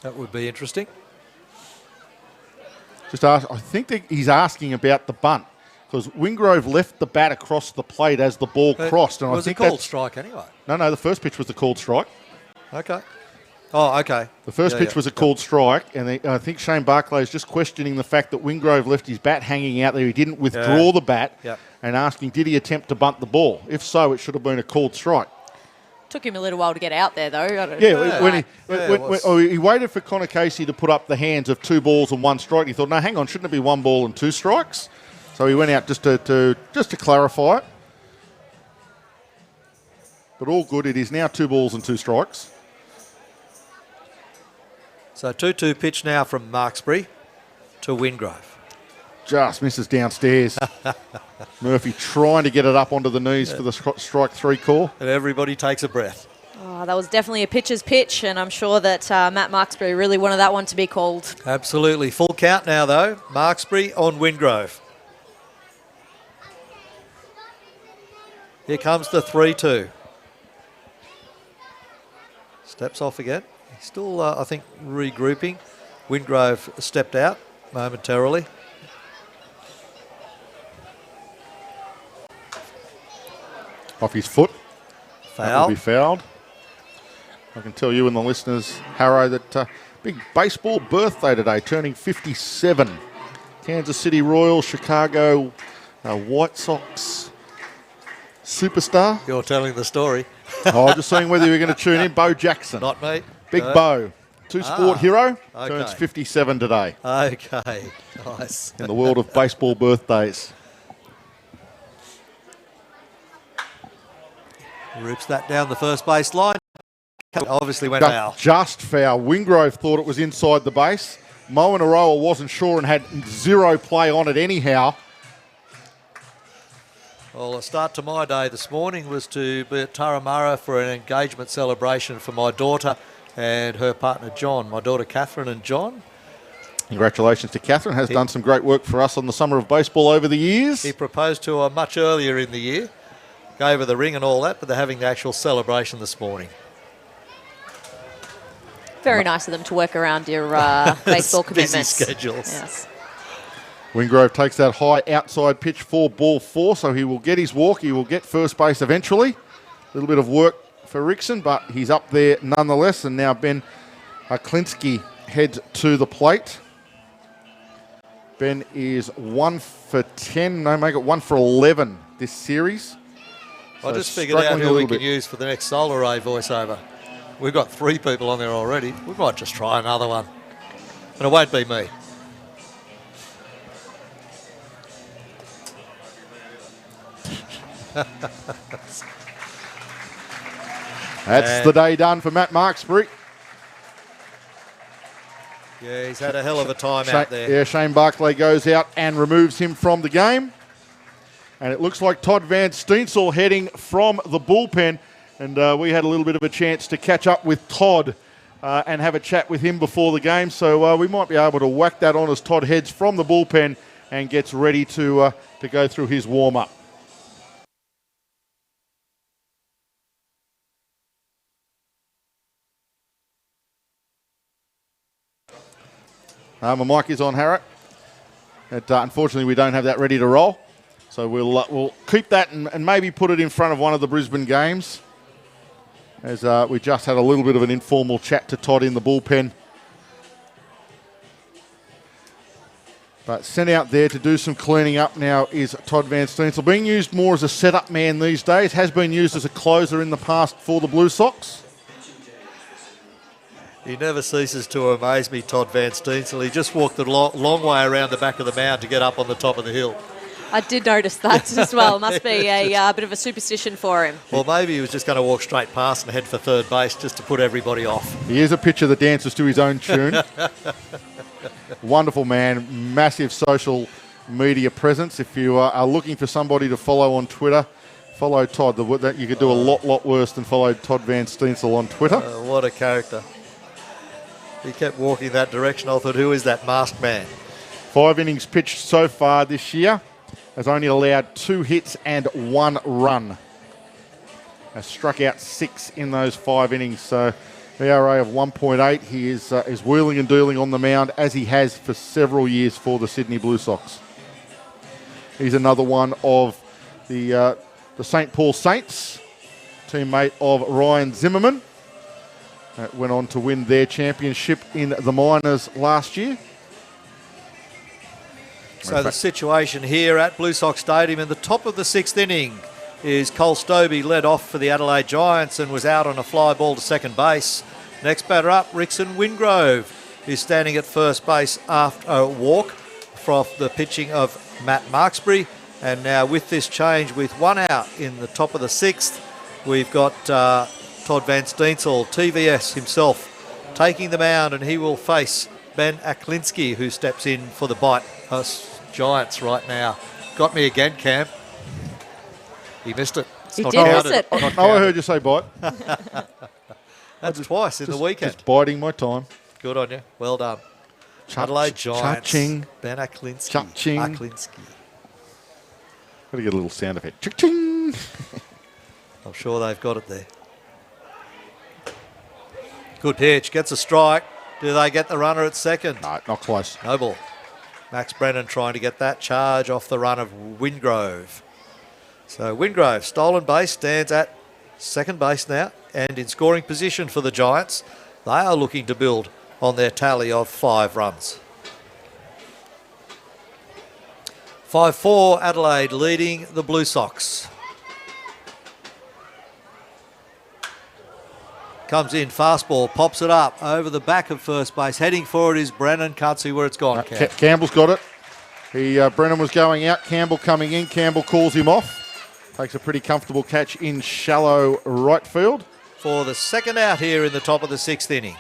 That would be interesting. I think that he's asking about the bunt because Wingrove left the bat across the plate as the ball crossed. And it was I think a called strike anyway. No, the first pitch was the called strike. Okay. Oh, okay. The first pitch was a called strike, and I think Shane Barclay is just questioning the fact that Wingrove left his bat hanging out there. He didn't withdraw the bat and asking, did he attempt to bunt the ball? If so, it should have been a called strike. Took him a little while to get out there, though. He waited for Connor Casey to put up the hands of 2 balls and 1 strike. He thought, no, hang on, shouldn't it be 1 ball and 2 strikes? So he went out just to clarify it. But all good. It is now 2 balls and 2 strikes. So 2-2 pitch now from Marksbury to Wingrove. Just misses downstairs. Murphy trying to get it up onto the knees for the strike 3 call. And everybody takes a breath. Oh, that was definitely a pitcher's pitch, and I'm sure that Matt Marksbury really wanted that one to be called. Absolutely. Full count now, though. Marksbury on Wingrove. Here comes the 3-2. Steps off again. He's still, I think, regrouping. Wingrove stepped out momentarily. Off his foot. Foul. That will be fouled. I can tell you and the listeners, Harrow, that big baseball birthday today, turning 57. Kansas City Royals, Chicago White Sox superstar. You're telling the story. Just seeing whether you're going to tune in. Bo Jackson. Not me. Big Bo. 2-sport hero. Okay. Turns 57 today. Okay. Nice. In the world of baseball birthdays. Rips that down the first base line. Obviously went foul. Just foul. Wingrove thought it was inside the base. Mo and Aroa wasn't sure and had 0 play on it anyhow. Well, a start to my day this morning was to be at Turramurra for an engagement celebration for my daughter and her partner John. My daughter Catherine and John. Congratulations to Catherine. Has done some great work for us on the Summer of Baseball over the years. He proposed to her much earlier in the year. Gave her the ring and all that, but they're having the actual celebration this morning. Very nice of them to work around your baseball commitments. Busy schedules. Yes. Wingrove takes that high outside pitch for ball 4, so he will get his walk. He will get first base eventually. A little bit of work for Rickson, but he's up there nonetheless. And now Ben Klinsky heads to the plate. Ben is 1 for 10. No, make it 1 for 11 this series. I just figured out who we can use for the next Solar Ray voiceover. We've got 3 people on there already. We might just try another one. And it won't be me. That's the day done for Matt Marksbury. Yeah, he's had a hell of a time out there. Yeah, Shane Barclay goes out and removes him from the game. And it looks like Todd Van Steensel heading from the bullpen. And we had a little bit of a chance to catch up with Todd and have a chat with him before the game. So we might be able to whack that on as Todd heads from the bullpen and gets ready to go through his warm-up. My mic is on, Harriet. Unfortunately, we don't have that ready to roll. So we'll keep that and maybe put it in front of one of the Brisbane games. As we just had a little bit of an informal chat to Todd in the bullpen. But sent out there to do some cleaning up now is Todd Van Steensel. Being used more as a setup man these days. Has been used as a closer in the past for the Blue Sox. He never ceases to amaze me, Todd Van Steensel. He just walked the long way around the back of the mound to get up on the top of the hill. I did notice that as well. Must be a bit of a superstition for him. Well, maybe he was just going to walk straight past and head for third base just to put everybody off. He is a pitcher that dances to his own tune. Wonderful man, massive social media presence. If you are looking for somebody to follow on Twitter Follow Todd. That you could do a lot worse than follow Todd Van Steensel on Twitter. What a character. He kept walking that direction. I thought, who is that masked man? 5 innings pitched so far this year. Has only allowed 2 hits and 1 run. Has struck out 6 in those 5 innings. So ERA of 1.8. He is wheeling and dealing on the mound as he has for several years for the Sydney Blue Sox. He's another one of the St. Paul Saints, teammate of Ryan Zimmerman. That went on to win their championship in the minors last year. So the situation here at Blue Sox Stadium in the top of the 6th inning is Cole Stobie led off for the Adelaide Giants and was out on a fly ball to second base. Next batter up, Rickson Wingrove, is standing at first base after a walk from the pitching of Matt Marksbury. And now with this change, with 1 out in the top of the 6th, we've got Todd Van Steensel, TVS himself, taking the mound, and he will face Ben Aklinski, who steps in for the bite. Giants right now. Got me again, Cam. He missed it. It's He not did counted. miss it. Not I counted. heard you say bite. That's twice in the weekend. Just biding my time. Good on you. Well done. Cha- Adelaide Giants. cha-ching. Ben Aklinski. Cha-ching. Aklinski. Got to get a little sound effect. Cha-ching. I'm sure they've got it there. Good pitch. Gets a strike. Do they get the runner at second? No, not close. No ball. Max Brennan trying to get that charge off the run of Wingrove. So Wingrove, stolen base, stands at second base now and in scoring position for the Giants. They are looking to build on their tally of 5 runs. 5-4 Adelaide leading the Blue Sox. Comes in, fastball, pops it up over the back of first base. Heading for it is Brennan. Can't see where it's gone. Cam. Campbell's got it. Brennan was going out. Campbell coming in. Campbell calls him off. Takes a pretty comfortable catch in shallow right field. For the second out here in the top of the 6th inning.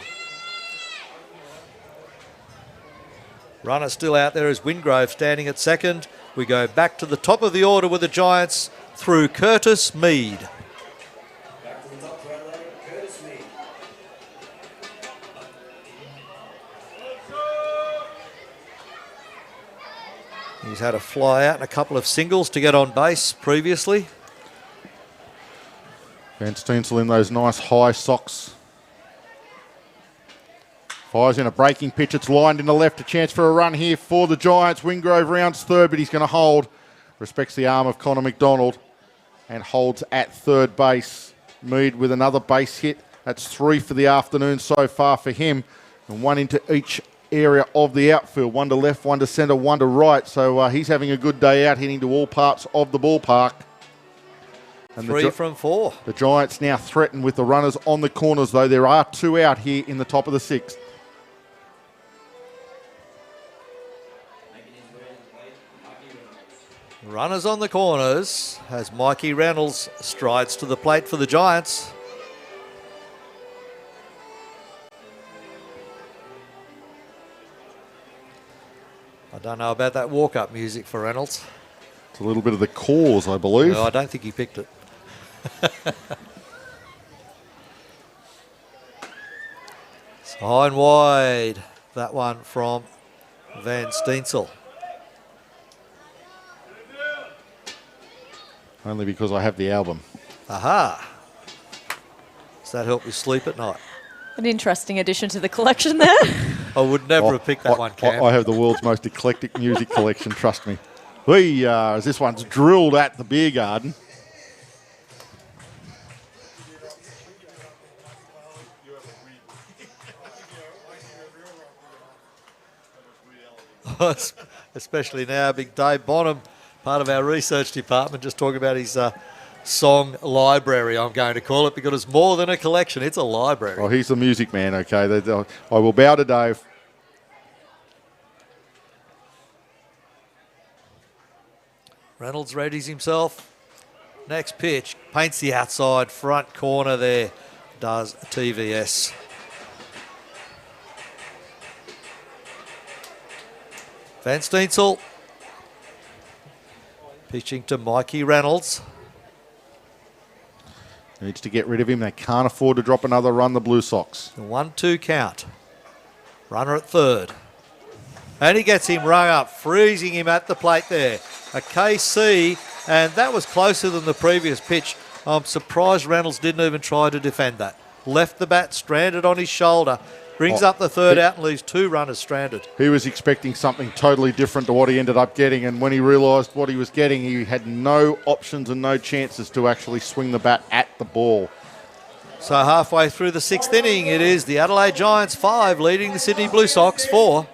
Runner still out there is Wingrove standing at second. We go back to the top of the order with the Giants through Curtis Mead. He's had a fly out and a couple of singles to get on base previously. Van Steensel in those nice high socks. Fires in a breaking pitch. It's lined in the left. A chance for a run here for the Giants. Wingrove rounds third, but he's going to hold. Respects the arm of Connor McDonald and holds at third base. Mead with another base hit. That's 3 for the afternoon so far for him. And 1 into each area of the outfield. 1 to left, 1 to centre, 1 to right. So he's having a good day out, hitting to all parts of the ballpark. And 3 from 4. The Giants now threaten with the runners on the corners, though. There are 2 out here in the top of the 6th. Runners on the corners as Mikey Reynolds strides to the plate for the Giants. I don't know about that walk-up music for Reynolds. It's a little bit of the cause, I believe. No, I don't think he picked it. It's high and wide. That one from Van Steensel. Only because I have the album. Aha. Does that help you sleep at night? An interesting addition to the collection there. I would never have picked that one, Cam. I have the world's most eclectic music collection, trust me. As this one's drilled at the beer garden. Especially now, big Dave Bonham, part of our research department, just talking about his song library, I'm going to call it, because it's more than a collection, it's a library. Oh, he's the music man, okay. I will bow to Dave. Reynolds readies himself. Next pitch, paints the outside front corner there, does TVS. Van Steensel pitching to Mikey Reynolds. Needs to get rid of him. They can't afford to drop another run, the Blue Sox. The 1-2 count. Runner at third. And he gets him rung up, freezing him at the plate there. A KC, and that was closer than the previous pitch. I'm surprised Reynolds didn't even try to defend that. Left the bat stranded on his shoulder. Brings up the third out and leaves 2 runners stranded. He was expecting something totally different to what he ended up getting, and when he realised what he was getting, he had no options and no chances to actually swing the bat at the ball. So halfway through the 6th inning, it is the Adelaide Giants 5 leading the Sydney Blue Sox 4.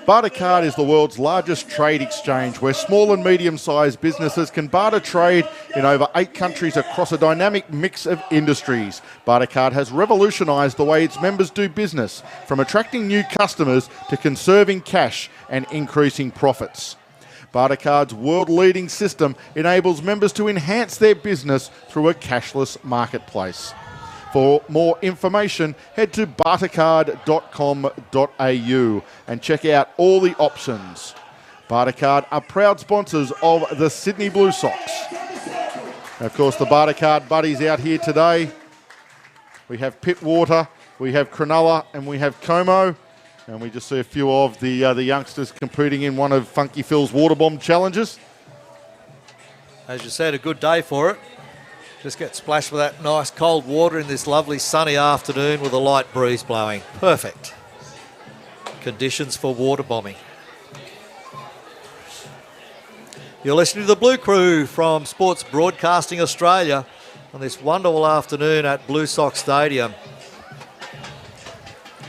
Barter Card is the world's largest trade exchange where small and medium-sized businesses can barter trade in over 8 countries across a dynamic mix of industries. Barter Card has revolutionised the way its members do business, from attracting new customers to conserving cash and increasing profits. Barter Card's world-leading system enables members to enhance their business through a cashless marketplace. For more information, head to bartercard.com.au and check out all the options. Bartercard are proud sponsors of the Sydney Blue Sox. And of course, the Bartercard buddies out here today. We have Pittwater, we have Cronulla, and we have Como. And we just see a few of the youngsters competing in one of Funky Phil's water bomb challenges. As you said, a good day for it. Just get splashed with that nice cold water in this lovely sunny afternoon with a light breeze blowing. Perfect conditions for water bombing. You're listening to the Blue Crew from Sports Broadcasting Australia on this wonderful afternoon at Blue Sox Stadium.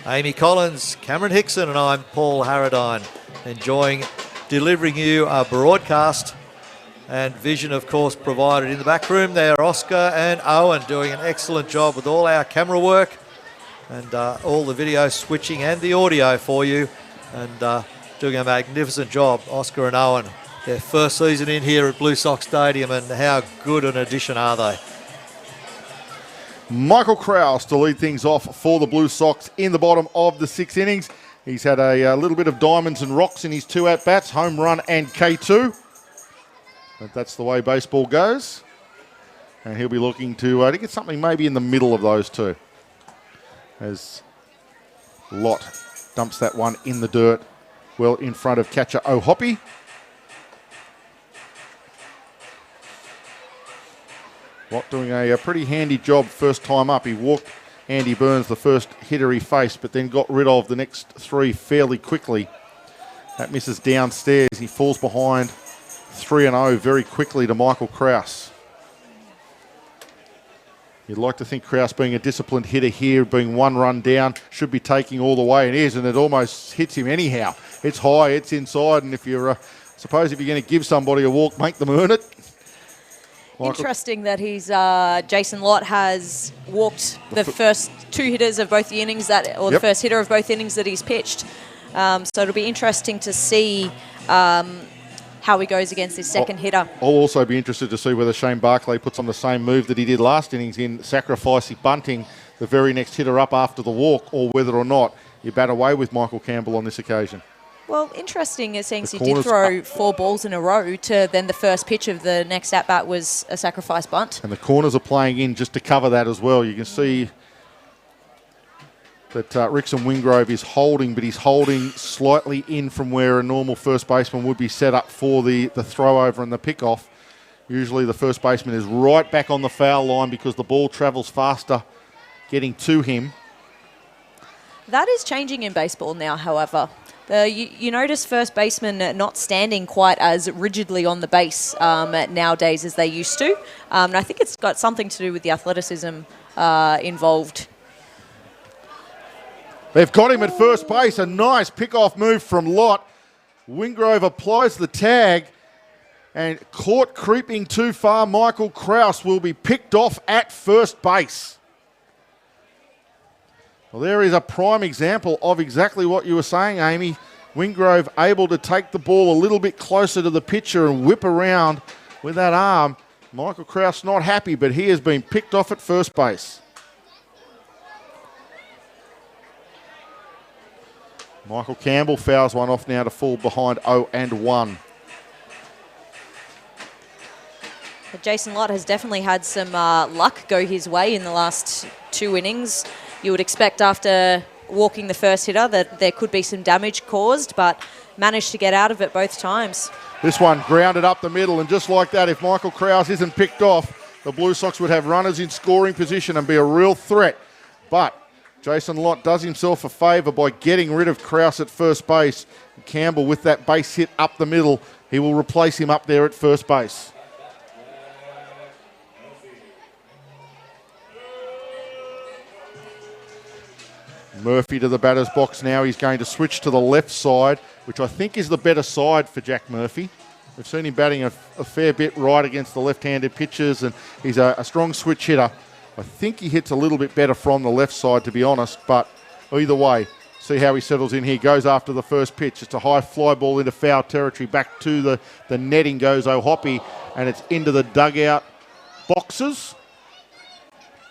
Amy Collins, Cameron Hickson and I'm Paul Harradine, enjoying delivering you a broadcast. And vision, of course, provided in the back room there. Oscar and Owen doing an excellent job with all our camera work and all the video switching and the audio for you. And doing a magnificent job, Oscar and Owen. Their first season in here at Blue Sox Stadium, and how good an addition are they? Michael Krause to lead things off for the Blue Sox in the bottom of the 6th innings. He's had a little bit of diamonds and rocks in his 2 at-bats, home run and K2. But that's the way baseball goes. And he'll be looking to get something maybe in the middle of those 2. As Lott dumps that one in the dirt, well in front of catcher O'Hoppy. Lott doing a pretty handy job first time up. He walked Andy Burns, the first hitter he faced, but then got rid of the next 3 fairly quickly. That misses downstairs. He falls behind 3-0 very quickly to Michael Krause. You'd like to think Krause, being a disciplined hitter here, being 1 run down, should be taking all the way, and is, and it almost hits him anyhow. It's high, it's inside, and if you're, suppose if you're going to give somebody a walk, make them earn it. Interesting that he's Jason Lott has walked the first 2 hitters of both the innings the first hitter of both innings that he's pitched. So it'll be interesting to see how he goes against his second hitter. I'll also be interested to see whether Shane Barclay puts on the same move that he did last innings in sacrificing bunting the very next hitter up after the walk, or whether or not you bat away with Michael Campbell on this occasion. Well, interesting is saying he did throw 4 balls in a row to then the first pitch of the next at-bat was a sacrifice bunt. And the corners are playing in just to cover that as well. You can see that Rickson Wingrove is holding, but he's holding slightly in from where a normal first baseman would be set up for the throw over and the pick-off. Usually the first baseman is right back on the foul line because the ball travels faster getting to him. That is changing in baseball now, however. You notice first basemen not standing quite as rigidly on the base nowadays as they used to. And I think it's got something to do with the athleticism involved. They've got him at first base. A nice pick-off move from Lott. Wingrove applies the tag, and caught creeping too far, Michael Krause will be picked off at first base. Well, there is a prime example of exactly what you were saying, Amy. Wingrove able to take the ball a little bit closer to the pitcher and whip around with that arm. Michael Krause not happy, but he has been picked off at first base. Michael Campbell fouls one off now to fall behind 0-1. Jason Lott has definitely had some luck go his way in the last 2 innings. You would expect after walking the first hitter that there could be some damage caused, but managed to get out of it both times. This one grounded up the middle, and just like that, if Michael Krause isn't picked off, the Blue Sox would have runners in scoring position and be a real threat. But Jason Lott does himself a favour by getting rid of Krause at first base. Campbell, with that base hit up the middle, he will replace him up there at first base. Murphy to the batter's box now. He's going to switch to the left side, which I think is the better side for Jack Murphy. We've seen him batting a fair bit right against the left-handed pitchers, and he's a strong switch hitter. I think he hits a little bit better from the left side, to be honest, but either way, see how he settles in here. Goes after the first pitch. It's a high fly ball into foul territory. Back to the netting goes O'Hoppe, and it's into the dugout boxes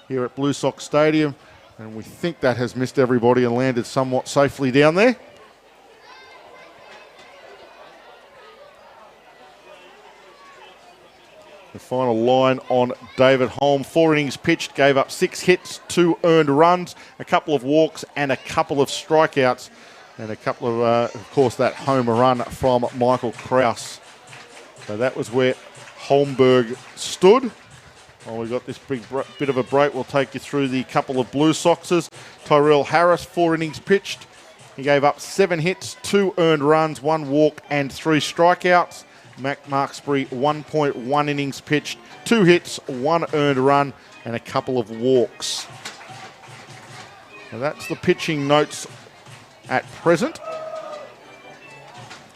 here at Blue Sox Stadium. And we think that has missed everybody and landed somewhat safely down there. The final line on David Holm. 4 innings pitched, gave up 6 hits, 2 earned runs, a couple of walks and a couple of strikeouts. And a couple of course, that home run from Michael Krause. So that was where Holmberg stood. Well, we've got this big bit of a break. We'll take you through the couple of Blue Soxers. Tyrell Harris, 4 innings pitched. He gave up 7 hits, 2 earned runs, 1 walk and 3 strikeouts. Mac Marksbury, 1.1 innings pitched, 2 hits, 1 earned run and a couple of walks. Now that's the pitching notes at present,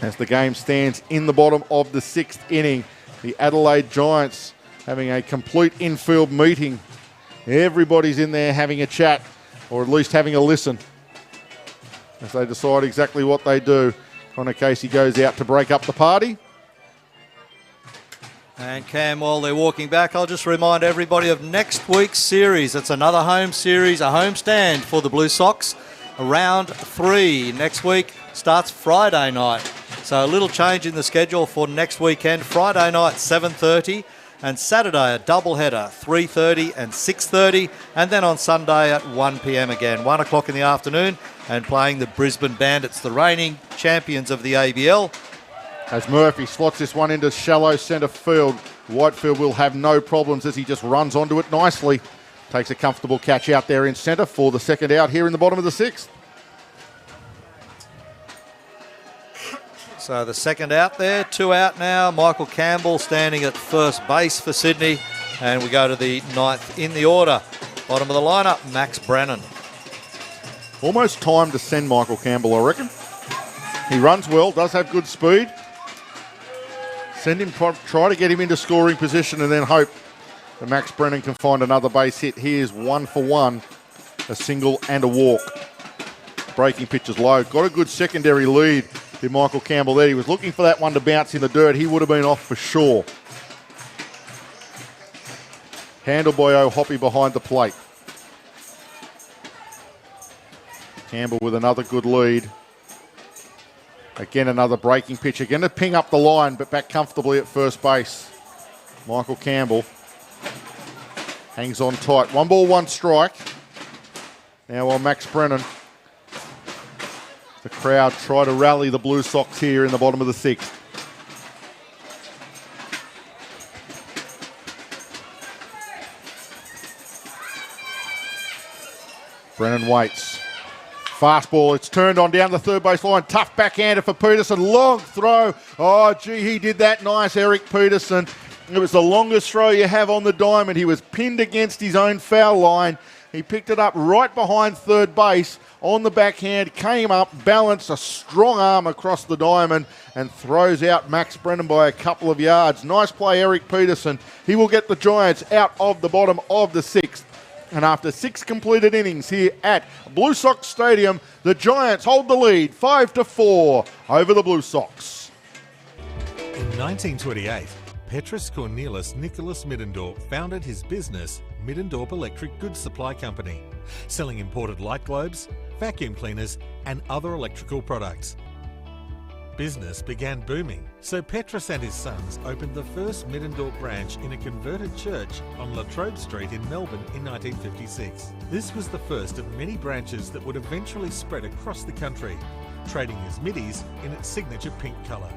as the game stands in the bottom of the 6th inning. The Adelaide Giants having a complete infield meeting. Everybody's in there having a chat, or at least having a listen, as they decide exactly what they do. Connor Casey goes out to break up the party. And Cam, while they're walking back, I'll just remind everybody of next week's series. It's another home series, a home stand for the Blue Sox. Round 3 next week starts Friday night. So a little change in the schedule for next weekend. Friday night, 7:30. And Saturday, a doubleheader, 3:30 and 6:30. And then on Sunday at 1 p.m. again, 1 o'clock in the afternoon. And playing the Brisbane Bandits, the reigning champions of the ABL. As Murphy slots this one into shallow centre field, Whitefield will have no problems as he just runs onto it nicely. Takes a comfortable catch out there in centre for the second out here in the bottom of the 6th. So the second out there, 2 out now. Michael Campbell standing at first base for Sydney. And we go to the 9th in the order. Bottom of the lineup, Max Brennan. Almost time to send Michael Campbell, I reckon. He runs well, does have good speed. Send him, try to get him into scoring position and then hope that Max Brennan can find another base hit. He is 1 for 1, a single and a walk. Breaking pitches low. Got a good secondary lead in Michael Campbell there. He was looking for that one to bounce in the dirt. He would have been off for sure. Handled by O'Hoppe behind the plate. Campbell with another good lead. Again, another breaking pitch. Again, to ping up the line, but back comfortably at first base. Michael Campbell hangs on tight. 1 ball, 1 strike. Now on Max Brennan. The crowd try to rally the Blue Sox here in the bottom of the 6th. Brennan waits. Fastball, it's turned on down the third base line. Tough backhander for Peterson. Long throw. Oh, gee, he did that nice, Eric Peterson. It was the longest throw you have on the diamond. He was pinned against his own foul line. He picked it up right behind third base on the backhand, came up, balanced a strong arm across the diamond and throws out Max Brennan by a couple of yards. Nice play, Eric Peterson. He will get the Giants out of the bottom of the 6th. And after 6 completed innings here at Blue Sox Stadium, the Giants hold the lead 5-4 over the Blue Sox. In 1928, Petrus Cornelis Nicholas Middendorp founded his business, Middendorp Electric Goods Supply Company, selling imported light globes, vacuum cleaners and other electrical products. business began booming, so Petrus and his sons opened the first Middendorp branch in a converted church on La Trobe Street in Melbourne in 1956. This was the first of many branches that would eventually spread across the country, trading as middies in its signature pink colour.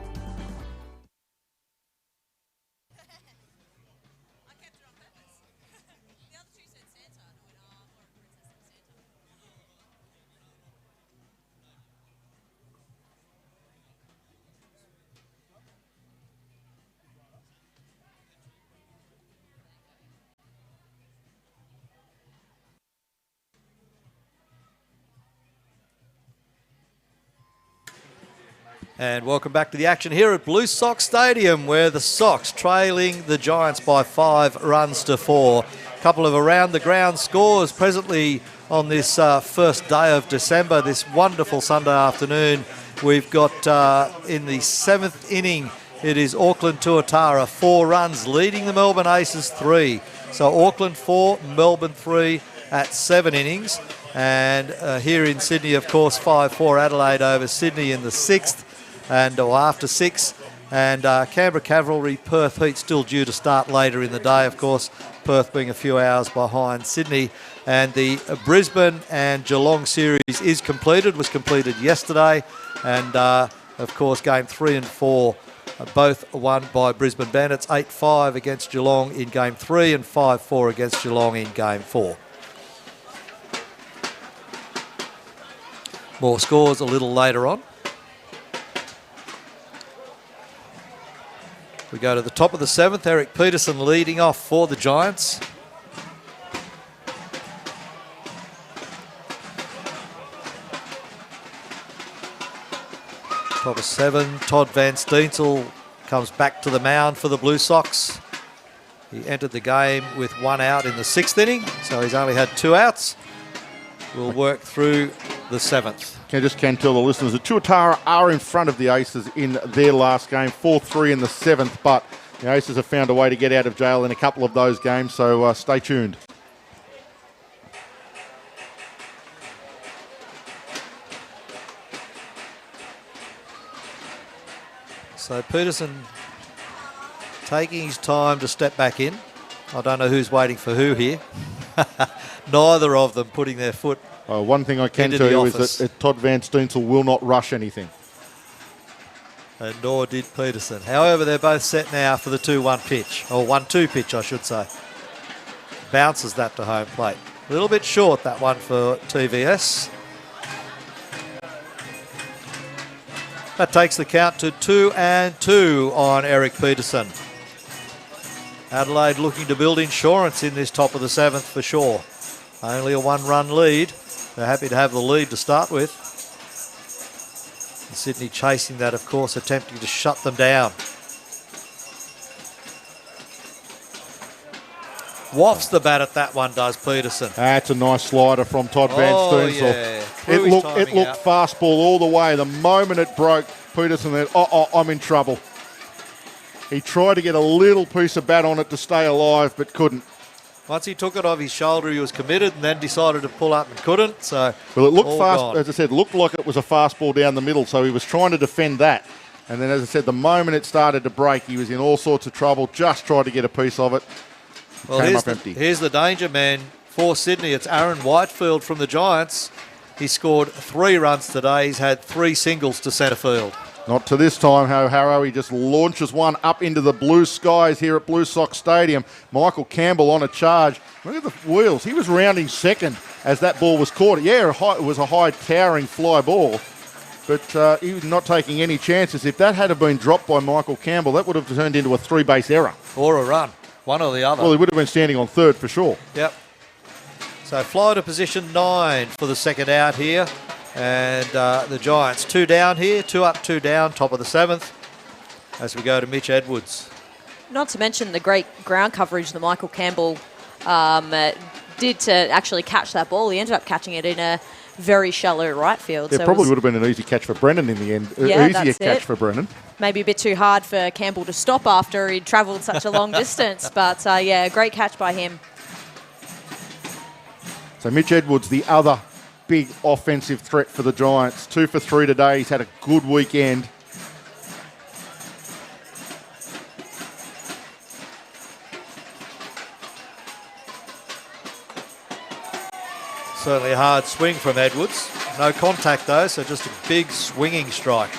And welcome back to the action here at Blue Sox Stadium, where the Sox trailing the Giants by 5 runs to 4. A couple of around the ground scores presently on this first day of December, this wonderful Sunday afternoon. We've got in the 7th inning, it is Auckland Tuatara, 4 runs, leading the Melbourne Aces 3. So Auckland 4, Melbourne 3 at 7 innings. And here in Sydney, of course, 5-4 Adelaide over Sydney in the 6th. And after 6, and Canberra Cavalry, Perth Heat still due to start later in the day, of course, Perth being a few hours behind Sydney. And the Brisbane and Geelong series is completed, was completed yesterday, and of course game 3 and 4 both won by Brisbane Bandits, 8-5 against Geelong in game 3 and 5-4 against Geelong in game 4. More scores a little later on. We go to the top of the 7th, Eric Peterson leading off for the Giants. Top of 7, Todd Van Steensel comes back to the mound for the Blue Sox. He entered the game with 1 out in the 6th inning, so he's only had 2 outs. We'll work through the 7th. I just can tell the listeners that Tuatara are in front of the Aces in their last game, 4-3 in the 7th, but the Aces have found a way to get out of jail in a couple of those games, so stay tuned. So Peterson taking his time to step back in. I don't know who's waiting for who here. Neither of them putting their foot One thing I can tell you is that Todd Van Steensel will not rush anything. And nor did Peterson. However, they're both set now for the 2-1 pitch, or 1-2 pitch, I should say. Bounces that to home plate. A little bit short, that one for TVS. That takes the count to 2-2 on Eric Peterson. Adelaide looking to build insurance in this top of the 7th for sure. Only a 1-run lead. They're happy to have the lead to start with. And Sydney chasing that, of course, attempting to shut them down. Wafts the bat at that one, does Peterson. That's a nice slider from Todd Van Steensel. Yeah. It looked fastball all the way. The moment it broke, Peterson said, I'm in trouble. He tried to get a little piece of bat on it to stay alive, but couldn't. Once he took it off his shoulder, he was committed and then decided to pull up and couldn't. So, well, it looked fast, gone. as I said, looked like it was a fastball down the middle, so he was trying to defend that. And then, as I said, the moment it started to break, he was in all sorts of trouble, just tried to get a piece of it. Well, Came up empty. Here's the danger man for Sydney. It's Aaron Whitefield from the Giants. He scored 3 runs today. He's had 3 singles to centre field. Not to this time, Harrow. He just launches one up into the blue skies here at Blue Sox Stadium. Michael Campbell on a charge. Look at the wheels. He was rounding second as that ball was caught. Yeah, it was a high towering fly ball, but he was not taking any chances. If that had been dropped by Michael Campbell, that would have turned into a 3-base error. Or a run. One or the other. Well, he would have been standing on third for sure. Yep. So fly to position 9 for the second out here. And the Giants 2 down here, 2 up, 2 down, top of the 7th as we go to Mitch Edwards. Not to mention the great ground coverage that Michael Campbell did to actually catch that ball. He ended up catching it in a very shallow right field. It so probably would have been an easy catch for Brennan in the end. Yeah, Easier catch for Brennan. Maybe a bit too hard for Campbell to stop after he'd travelled such a long distance. But, yeah, great catch by him. So Mitch Edwards, the other big offensive threat for the Giants. 2 for 3 today. He's had a good weekend. Certainly a hard swing from Edwards. No contact though, so just a big swinging strike.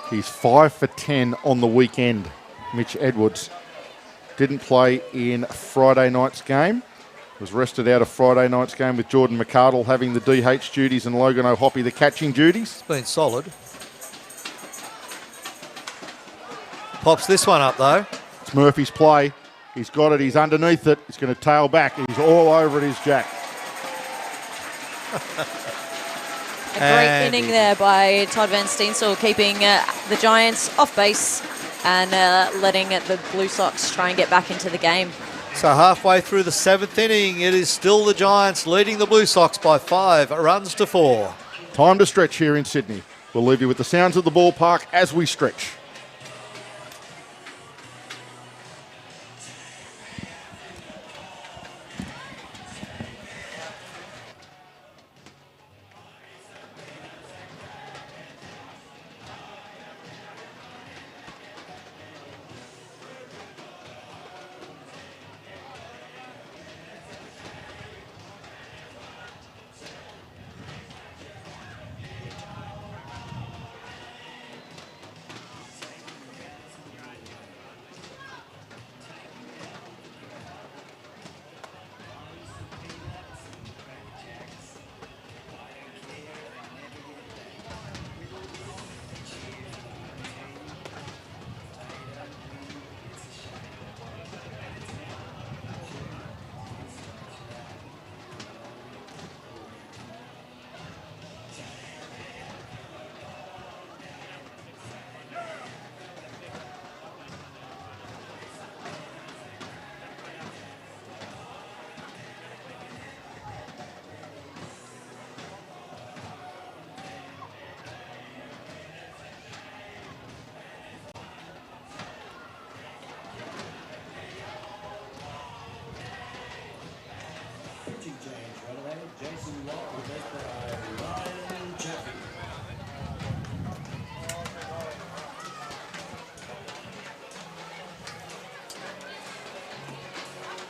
He's 5 for 10 on the weekend, Mitch Edwards. Didn't play in Friday night's game. Was rested out of Friday night's game with Jordan McArdle having the DH duties and Logan O'Hoppy the catching duties. It's been solid. Pops this one up though. It's Murphy's play. He's got it. He's underneath it. He's going to tail back. He's all over it, is Jack. A great inning there by Todd Van Steensel, keeping the Giants off base and letting the Blue Sox try and get back into the game. So halfway through the 7th inning, it is still the Giants leading the Blue Sox by 5 runs to 4. Time to stretch here in Sydney. We'll leave you with the sounds of the ballpark as we stretch.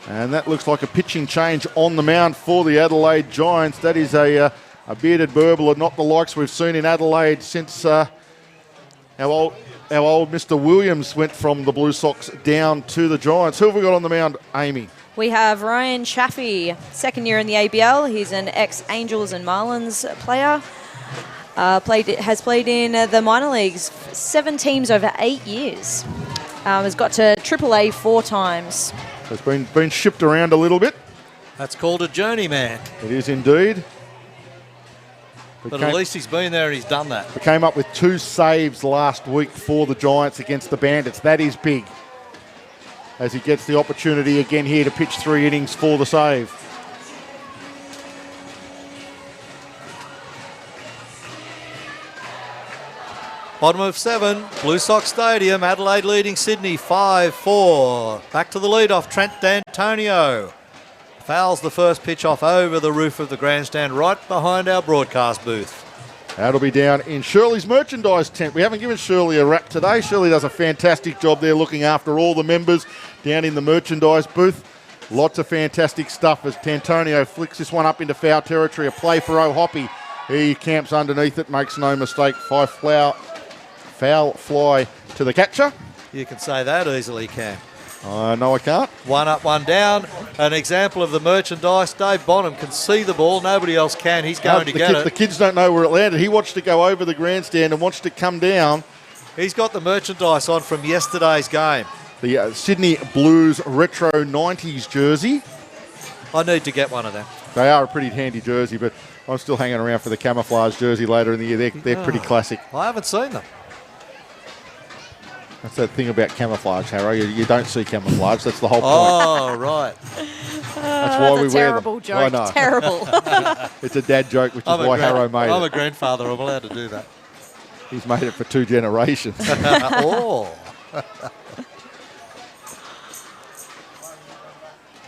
And that looks like a pitching change on the mound for the Adelaide Giants. That is a bearded burbler, not the likes we've seen in Adelaide since our old Mr. Williams went from the Blue Sox down to the Giants. Who have we got on the mound, Amy? We have Ryan Chaffee, second year in the ABL. He's an ex-Angels and Marlins player. Has played in the minor leagues, 7 teams over 8 years. Has got to AAA 4 times. It's been shipped around a little bit. That's called a journeyman. It is indeed. But at least he's been there and he's done that. We came up with 2 saves last week for the Giants against the Bandits. That is big. As he gets the opportunity again here to pitch 3 innings for the save. Bottom of 7, Blue Sox Stadium, Adelaide leading Sydney 5-4. Back to the leadoff, Trent D'Antonio. Fouls the first pitch off over the roof of the grandstand right behind our broadcast booth. That'll be down in Shirley's merchandise tent. We haven't given Shirley a wrap today. Shirley does a fantastic job there looking after all the members down in the merchandise booth. Lots of fantastic stuff as D'Antonio flicks this one up into foul territory. A play for O'Hoppy. He camps underneath it, makes no mistake. Foul fly to the catcher. You can say that easily, Cam. No, I can't. 1 up, 1 down. An example of the merchandise. Dave Bonham can see the ball. Nobody else can. He's going to get it. The kids don't know where it landed. He watched it go over the grandstand and watched it come down. He's got the merchandise on from yesterday's game. The Sydney Blues retro 90s jersey. I need to get one of them. They are a pretty handy jersey, but I'm still hanging around for the camouflage jersey later in the year. They're pretty classic. I haven't seen them. That's the thing about camouflage, Harrow. You don't see camouflage. That's the whole point. Oh, right. That's why we wear them. Terrible joke. I know. Terrible. It's a dad joke, which is why Harrow made I'm it. a grandfather. I'm allowed to do that. He's made it for 2 generations. Oh.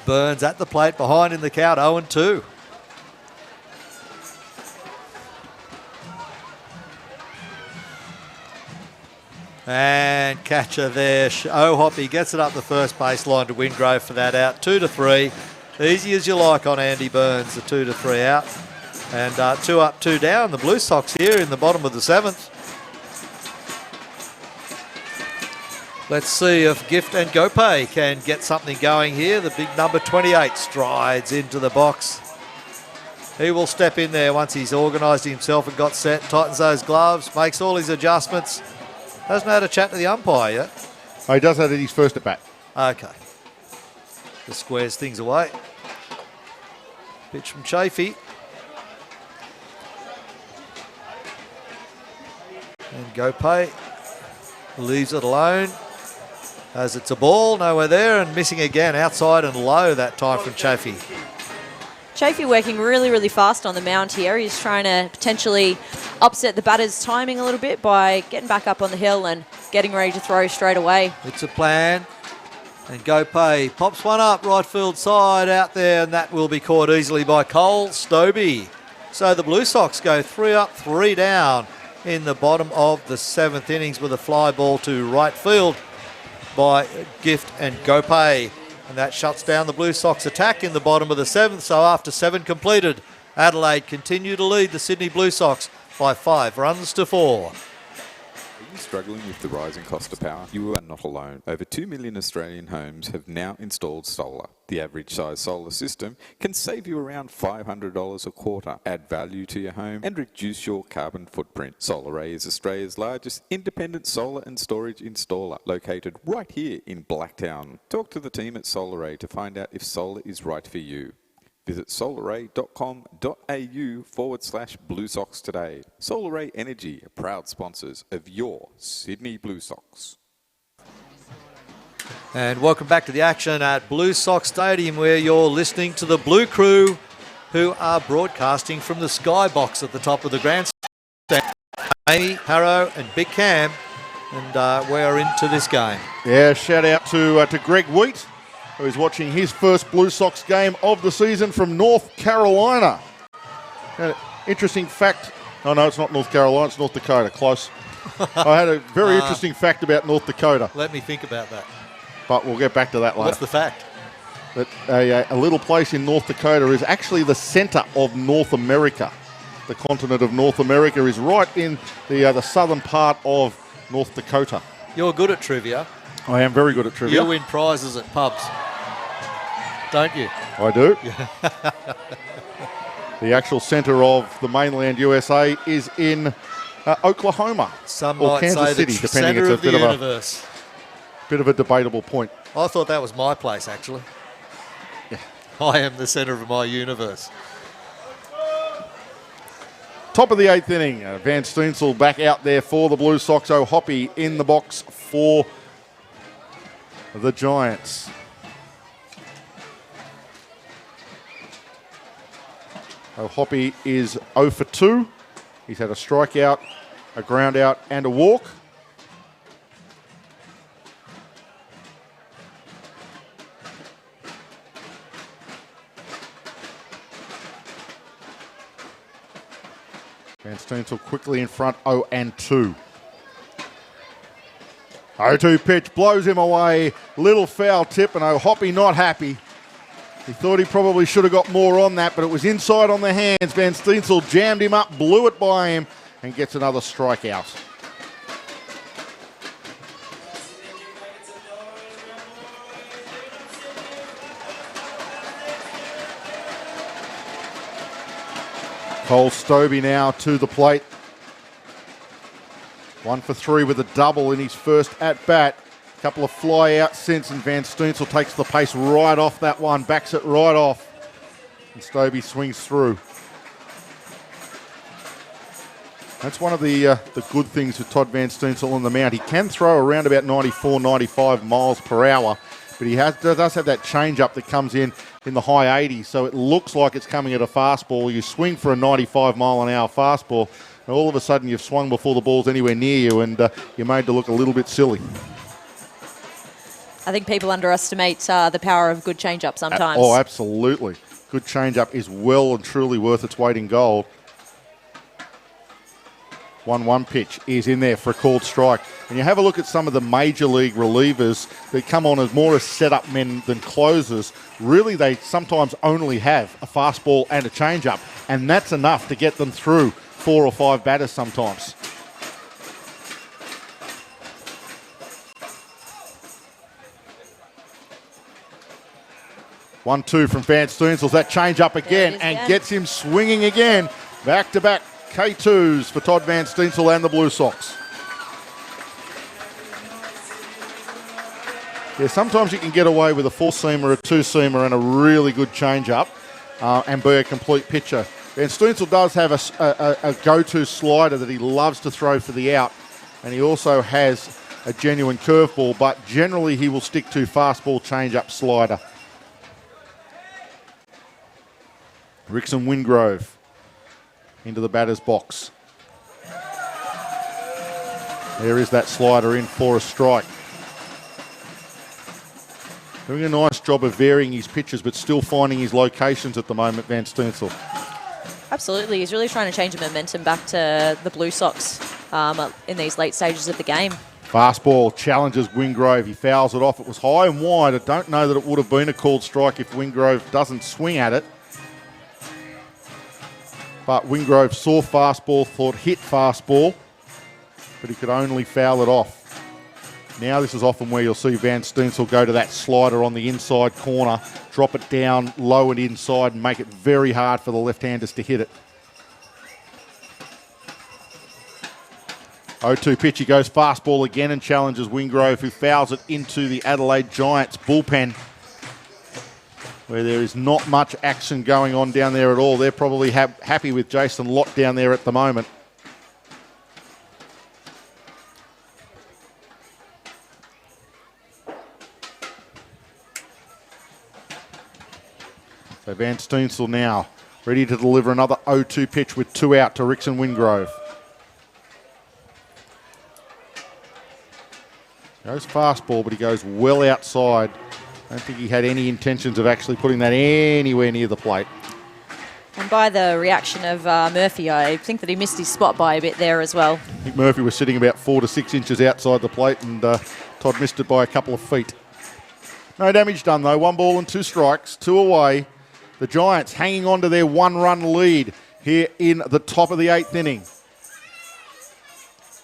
Burns at the plate, behind in the count, 0-2. And catcher there. Hoppy gets it up the first baseline to Wingrove for that out. 2-3. Easy as you like on Andy Burns, the 2-3 out. And 2 up, 2 down. The Blue Sox here in the bottom of the 7th. Let's see if Gift and Gopay can get something going here. The big number 28 strides into the box. He will step in there once he's organised himself and got set. Tightens those gloves, makes all his adjustments. Hasn't had a chat to the umpire yet. Oh, he does that at his first at bat. Okay. Just squares things away. Pitch from Chafee. And Gopay leaves it alone. As it's a ball, nowhere there, and missing again, outside and low that time from Chafee. Chafee working really, really fast on the mound here. He's trying to potentially upset the batter's timing a little bit by getting back up on the hill and getting ready to throw straight away. It's a plan. And Gopay pops one up, right field side out there, and that will be caught easily by Cole Stobie. So the Blue Sox go 3 up, 3 down in the bottom of the 7th innings with a fly ball to right field by Gift and Gopay. And that shuts down the Blue Sox attack in the bottom of the 7th. So after 7 completed, Adelaide continue to lead the Sydney Blue Sox by 5 runs to 4. Are you struggling with the rising cost of power? You are not alone. Over 2 million Australian homes have now installed solar. The average size solar system can save you around $500 a quarter, add value to your home and reduce your carbon footprint. SolarAy is Australia's largest independent solar and storage installer, located right here in Blacktown. Talk to the team at SolarAy to find out if solar is right for you. Visit solaray.com.au/Blue Sox today. SolarAy Energy, proud sponsors of your Sydney Blue Sox. And welcome back to the action at Blue Sox Stadium, where you're listening to the Blue Crew, who are broadcasting from the skybox at the top of the grandstand. Amy, Harrow and Big Cam, and we're into this game. Yeah, shout out to Greg Wheat, who's watching his first Blue Sox game of the season from North Carolina. Interesting fact. Oh, no, it's not North Carolina, it's North Dakota. Close. I had a very interesting fact about North Dakota. Let me think about that. But we'll get back to that later. What's the fact? That a little place in North Dakota is actually the centre of North America. The continent of North America is right in the southern part of North Dakota. You're good at trivia. I am very good at trivia. You win prizes at pubs, don't you? I do. The actual centre of the mainland USA is in Oklahoma. Some or might Kansas say City, the depending. centre It's a of the bit universe. Bit of a debatable point. I thought that was my place, actually. Yeah. I am the centre of my universe. Top of the 8th inning, Van Steensel back out there for the Blue Sox. Hoppy in the box for the Giants. Hoppy is 0 for 2. He's had a strikeout, a ground out and a walk. Van Steensel quickly in front, 0 and 2. 0-2 pitch, blows him away. Little foul tip, and Hoppy not happy. He thought he probably should have got more on that, but it was inside on the hands. Van Steensel jammed him up, blew it by him, and gets another strikeout. Cole Stobie now to the plate. 1 for 3 with a double in his first at-bat. A couple of fly-outs since, and Van Steensel takes the pace right off that one, backs it right off. And Stobie swings through. That's one of the good things with Todd Van Steensel on the mound. He can throw around about 94, 95 miles per hour, but he does have that change-up that comes in the high 80s, so it looks like it's coming at a fastball. You swing for a 95-mile-an-hour fastball, and all of a sudden you've swung before the ball's anywhere near you, and you're made to look a little bit silly. I think people underestimate the power of good change-up sometimes. Oh, absolutely. Good change-up is well and truly worth its weight in gold. 1-1 pitch is in there for a called strike. And you have a look at some of the major league relievers that come on as more as setup men than closers. Really, they sometimes only have a fastball and a change-up, and that's enough to get them through 4 or 5 batters sometimes. One-two from Van Steensels. That change-up again and gets him swinging again. Back-to-back K2s for Todd Van Steensel and the Blue Sox. Yeah, sometimes you can get away with a four-seamer, a two-seamer and a really good change-up and be a complete pitcher. Van Steensel does have a go-to slider that he loves to throw for the out, and he also has a genuine curveball, but generally he will stick to fastball, change-up, slider. Rickson Wingrove into the batter's box. There is that slider in for a strike. Doing a nice job of varying his pitches, but still finding his locations at the moment, Van Steensel. Absolutely. He's really trying to change the momentum back to the Blue Sox in these late stages of the game. Fastball challenges Wingrove. He fouls it off. It was high and wide. I don't know that it would have been a called strike if Wingrove doesn't swing at it. But Wingrove saw fastball, thought hit fastball, but he could only foul it off. Now this is often where you'll see Van Steensel go to that slider on the inside corner, drop it down low and inside and make it very hard for the left-handers to hit it. 0-2 pitch, he goes fastball again and challenges Wingrove, who fouls it into the Adelaide Giants bullpen, where there is not much action going on down there at all. They're probably happy with Jason Lott down there at the moment. So Van Steensel now ready to deliver another 0-2 pitch with 2 out to Rickson Wingrove. Goes fastball, but he goes well outside. I don't think he had any intentions of actually putting that anywhere near the plate. And by the reaction of Murphy, I think that he missed his spot by a bit there as well. I think Murphy was sitting about 4 to 6 inches outside the plate, and Todd missed it by a couple of feet. No damage done though. 1 ball and 2 strikes, 2 away. The Giants hanging on to their 1-run lead here in the top of the 8th inning.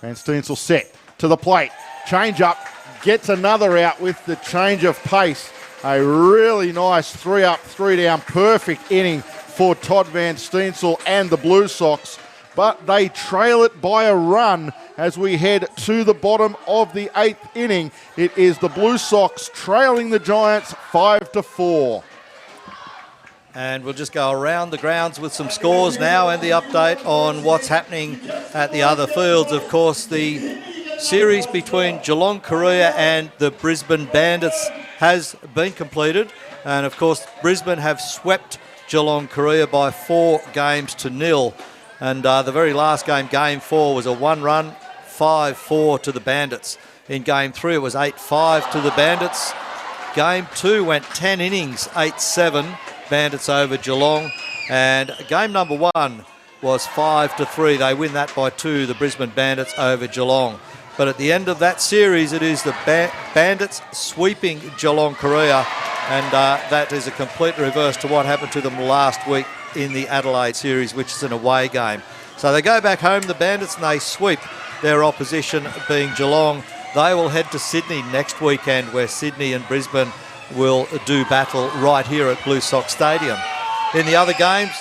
Van Steensel set to the plate. Change up, gets another out with the change of pace. A really nice 3 up, 3 down, perfect inning for Todd Van Steensel and the Blue Sox. But they trail it by a run as we head to the bottom of the 8th inning. It is the Blue Sox trailing the Giants 5-4. And we'll just go around the grounds with some scores now and the update on what's happening at the other fields. Of course, the series between Geelong Korea and the Brisbane Bandits has been completed. And of course, Brisbane have swept Geelong Korea by 4-0. And the very last game, Game 4, was a 1-run, 5-4 to the Bandits. In Game 3, it was 8-5 to the Bandits. Game 2 went 10 innings, 8-7. Bandits over Geelong, and game number 1 was 5-3. They win that by 2, the Brisbane Bandits over Geelong. But at the end of that series, it is the Bandits sweeping Geelong Korea, and that is a complete reverse to what happened to them last week in the Adelaide series, which is an away game. So they go back home, the Bandits, and they sweep their opposition, being Geelong. They will head to Sydney next weekend, where Sydney and Brisbane will do battle right here at Blue Sox Stadium. In the other games,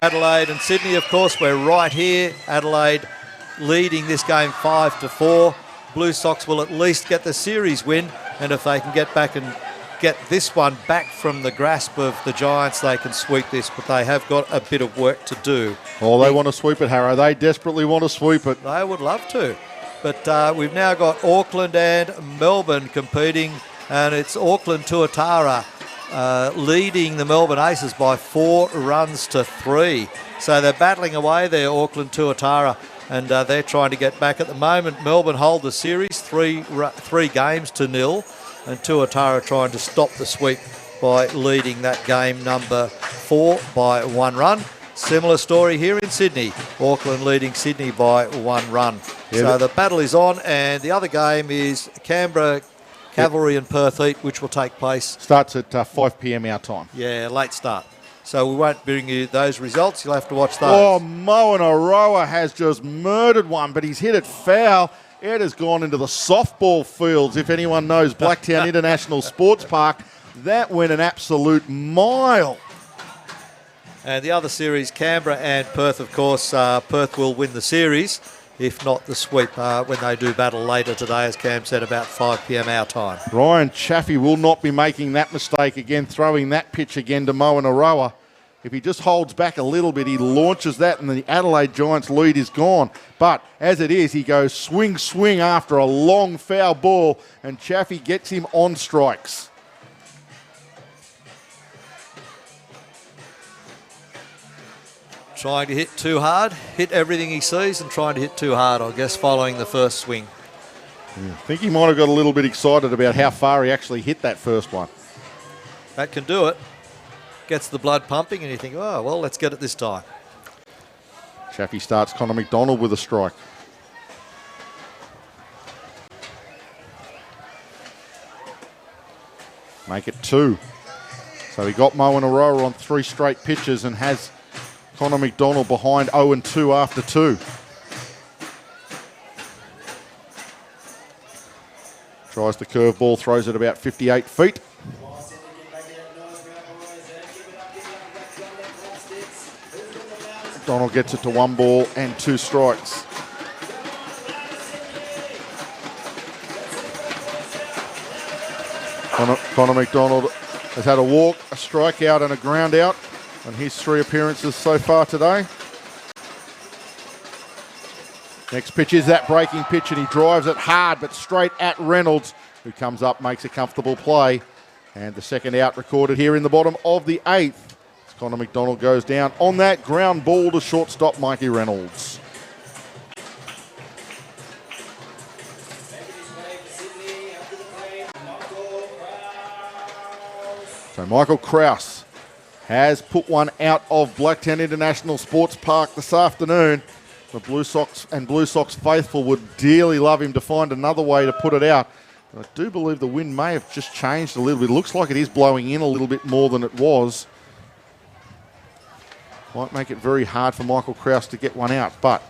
Adelaide and Sydney, of course, we're right here. Adelaide leading this game 5-4. Blue Sox will at least get the series win, and if they can get back and get this one back from the grasp of the Giants, they can sweep this, but they have got a bit of work to do. Oh, they want to sweep it, Harrow. They desperately want to sweep it. They would love to. But we've now got Auckland and Melbourne competing, and it's Auckland Tuatara leading the Melbourne Aces by 4-3. So they're battling away there, Auckland Tuatara, and they're trying to get back at the moment. Melbourne hold the series 3-0. and Tuatara trying to stop the sweep by leading that game number 4 by 1 run. Similar story here in Sydney. Auckland leading Sydney by 1 run. Yeah, So the battle is on, and the other game is Canberra Cavalry and Perth Heat, which will take place. Starts at 5 p.m. our time. Yeah, late start. So we won't bring you those results. You'll have to watch those. Oh, Moen Aroa has just murdered one, but he's hit it foul. It has gone into the softball fields. If anyone knows Blacktown International Sports Park, that went an absolute mile. And the other series, Canberra and Perth, of course. Perth will win the series, if not the sweep, when they do battle later today, as Cam said, about 5 p.m. our time. Ryan Chaffee will not be making that mistake again, throwing that pitch again to Moen Aroa. If he just holds back a little bit, he launches that and the Adelaide Giants lead is gone. But as it is, he goes swing, swing after a long foul ball, and Chaffee gets him on strikes. Trying to hit too hard, hit everything he sees and trying to hit too hard, I guess, following the first swing. I think he might have got a little bit excited about how far he actually hit that first one. That can do it. Gets the blood pumping and you think, oh, well, let's get it this time. Chaffee starts Connor McDonald with a strike. Make it 2. So he got Moen Aroa on 3 straight pitches and has Connor McDonald behind 0-2 after 2. Tries the curveball, throws it about 58 feet. McDonald gets it to 1 ball and 2 strikes. Connor McDonald has had a walk, a strikeout and a ground out on his 3 appearances so far today. Next pitch is that breaking pitch and he drives it hard but straight at Reynolds, who comes up, makes a comfortable play. And the second out recorded here in the bottom of the 8th. As Connor McDonald goes down on that ground ball to shortstop Mikey Reynolds. So Michael Krause has put one out of Blacktown International Sports Park this afternoon. The Blue Sox and Blue Sox faithful would dearly love him to find another way to put it out. But I do believe the wind may have just changed a little bit. It looks like it is blowing in a little bit more than it was. Might make it very hard for Michael Krause to get one out, but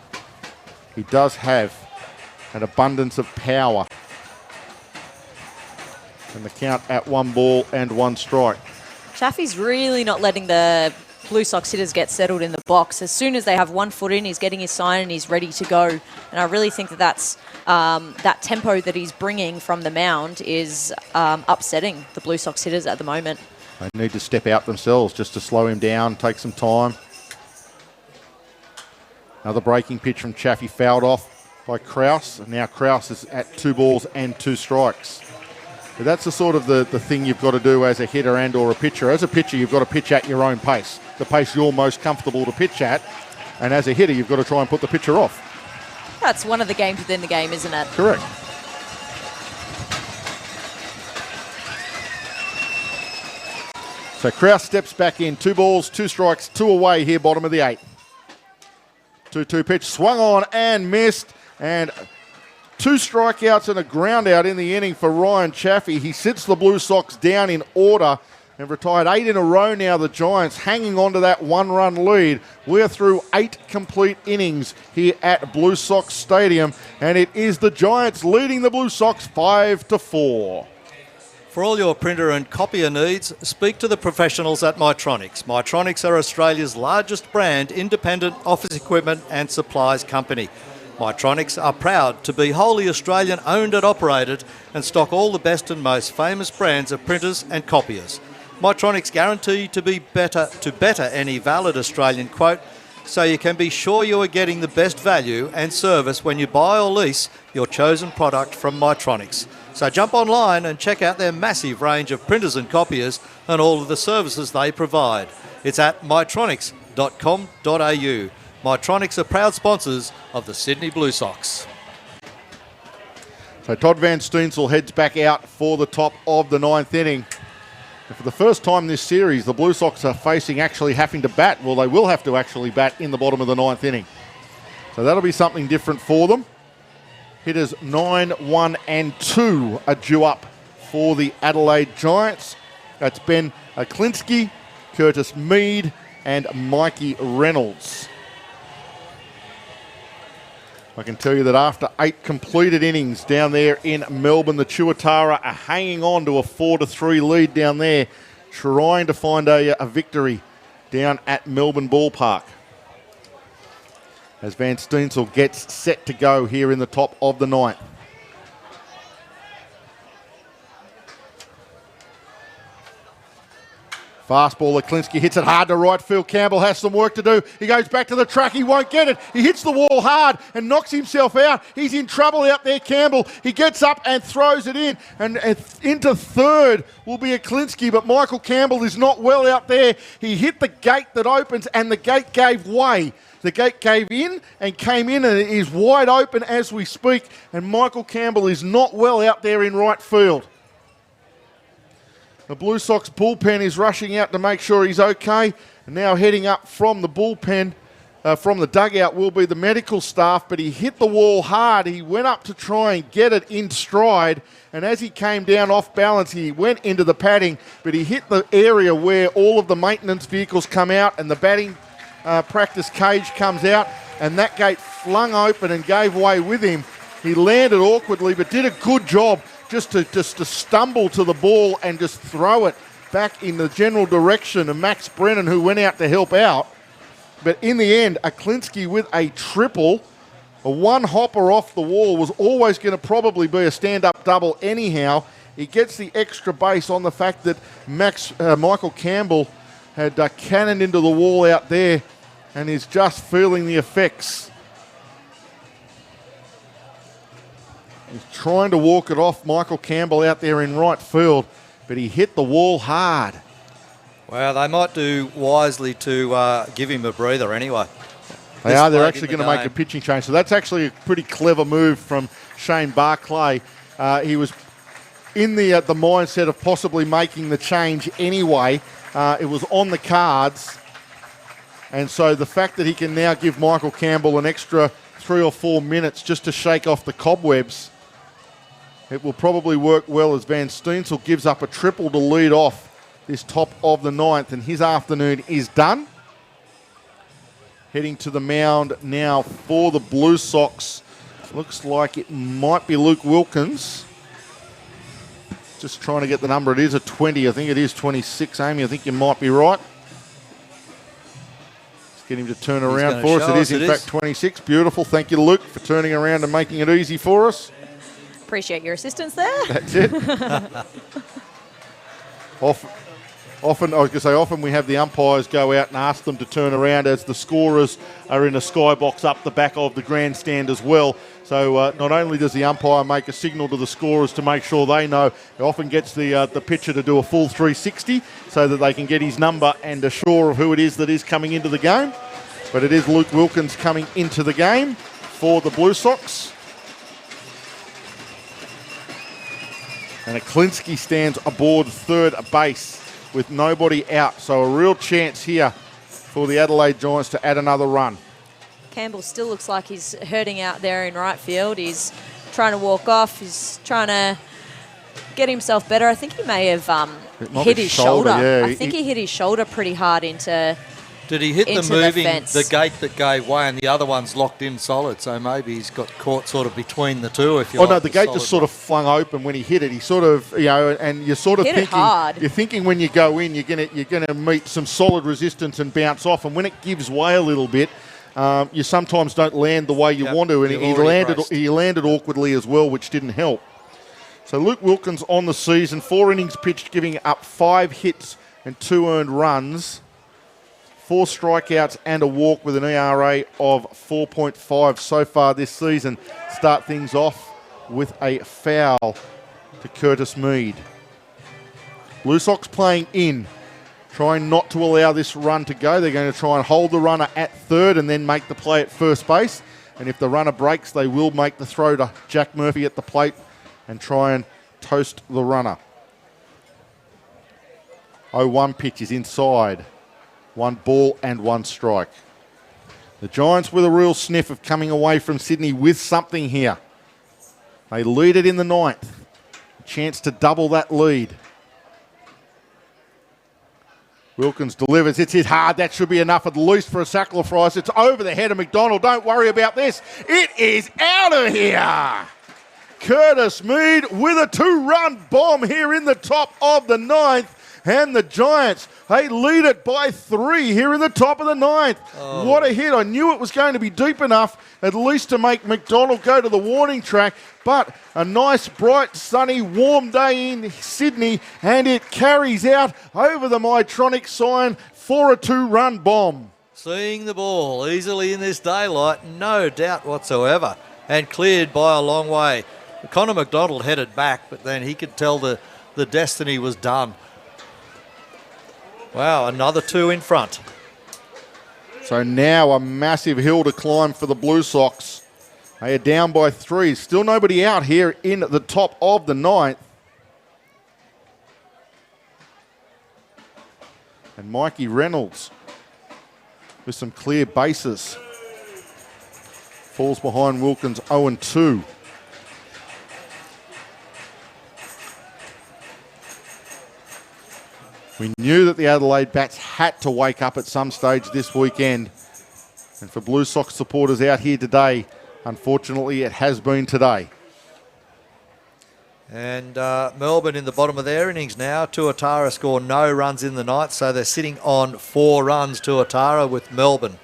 he does have an abundance of power. And the count at 1 ball and 1 strike. Chaffee's really not letting the Blue Sox hitters get settled in the box. As soon as they have 1 foot in, he's getting his sign and he's ready to go. And I really think that that's that tempo that he's bringing from the mound is upsetting the Blue Sox hitters at the moment. They need to step out themselves just to slow him down, take some time. Another breaking pitch from Chaffee fouled off by Krause. And now Krause is at 2 balls and 2 strikes. But that's the sort of the thing you've got to do as a hitter and or a pitcher. As a pitcher, you've got to pitch at your own pace, the pace you're most comfortable to pitch at. And as a hitter, you've got to try and put the pitcher off. That's one of the games within the game, isn't it? Correct. So Krause steps back in. 2 balls, 2 strikes, 2 away here, bottom of the 8th. 2-2 pitch, swung on and missed. And 2 strikeouts and a ground out in the inning for Ryan Chaffee. He sits the Blue Sox down in order and retired 8 in a row now. The Giants hanging on to that 1-run lead. We're through 8 complete innings here at Blue Sox Stadium, and it is the Giants leading the Blue Sox 5-4. For all your printer and copier needs, speak to the professionals at Mitronics. Mitronics are Australia's largest brand independent office equipment and supplies company. Mitronics are proud to be wholly Australian owned and operated and stock all the best and most famous brands of printers and copiers. Mitronics guarantee to better any valid Australian quote, so you can be sure you are getting the best value and service when you buy or lease your chosen product from Mitronics. So jump online and check out their massive range of printers and copiers and all of the services they provide. It's at mitronics.com.au. Mitronics are proud sponsors of the Sydney Blue Sox. So Todd Van Steensel heads back out for the top of the 9th inning. And for the first time this series, the Blue Sox are facing actually having to bat. Well, they will have to actually bat in the bottom of the 9th inning. So that'll be something different for them. Hitters 9, 1 and 2 are due up for the Adelaide Giants. That's Ben Klinsky, Curtis Mead and Mikey Reynolds. I can tell you that after 8 completed innings down there in Melbourne, the Tuatara are hanging on to a 4-3 lead down there, trying to find a victory down at Melbourne Ballpark. As Van Steensel gets set to go here in the top of the 9th. Fastball, Klinsky hits it hard to right field. Campbell has some work to do. He goes back to the track. He won't get it. He hits the wall hard and knocks himself out. He's in trouble out there, Campbell. He gets up and throws it in. And into third will be Klinsky, but Michael Campbell is not well out there. He hit the gate that opens and the gate gave way. The gate gave in and came in and it is wide open as we speak. And Michael Campbell is not well out there in right field. The Blue Sox bullpen is rushing out to make sure he's okay. And now heading up from the bullpen, from the dugout, will be the medical staff. But he hit the wall hard. He went up to try and get it in stride. And as he came down off balance, he went into the padding. But he hit the area where all of the maintenance vehicles come out and the batting practice cage comes out. And that gate flung open and gave way with him. He landed awkwardly, but did a good job just to stumble to the ball and just throw it back in the general direction of Max Brennan, who went out to help out. But in the end, Klinsky with a triple, a one hopper off the wall, was always going to probably be a stand-up double anyhow. He gets the extra base on the fact that Michael Campbell had cannoned into the wall out there and is just feeling the effects. He's trying to walk it off, Michael Campbell out there in right field, but he hit the wall hard. Well, they might do wisely to give him a breather anyway. They're actually going to make a pitching change. So that's actually a pretty clever move from Shane Barclay. He was in the mindset of possibly making the change anyway. It was on the cards. And so the fact that he can now give Michael Campbell an extra 3 or 4 minutes just to shake off the cobwebs, it will probably work well as Van Steensel gives up a triple to lead off this top of the 9th, and his afternoon is done. Heading to the mound now for the Blue Sox. Looks like it might be Luke Wilkins. Just trying to get the number. It is a 20. I think it is 26, Amy. I think you might be right. Let's get him to turn around for us. It is, in fact, 26. Beautiful. Thank you, Luke, for turning around and making it easy for us. Appreciate your assistance there. That's it. Often we have the umpires go out and ask them to turn around as the scorers are in a skybox up the back of the grandstand as well. So not only does the umpire make a signal to the scorers to make sure they know, he often gets the pitcher to do a full 360 so that they can get his number and assure of who it is that is coming into the game. But it is Luke Wilkins coming into the game for the Blue Sox. And Klinsky stands aboard third base with nobody out. So a real chance here for the Adelaide Giants to add another run. Campbell still looks like he's hurting out there in right field. He's trying to walk off. He's trying to get himself better. I think he may have hit his shoulder. Yeah. I think he hit his shoulder pretty hard into Did he hit the moving, fence. the gate that gave way and the other one's locked in solid? So maybe he's got caught sort of between the two, if you like. No, the gate just sort of flung open when he hit it. He sort of, and you're sort of hit thinking, it hard. You're thinking when you go in, you're gonna meet some solid resistance and bounce off. And when it gives way a little bit, you sometimes don't land the way you want to. And he landed awkwardly as well, which didn't help. So Luke Wilkins on the season, 4 innings pitched, giving up 5 hits and 2 earned runs. 4 strikeouts and a walk with an ERA of 4.5 so far this season. Start things off with a foul to Curtis Mead. Blue Sox playing in, trying not to allow this run to go. They're going to try and hold the runner at third and then make the play at first base. And if the runner breaks, they will make the throw to Jack Murphy at the plate and try and toast the runner. 0-1 pitch is inside. 1 ball and 1 strike. The Giants with a real sniff of coming away from Sydney with something here. They lead it in the 9th. A chance to double that lead. Wilkins delivers. It's hit hard. That should be enough at least for a sacrifice. It's over the head of McDonald. Don't worry about this. It is out of here. Curtis Mead with a 2-run bomb here in the top of the 9th. And the Giants, they lead it by 3 here in the top of the 9th. Oh. What a hit. I knew it was going to be deep enough, at least to make McDonald go to the warning track. But a nice, bright, sunny, warm day in Sydney, and it carries out over the Mytronic sign for a 2-run bomb. Seeing the ball easily in this daylight, no doubt whatsoever, and cleared by a long way. Connor McDonald headed back, but then he could tell the destiny was done. Wow, another 2 in front. So now a massive hill to climb for the Blue Sox. They are down by 3. Still nobody out here in the top of the 9th. And Mikey Reynolds with some clear bases. Falls behind Wilkins 0-2. We knew that the Adelaide bats had to wake up at some stage this weekend. And for Blue Sox supporters out here today, unfortunately, it has been today. And Melbourne in the bottom of their innings now. Tuatara scored no runs in the 9th, so they're sitting on 4 runs, Tuatara, with Melbourne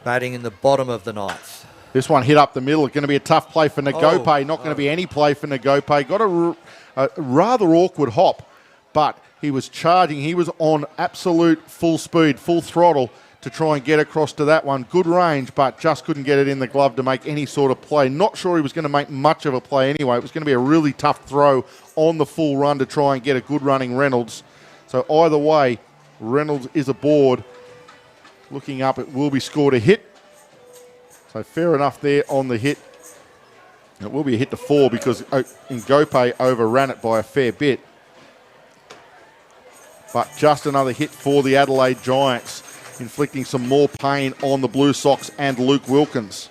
batting in the bottom of the 9th. This one hit up the middle. It's going to be a tough play for Nagope. Not going to be any play for Nagope. Got a rather awkward hop, but he was charging. He was on absolute full speed, full throttle to try and get across to that one. Good range, but just couldn't get it in the glove to make any sort of play. Not sure he was going to make much of a play anyway. It was going to be a really tough throw on the full run to try and get a good running Reynolds. So either way, Reynolds is aboard. Looking up, it will be scored a hit. So fair enough there on the hit. It will be a hit to 4 because Ngope overran it by a fair bit. But just another hit for the Adelaide Giants, inflicting some more pain on the Blue Sox and Luke Wilkins.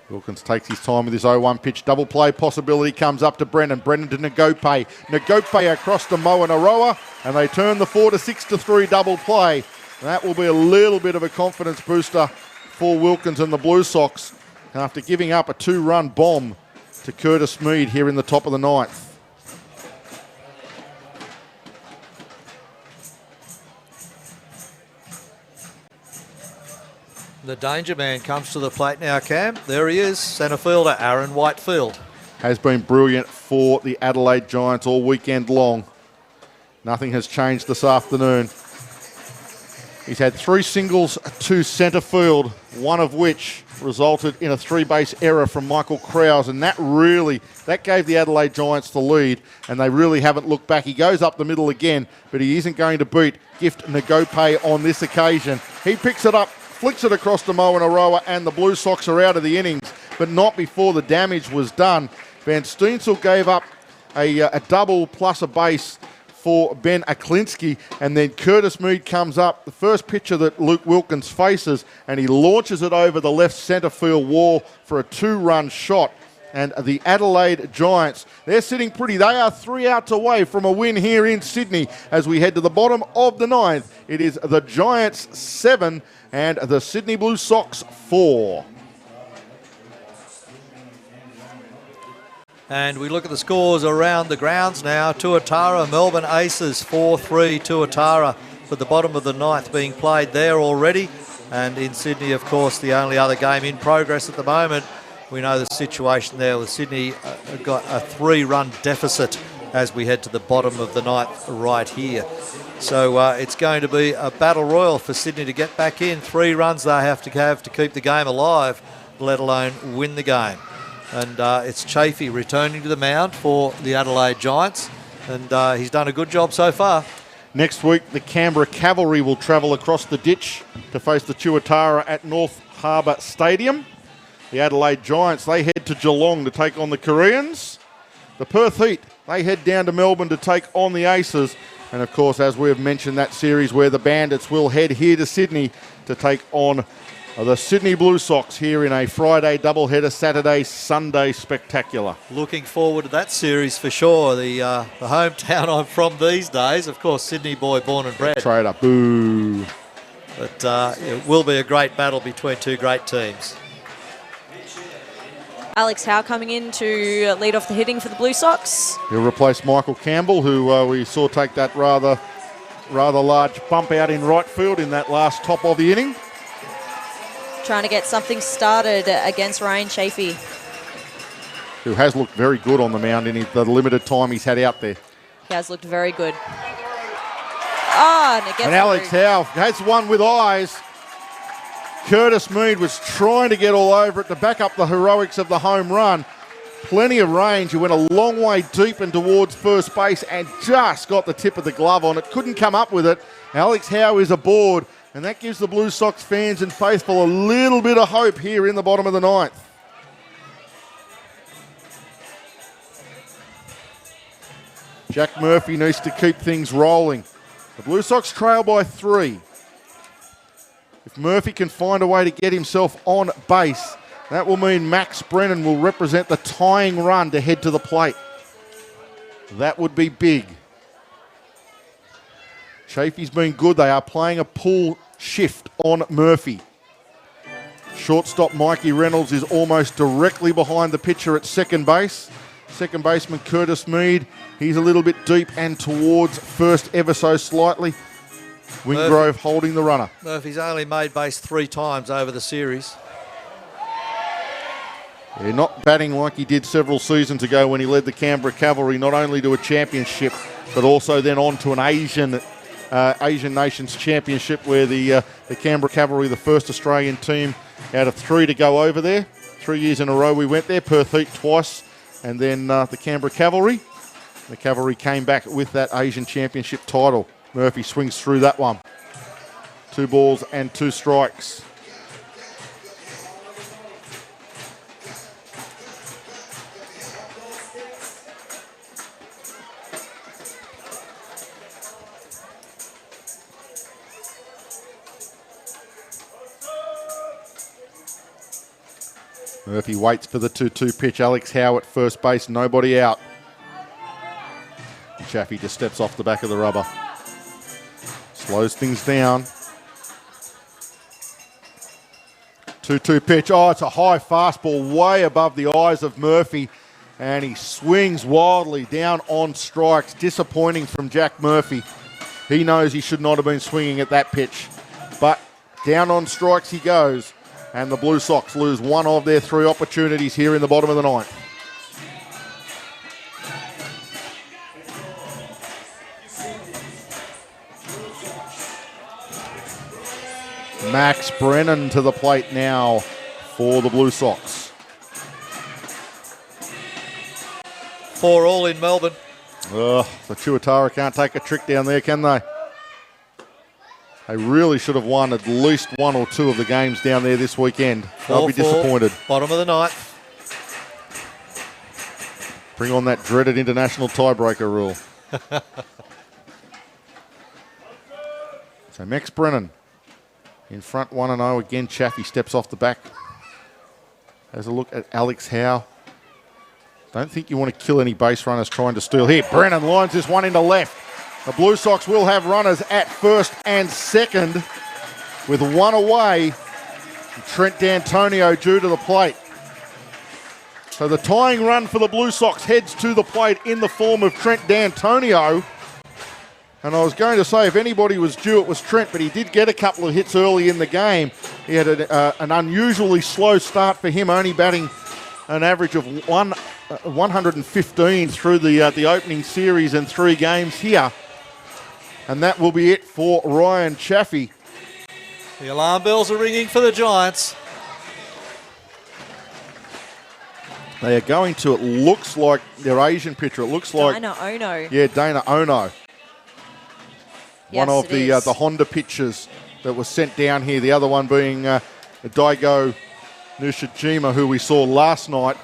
Wilkins takes his time with his 0-1 pitch. Double play possibility comes up to Brennan. Brennan to Nagope. Nagope across to Moanaroa, and they turn the 4 to 6 to 3 double play. That will be a little bit of a confidence booster for Wilkins and the Blue Sox after giving up a 2-run bomb to Curtis Mead here in the top of the 9th. The danger man comes to the plate now, Cam. There he is, centre fielder Aaron Whitefield. Has been brilliant for the Adelaide Giants all weekend long. Nothing has changed this afternoon. He's had 3 singles to centre field, one of which resulted in a 3-base error from Michael Krause, and that gave the Adelaide Giants the lead, and they really haven't looked back. He goes up the middle again, but he isn't going to beat Gift Nagope on this occasion. He picks it up, flicks it across to Moanaroa, and the Blue Sox are out of the innings, but not before the damage was done. Van Steensel gave up a double plus a base for Ben Aklinski, and then Curtis Mead comes up, the first pitcher that Luke Wilkins faces, and he launches it over the left centre field wall for a 2-run shot. And the Adelaide Giants, they're sitting pretty. They are 3 outs away from a win here in Sydney as we head to the bottom of the 9th. It is the Giants 7 and the Sydney Blue Sox 4. And we look at the scores around the grounds now. Tuatara, Melbourne Aces, 4-3 Tuatara, for the bottom of the 9th being played there already. And in Sydney, of course, the only other game in progress at the moment. We know the situation there with Sydney got a 3-run deficit as we head to the bottom of the 9th right here. So it's going to be a battle royal for Sydney to get back in. 3 runs they have to keep the game alive, let alone win the game. And it's Chafee returning to the mound for the Adelaide Giants. And he's done a good job so far. Next week, the Canberra Cavalry will travel across the ditch to face the Tuatara at North Harbour Stadium. The Adelaide Giants, they head to Geelong to take on the Koreans. The Perth Heat, they head down to Melbourne to take on the Aces. And of course, as we have mentioned, that series where the Bandits will head here to Sydney to take on the Sydney Blue Sox here in a Friday doubleheader, Saturday, Sunday spectacular. Looking forward to that series for sure. The hometown I'm from these days, of course, Sydney boy, born and bred. Trader, boo. But it will be a great battle between two great teams. Alex Howe coming in to lead off the hitting for the Blue Sox. He'll replace Michael Campbell, who we saw take that rather large bump out in right field in that last top of the inning. Trying to get something started against Ryan Chafee. Who has looked very good on the mound in the limited time he's had out there. He has looked very good. And it gets And Alex Howe has one with eyes. Curtis Mead was trying to get all over it to back up the heroics of the home run. Plenty of range. He went a long way deep and towards first base and just got the tip of the glove on it. Couldn't come up with it. Alex Howe is aboard, and that gives the Blue Sox fans and faithful a little bit of hope here in the bottom of the ninth. Jack Murphy needs to keep things rolling. The Blue Sox trail by 3. If Murphy can find a way to get himself on base, that will mean Max Brennan will represent the tying run to head to the plate. That would be big. Chafee's been good. They are playing a pull shift on Murphy. Shortstop Mikey Reynolds is almost directly behind the pitcher at second base. Second baseman Curtis Mead, he's a little bit deep and towards first ever so slightly. Wingrove holding the runner. Murphy's only made base 3 times over the series. Yeah, not batting like he did several seasons ago when he led the Canberra Cavalry not only to a championship, but also then on to an Asian Nations Championship where the Canberra Cavalry, the first Australian team out of 3 to go over there. 3 years in a row we went there, Perth Heat twice, and then the Canberra Cavalry. The Cavalry came back with that Asian Championship title. Murphy swings through that one. 2 balls and 2 strikes. Murphy waits for the 2-2 pitch. Alex Howe at first base, nobody out. Chafee just steps off the back of the rubber. Slows things down. 2-2 pitch. Oh, it's a high fastball way above the eyes of Murphy. And he swings wildly down on strikes. Disappointing from Jack Murphy. He knows he should not have been swinging at that pitch. But down on strikes he goes. And the Blue Sox lose one of their 3 opportunities here in the bottom of the ninth. Max Brennan to the plate now for the Blue Sox. 4 all in Melbourne. The Tuatara can't take a trick down there, can they? They really should have won at least 1 or 2 of the games down there this weekend. They'll be disappointed. Bottom of the ninth. Bring on that dreaded international tiebreaker rule. So Max Brennan in front 1-0. Again, Chafee steps off the back. Has a look at Alex Howe. Don't think you want to kill any base runners trying to steal here. Brennan lines this one into left. The Blue Sox will have runners at first and second with 1 away. Trent D'Antonio due to the plate. So the tying run for the Blue Sox heads to the plate in the form of Trent D'Antonio. And I was going to say if anybody was due, it was Trent, but he did get a couple of hits early in the game. He had an unusually slow start for him, only batting an average of 115 through the opening series and 3 games here. And that will be it for Ryan Chafee. The alarm bells are ringing for the Giants. They are going to, it looks like their Asian pitcher. It looks like Dana Ono. Yeah, Dana Ono. Yes, One of it is. the Honda pitchers that was sent down here. The other one being Daigo Nushijima, who we saw last night.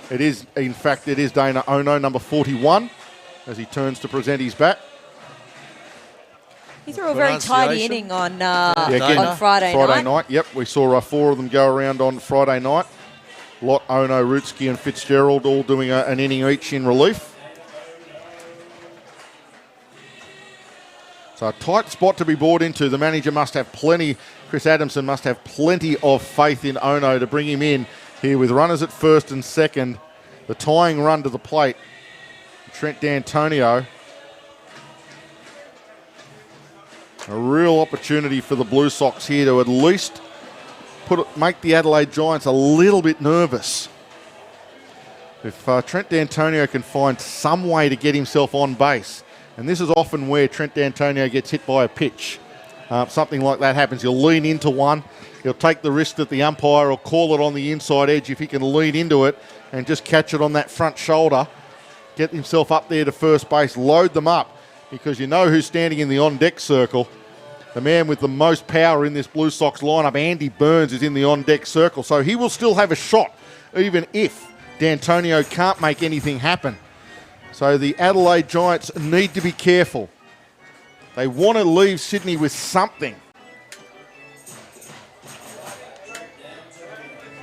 It is, in fact, it is Dana Ono, number 41, as he turns to present his bat. He threw a very tidy Pronunciation. inning on Dana. Friday night. Yep, we saw 4 of them go around on Friday night. Lott, Ono, Rootsky and Fitzgerald all doing an inning each in relief. So a tight spot to be bought into. The manager must have plenty, Chris Adamson must have plenty of faith in Ono to bring him in here with runners at first and second. The tying run to the plate. Trent D'Antonio. A real opportunity for the Blue Sox here to at least make the Adelaide Giants a little bit nervous. If Trent D'Antonio can find some way to get himself on base, and this is often where Trent D'Antonio gets hit by a pitch. Something like that happens. He'll lean into one. He'll take the risk that the umpire will call it on the inside edge if he can lean into it and just catch it on that front shoulder. Get himself up there to first base, load them up, because you know who's standing in the on-deck circle. The man with the most power in this Blue Sox lineup, Andy Burns, is in the on-deck circle. So he will still have a shot, even if D'Antonio can't make anything happen. So the Adelaide Giants need to be careful. They want to leave Sydney with something.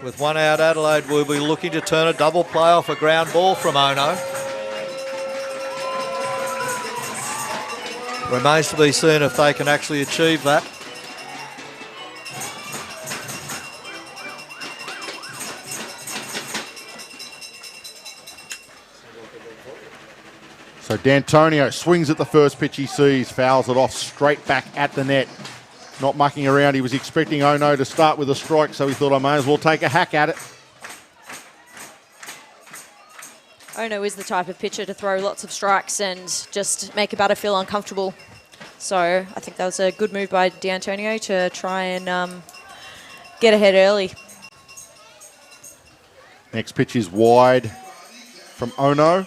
With one out, Adelaide will be looking to turn a double play off a ground ball from Ono. Remains to be seen if they can actually achieve that. So D'Antonio swings at the first pitch he sees, fouls it off straight back at the net. Not mucking around. He was expecting Ono to start with a strike, so he thought I may as well take a hack at it. Ono is the type of pitcher to throw lots of strikes and just make a batter feel uncomfortable. So I think that was a good move by D'Antonio to try and get ahead early. Next pitch is wide from Ono.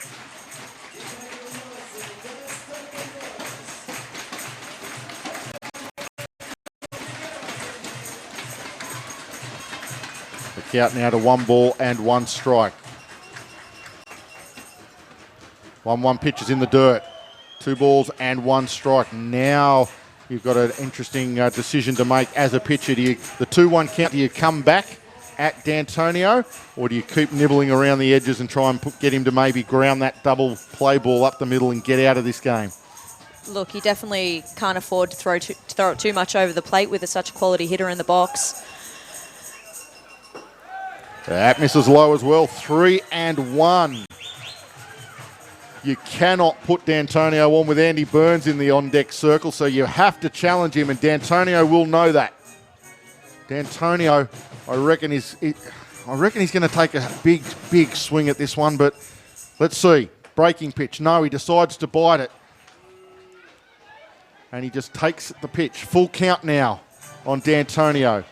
The count now to 1 ball and 1 strike. 1-1 pitches in the dirt. 2 balls and 1 strike. Now you've got an interesting decision to make as a pitcher. The 2-1 count, do you come back at D'Antonio, or do you keep nibbling around the edges and try and get him to maybe ground that double play ball up the middle and get out of this game? Look, he definitely can't afford to throw it too much over the plate with such a quality hitter in the box. That misses low as well. 3-1. You cannot put D'Antonio on with Andy Burns in the on-deck circle, so you have to challenge him, and D'Antonio will know that. D'Antonio, I reckon he's going to take a big swing at this one, but let's see. Breaking pitch. No, he decides to bite it. And he just takes the pitch. Full count now on D'Antonio.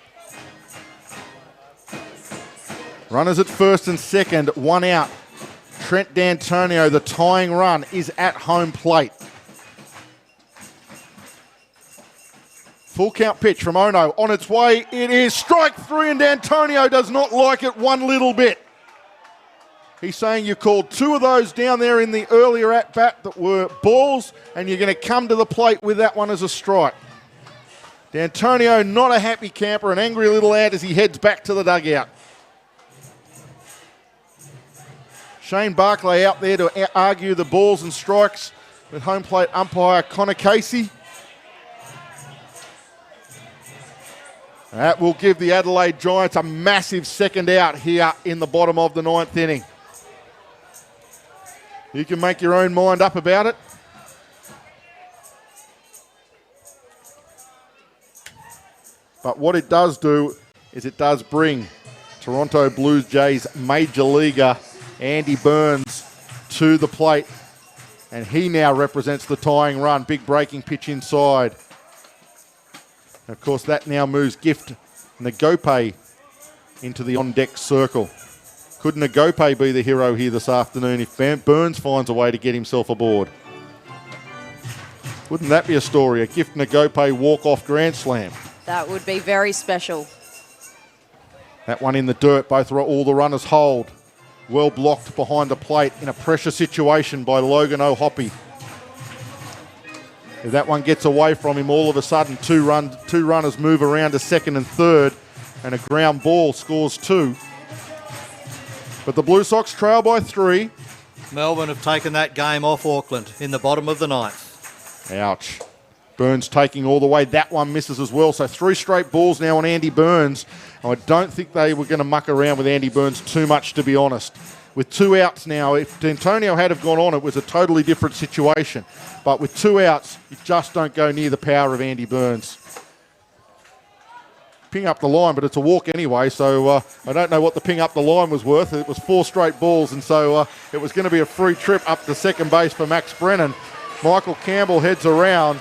Runners at first and second, 1 out. Trent D'Antonio, the tying run, is at home plate. Full count pitch from Ono. On its way, it is strike 3, and D'Antonio does not like it one little bit. He's saying you called 2 of those down there in the earlier at-bat that were balls, and you're going to come to the plate with that one as a strike. D'Antonio, not a happy camper, an angry little ant as he heads back to the dugout. Shane Barclay out there to argue the balls and strikes with home plate umpire Connor Casey. That will give the Adelaide Giants a massive second out here in the bottom of the 9th inning. You can make your own mind up about it. But what it does do is it does bring Toronto Blue Jays major leaguer Andy Burns to the plate, and he now represents the tying run. Big breaking pitch inside. And of course, that now moves Gift Nagope into the on-deck circle. Could Nagope be the hero here this afternoon if Burns finds a way to get himself aboard? Wouldn't that be a story? A Gift Nagope walk-off Grand Slam. That would be very special. That one in the dirt, all the runners hold. Well blocked behind the plate in a pressure situation by Logan O'Hoppy. If that one gets away from him, all of a sudden two runners move around to second and third, and a ground ball scores 2. But the Blue Sox trail by 3. Melbourne have taken that game off Auckland in the bottom of the 9th. Ouch. Burns taking all the way. That one misses as well. So 3 straight balls now on Andy Burns. I don't think they were going to muck around with Andy Burns too much, to be honest. With 2 outs now, if D'Antonio had have gone on, it was a totally different situation. But with 2 outs, you just don't go near the power of Andy Burns. Ping up the line, but it's a walk anyway, so I don't know what the ping up the line was worth. It was 4 straight balls, and so it was going to be a free trip up to second base for Max Brennan. Michael Campbell heads around.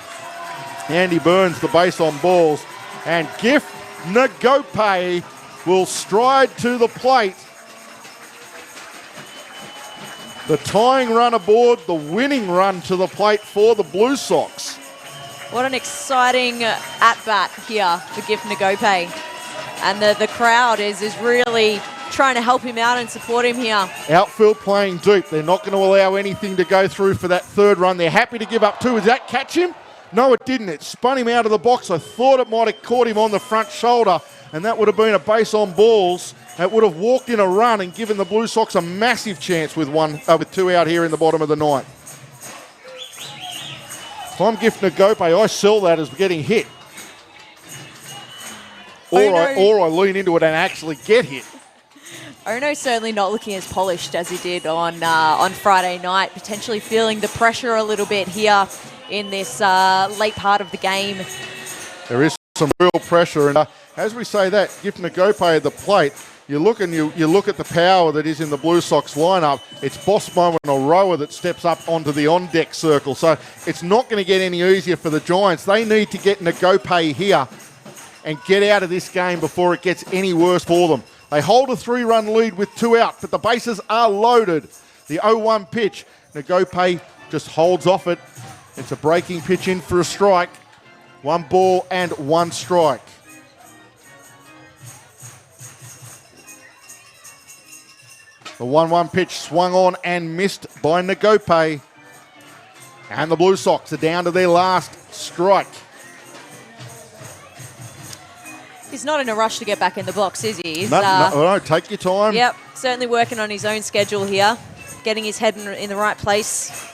Andy Burns, the base on balls, and Gift Nagope will stride to the plate. The tying run aboard, the winning run to the plate for the Blue Sox. What an exciting at-bat here for Gift Nagope. And the crowd is really trying to help him out and support him here. Outfield playing deep. They're not going to allow anything to go through for that 3rd run. They're happy to give up 2. Did that catch him? No, it didn't. It spun him out of the box. I thought it might have caught him on the front shoulder, and that would have been a base on balls. It would have walked in a run and given the Blue Sox a massive chance with 2 out here in the bottom of the 9th. If I'm Gift Nagope, I sell that as getting hit. Or I lean into it and actually get hit. Ono certainly not looking as polished as he did on Friday night, potentially feeling the pressure a little bit here in this late part of the game. There is some real pressure, and as we say that, Gift Nagope at the plate, you look at the power that is in the Blue Sox lineup. It's Bossmo and Aroa that steps up onto the on-deck circle, so it's not going to get any easier for the Giants. They need to get Nagope here and get out of this game before it gets any worse for them. They hold a 3-run lead with 2 out, but the bases are loaded. The 0-1 pitch, Nagope just holds off it. It's a breaking pitch in for a strike. 1 ball and 1 strike. The 1-1 pitch swung on and missed by Nagope. And the Blue Sox are down to their last strike. He's not in a rush to get back in the box, is he? No, take your time. Yep, certainly working on his own schedule here, getting his head in the right place.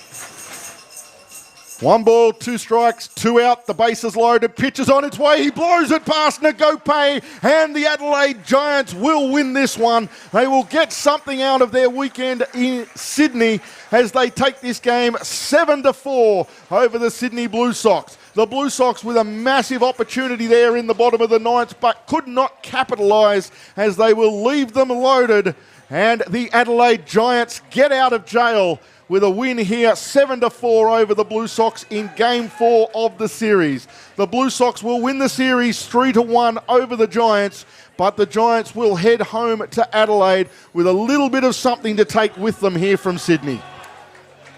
1 ball, 2 strikes, 2 out, the bases loaded, pitch is on its way, he blows it past Nagope, and the Adelaide Giants will win this one. They will get something out of their weekend in Sydney as they take this game 7-4 over the Sydney Blue Sox. The Blue Sox with a massive opportunity there in the bottom of the 9th, but could not capitalise as they will leave them loaded, and the Adelaide Giants get out of jail with a win here, 7-4 over the Blue Sox in Game 4 of the series. The Blue Sox will win the series 3-1 over the Giants, but the Giants will head home to Adelaide with a little bit of something to take with them here from Sydney.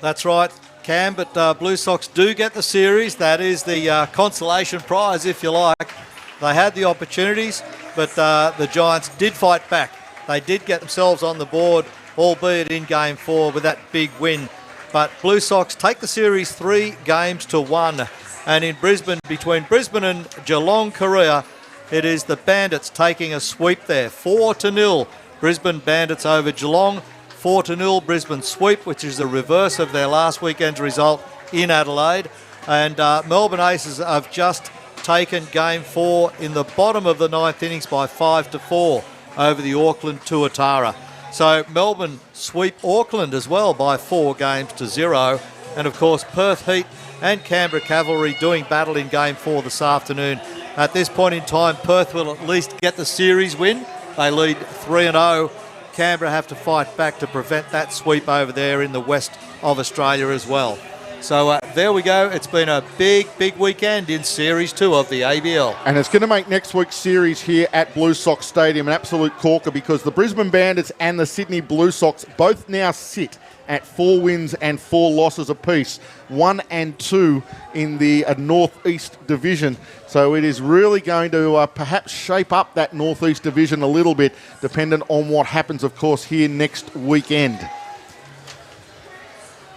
That's right, Cam, but Blue Sox do get the series. That is the consolation prize, if you like. They had the opportunities, but the Giants did fight back. They did get themselves on the board, albeit in Game 4 with that big win. But Blue Sox take the series 3-1. And in Brisbane, between Brisbane and Geelong, Korea, it is the Bandits taking a sweep there. 4-0. Brisbane Bandits over Geelong. 4-0 Brisbane sweep, which is the reverse of their last weekend's result in Adelaide. And Melbourne Aces have just taken Game 4 in the bottom of the 9th innings by 5-4 over the Auckland Tuatara. So Melbourne sweep Auckland as well by 4-0. And of course Perth Heat and Canberra Cavalry doing battle in Game 4 this afternoon. At this point in time, Perth will at least get the series win. They lead 3-0. Canberra have to fight back to prevent that sweep over there in the west of Australia as well. So there we go. It's been a big, big weekend in Series 2 of the ABL. And it's going to make next week's series here at Blue Sox Stadium an absolute corker, because the Brisbane Bandits and the Sydney Blue Sox both now sit at 4 wins and 4 losses apiece, 1 and 2 in the Northeast Division. So it is really going to perhaps shape up that Northeast Division a little bit, dependent on what happens, of course, here next weekend.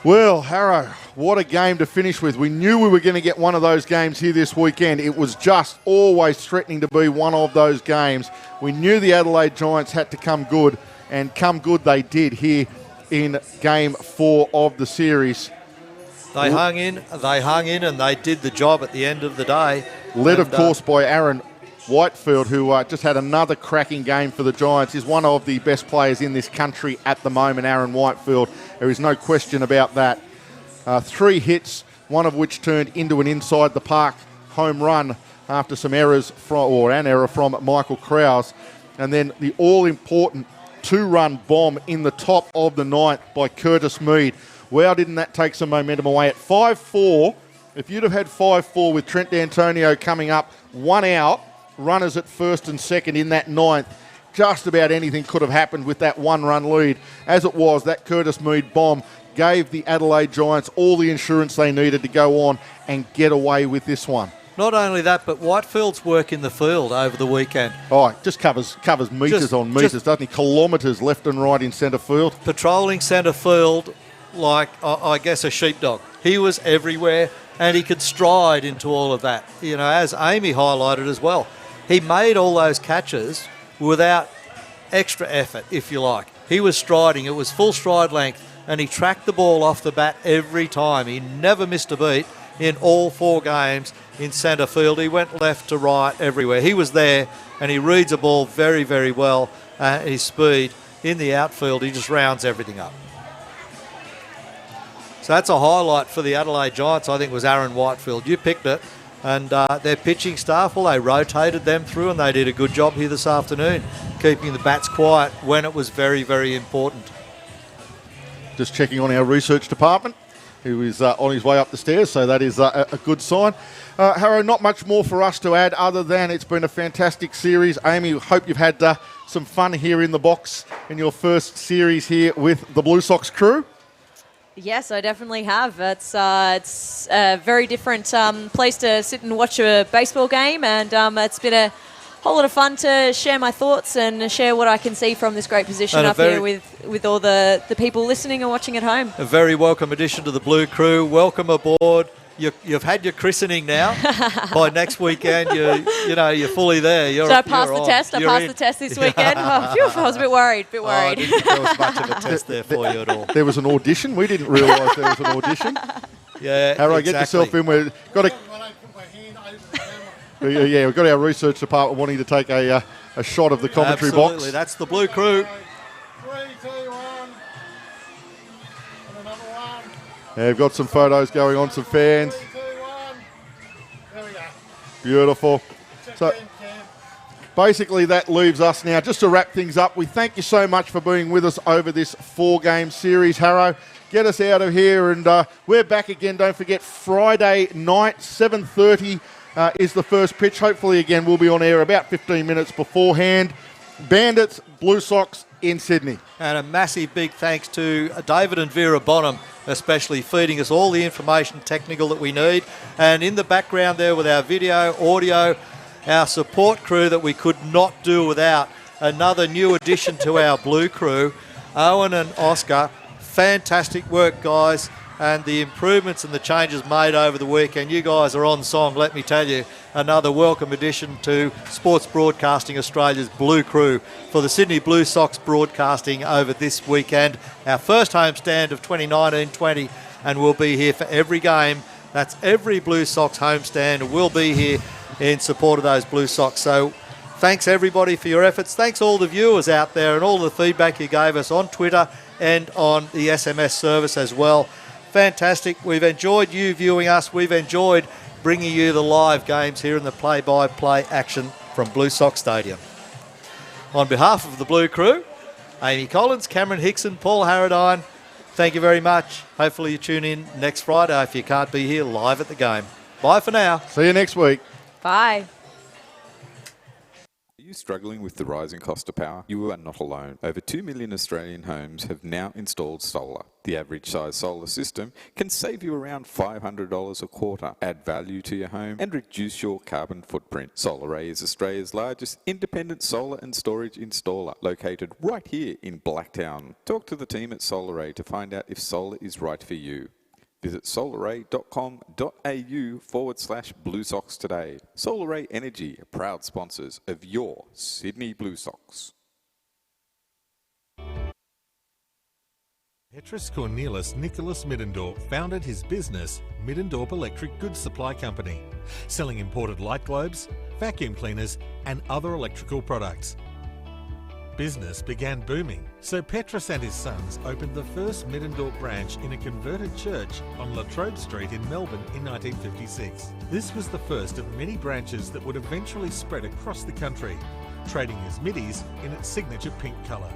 Well, Harrow, what a game to finish with. We knew we were going to get one of those games here this weekend. It was just always threatening to be one of those games. We knew the Adelaide Giants had to come good, and come good they did here in Game 4 of the series. They hung in, and they did the job at the end of the day. Led, of course, by Aaron Whitefield, who just had another cracking game for the Giants. Is one of the best players in this country at the moment, Aaron Whitefield. There is no question about that. 3 hits, one of which turned into an inside the park home run after some errors an error from Michael Krause. And then the all-important 2-run bomb in the top of the ninth by Curtis Mead. Wow, didn't that take some momentum away at 5-4? If you'd have had 5-4 with Trent D'Antonio coming up, 1 out, runners at first and second in that ninth, just about anything could have happened with that 1-run lead. As it was, that Curtis Mead bomb gave the Adelaide Giants all the insurance they needed to go on and get away with this one. Not only that, but Whitefield's work in the field over the weekend. Oh, it just covers metres on metres, doesn't he? Kilometres left and right in centre field. Patrolling centre field like, I guess, a sheepdog. He was everywhere, and he could stride into all of that. You know, as Amy highlighted as well, he made all those catches without extra effort, if you like. He was striding. It was full stride length, and he tracked the ball off the bat every time. He never missed a beat in all 4 games in centre field. He went left to right everywhere. He was there, and he reads a ball very, very well at his speed. In the outfield, he just rounds everything up. So that's a highlight for the Adelaide Giants, I think, was Aaron Whitefield. You picked it. And their pitching staff, well, they rotated them through, and they did a good job here this afternoon, keeping the bats quiet when it was very, very important. Just checking on our research department, who is on his way up the stairs, so that is a good sign. Harrow, not much more for us to add other than it's been a fantastic series. Amy, hope you've had some fun here in the box in your first series here with the Blue Sox crew. Yes, I definitely have. It's a very different place to sit and watch a baseball game, and it's been a whole lot of fun to share my thoughts and share what I can see from this great position up here with all the people listening and watching at home. A very welcome addition to the Blue Crew. Welcome aboard. You've had your christening now. By next weekend, you're fully there. So I passed the test. I passed the test this weekend. Oh, phew, I was a bit worried. I didn't think there was much of a test there for you at all. There was an audition. We didn't realise there was an audition. Yeah, Harrow, get yourself in. We've got we've got our research department wanting to take a shot of the commentary Absolutely. box. That's the Blue Crew. 3, 2, 1. And another one. Yeah, we've got some photos going on, some fans. 3, 2, 1. There we go. Beautiful. So basically that leaves us now. Just to wrap things up, we thank you so much for being with us over this 4-game series, Harrow. Get us out of here, and we're back again. Don't forget, Friday night, 7:30 is the first pitch. Hopefully, again, we'll be on air about 15 minutes beforehand. Bandits, Blue Sox in Sydney. And a massive big thanks to David and Vera Bonham, especially feeding us all the information technical that we need. And in the background there with our video, audio, our support crew that we could not do without. Another new addition to our Blue Crew, Owen and Oscar. Fantastic work, guys. And the improvements and the changes made over the weekend. You guys are on song, let me tell you. Another welcome addition to Sports Broadcasting Australia's Blue Crew for the Sydney Blue Sox broadcasting over this weekend. Our first homestand of 2019-20, and we'll be here for every game. That's every Blue Sox homestand. We'll be here in support of those Blue Sox. So thanks everybody for your efforts. Thanks all the viewers out there and all the feedback you gave us on Twitter and on the SMS service as well. Fantastic. We've enjoyed you viewing us. We've enjoyed bringing you the live games here in the play-by-play action from Blue Sox Stadium. On behalf of the Blue Crew, Amy Collins, Cameron Hickson, Paul Harradine, Thank you very much. Hopefully you tune in next Friday if you can't be here live at the game. Bye for now. See you next week. Bye. Are you struggling with the rising cost of power? You are not alone. Over 2 million Australian homes have now installed solar. The average size solar system can save you around $500 a quarter, add value to your home and reduce your carbon footprint. SolarAy is Australia's largest independent solar and storage installer, located right here in Blacktown. Talk to the team at SolarAy to find out if solar is right for you. Visit solaray.com.au/Blue Sox today. SolarAy Energy, proud sponsors of your Sydney Blue Sox. Petrus Cornelis Nicholas Middendorp founded his business, Middendorp Electric Goods Supply Company, selling imported light globes, vacuum cleaners and other electrical products. Business began booming, so Petrus and his sons opened the first Middendorp branch in a converted church on La Trobe Street in Melbourne in 1956. This was the first of many branches that would eventually spread across the country, trading as middies in its signature pink colour.